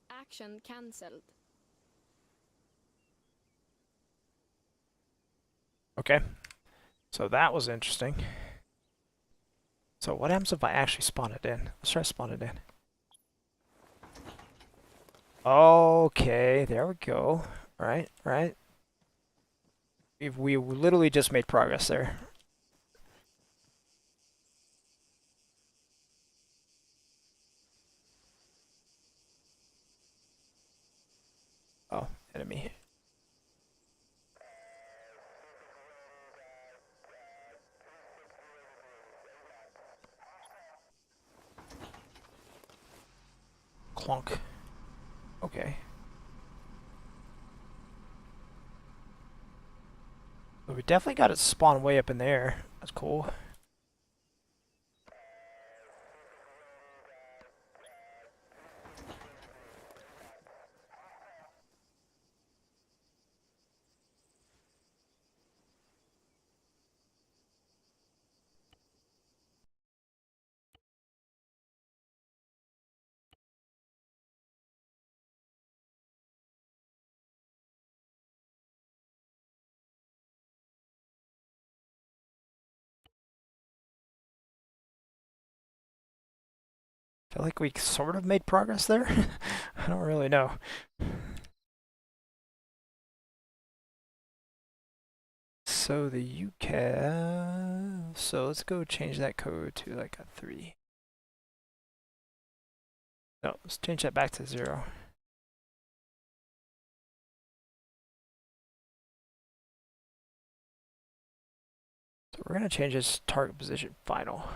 Action cancelled.
Okay, so that was interesting. So what happens if I actually spawn it in? Let's try to spawn it in. Okay, there we go. Right. We literally just made progress there. Oh, enemy. Clunk. Okay. But we definitely got it spawn way up in there. That's cool. I feel like we sort of made progress there. I don't really know. So the UCAV. So let's go change that code to like a 3. No, let's change that back to 0. So we're going to change this target position final.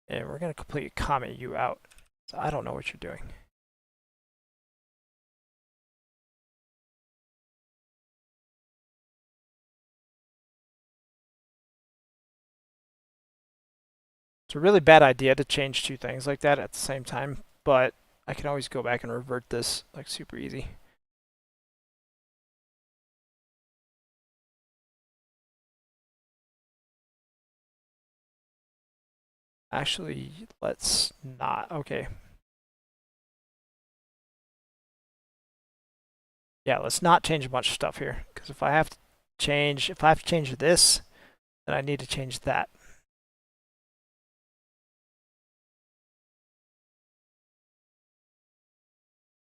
And we're going to completely comment you out. So I don't know what you're doing. It's a really bad idea to change two things like that at the same time, but I can always go back and revert this like super easy. Actually, let's not. Okay. Yeah, let's not change much stuff here, because if I have to change this, then I need to change that.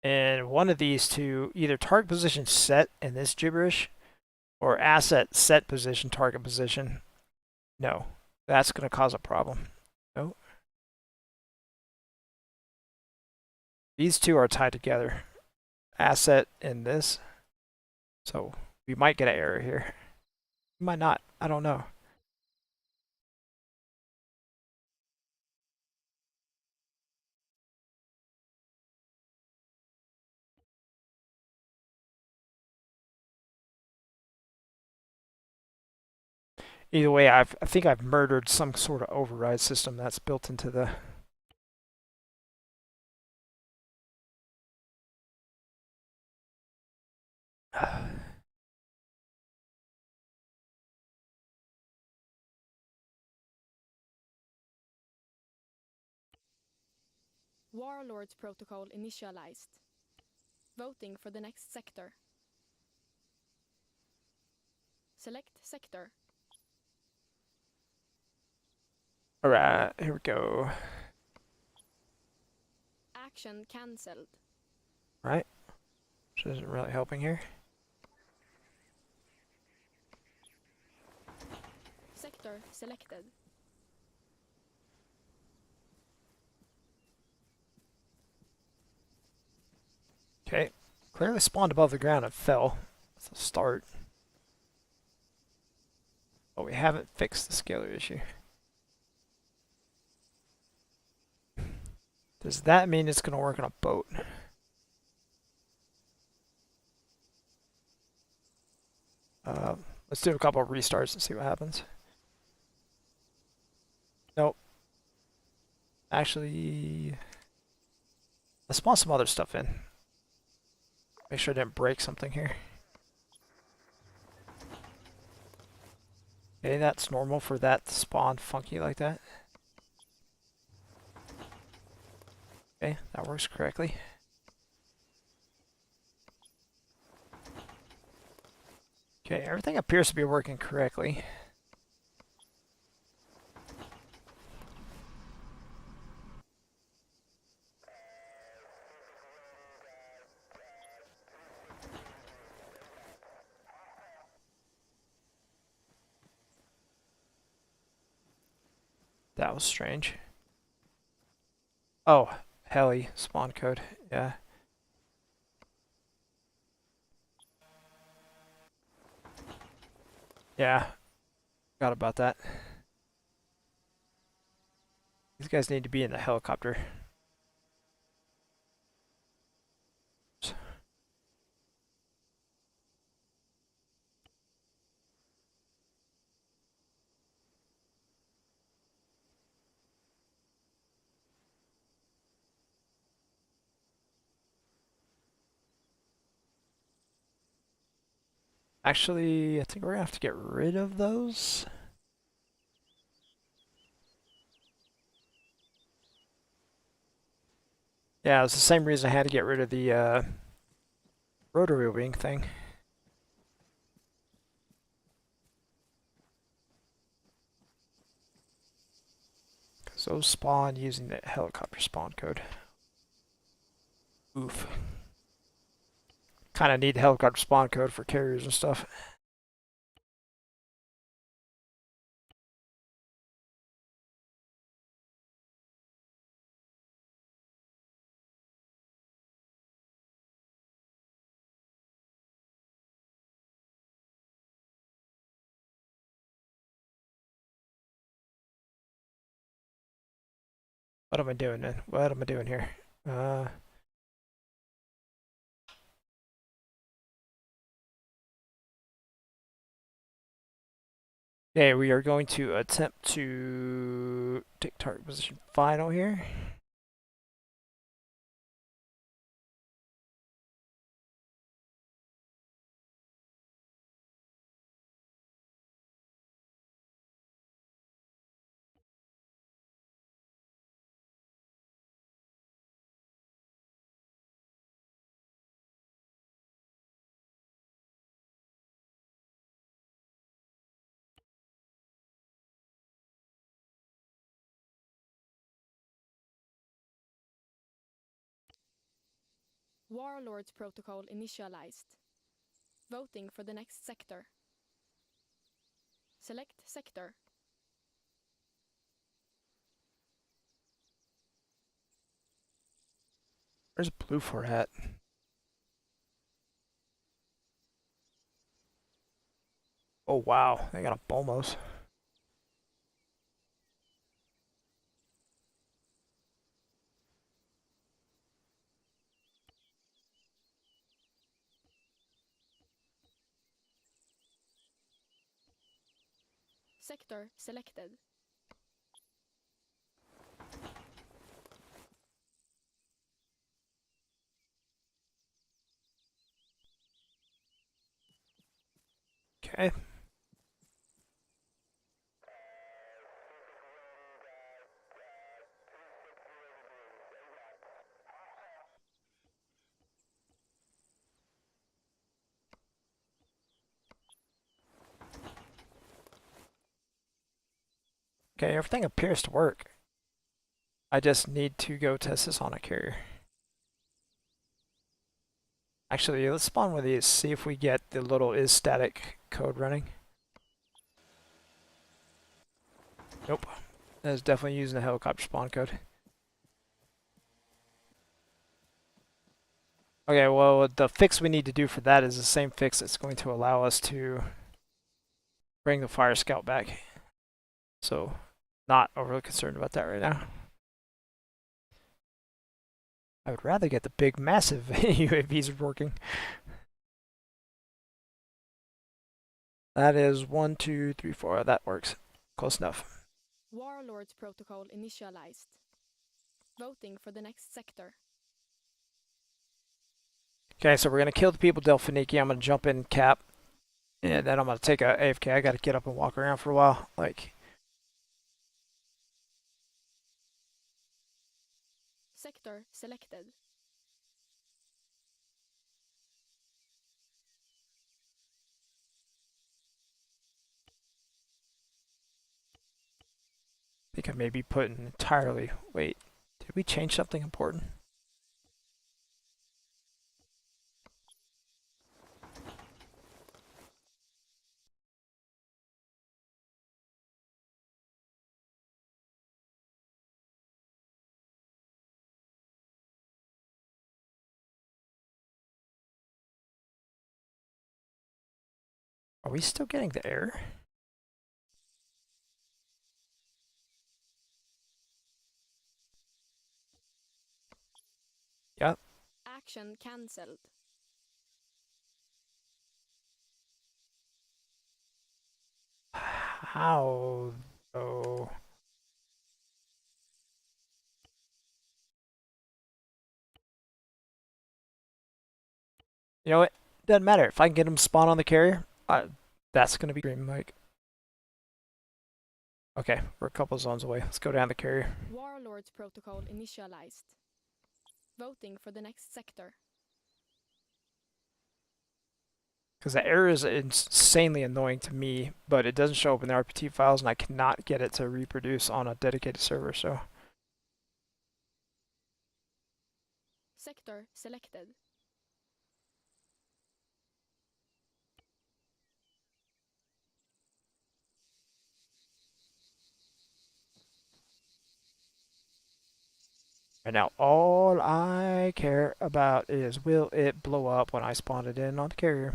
And one of these two, either target position set in this gibberish, or asset set position target position. No, that's going to cause a problem. No. These two are tied together. Asset in this. So we might get an error here. Might not. I don't know. Either way, I think I've murdered some sort of override system that's built into the.
Warlords protocol initialized. Voting for the next sector. Select sector.
Alright, here we go.
Action cancelled.
Right? Which isn't really helping here.
Sector selected.
Okay. Clearly spawned above the ground and fell. That's a start. But we haven't fixed the scalar issue. Does that mean it's going to work on a boat? Let's do a couple of restarts and see what happens. Nope. Actually, let's spawn some other stuff in. Make sure I didn't break something here. Okay, that's normal for that to spawn funky like that. Okay, that works correctly. Okay, everything appears to be working correctly. That was strange. Oh, heli spawn code. Yeah. Yeah. Forgot about that. These guys need to be in the helicopter. Actually, I think we're gonna have to get rid of those. Yeah, it's the same reason I had to get rid of the rotary wing thing. Because those spawn using the helicopter spawn code. Oof. Kind of need the helicopter spawn code for carriers and stuff. What am I doing then? What am I doing here? Okay, we are going to attempt to take target position final here.
Warlords protocol initialized. Voting for the next sector. Select sector.
Where's blue for at? Oh wow, they got a Bomos.
Sector selected.
Okay. Okay, everything appears to work. I just need to go test this on a carrier. Actually, let's spawn one of these, see if we get the little is static code running. Nope. That is definitely using the helicopter spawn code. Okay, well, the fix we need to do for that is the same fix that's going to allow us to bring the fire scout back. So, not overly concerned about that right now. I would rather get the big, massive UAVs working. That is 1, 2, 3, 4. That works. Close enough.
Warlords protocol initialized. Voting for the next sector.
Okay, so we're going to kill the people Delphiniki. I'm going to jump in cap. And then I'm going to take a AFK. I got to get up and walk around for a while. Like,
Sector selected.
I think I may be putting entirely... Wait, did we change something important? Are we still getting the error? Yep.
Action cancelled.
How, though? You know what? Doesn't matter. If I can get him spawn on the carrier, that's going to be green, Mike. Okay, we're a couple zones away. Let's go down the carrier.
Warlords protocol initialized. Voting for the next sector.
Because the error is insanely annoying to me, but it doesn't show up in the RPT files, and I cannot get it to reproduce on a dedicated server, so...
Sector selected.
Right now, all I care about is will it blow up when I spawn it in on the carrier.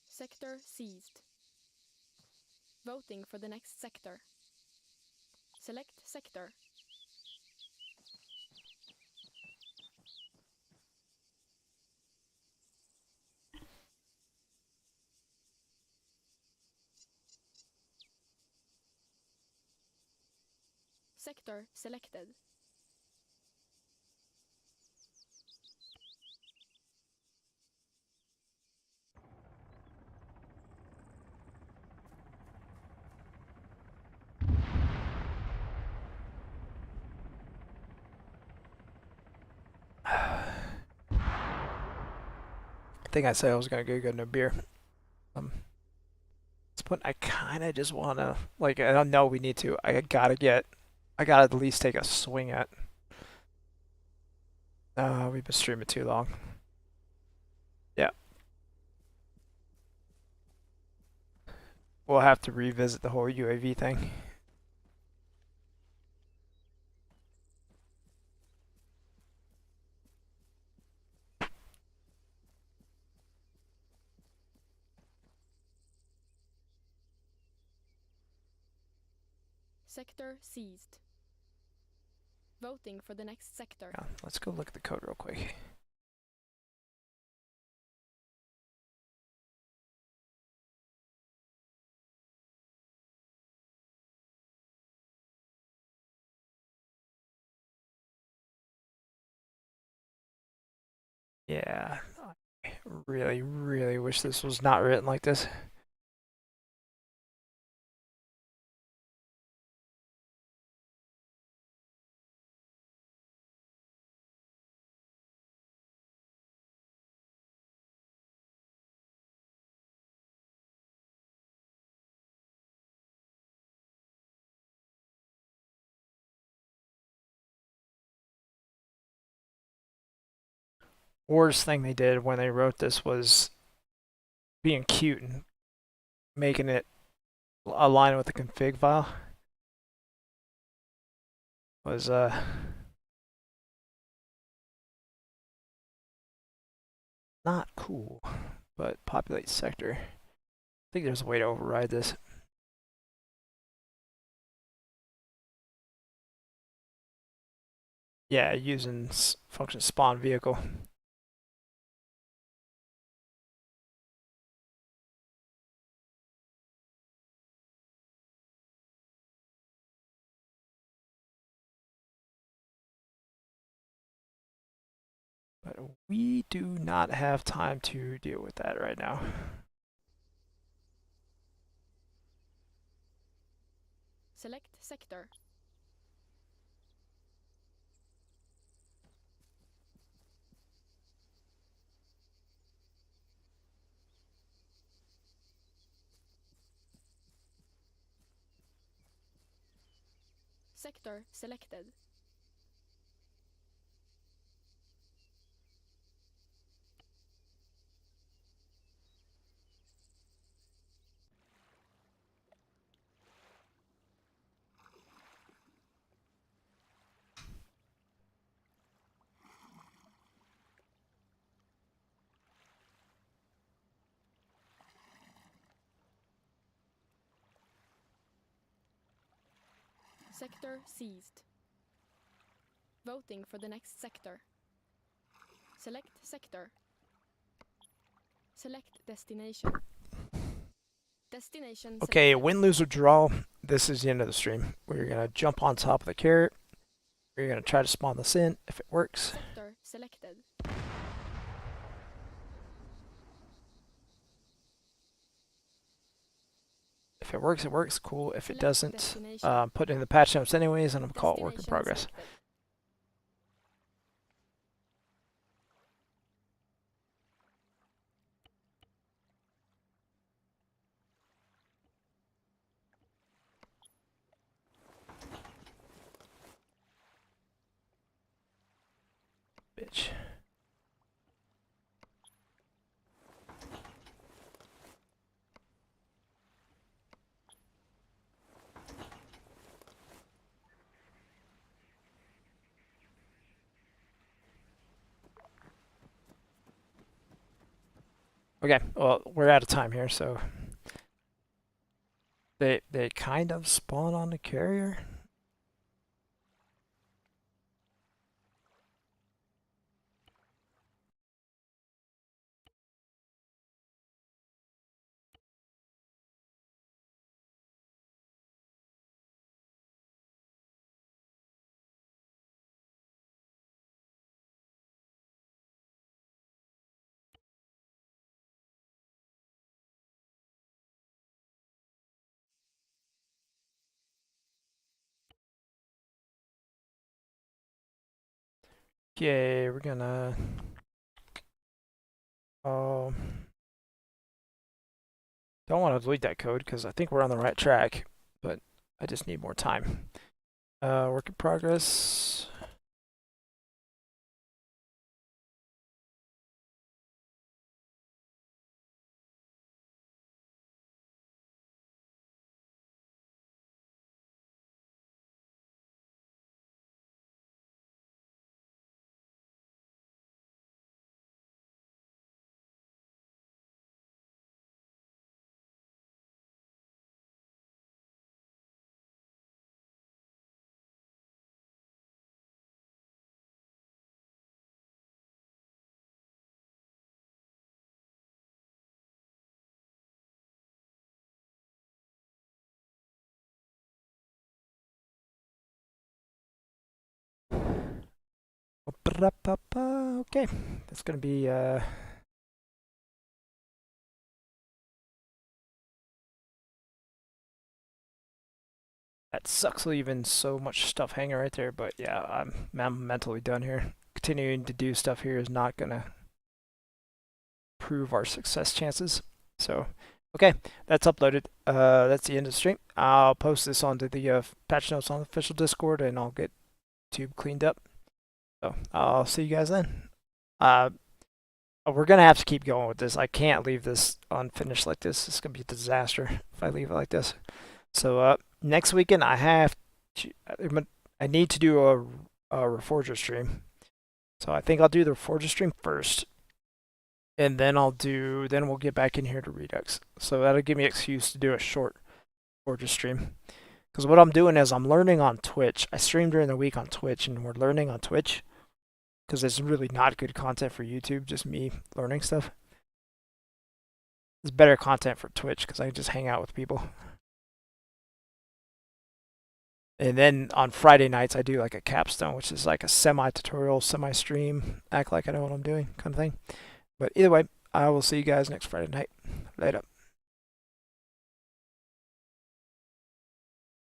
Sector seized. Voting for the next sector. Select sector. Sector selected.
I think I said I was gonna go get a beer. This point, I kind of just wanna, like, I don't know we need to. I gotta at least take a swing at. We've been streaming too long. Yeah. We'll have to revisit the whole UAV thing.
Sector seized. Voting for the next sector.
Yeah, let's go look at the code real quick. Yeah, I really, really wish this was not written like this. Worst thing they did when they wrote this was being cute and making it align with the config file. Was not cool, but populate sector. I think there's a way to override this. Yeah, using function spawn vehicle. But we do not have time to deal with that right now.
Select sector. Sector selected. Sector seized. Voting for the next sector. Select sector. Select destination. Destination
Okay,
selected.
win, lose, or draw. This is the end of the stream. We're gonna jump on top of the carrot. We're gonna try to spawn this in. If it works,
Sector selected.
if it works, it works. Cool. If it
Select
doesn't,
destination.
put it in the patch notes anyways, and I'm gonna call it work in
Destination
progress.
selected.
Bitch. Okay, well, we're out of time here, so they kind of spawn on the carrier. Okay, we're gonna. Don't want to delete that code because I think we're on the right track, but I just need more time. Work in progress. Okay, that's gonna be that sucks leaving so much stuff hanging right there, but yeah, I'm mentally done here. Continuing to do stuff here is not gonna improve our success chances. So, okay, that's uploaded. That's the end of the stream. I'll post this onto the patch notes on the official Discord, and I'll get YouTube cleaned up. So I'll see you guys then. We're gonna have to keep going with this. I can't leave this unfinished like this. It's gonna be a disaster if I leave it like this. So next weekend I need to do a Reforger stream. So I think I'll do the Reforger stream first, and then we'll get back in here to Redux. So that'll give me an excuse to do a short Reforger stream. Because what I'm doing is I'm learning on Twitch. I stream during the week on Twitch, and we're learning on Twitch. Because it's really not good content for YouTube, just me learning stuff. It's better content for Twitch because I can just hang out with people. And then on Friday nights, I do like a capstone, which is like a semi-tutorial, semi-stream, act like I know what I'm doing kind of thing. But either way, I will see you guys next Friday night. Later.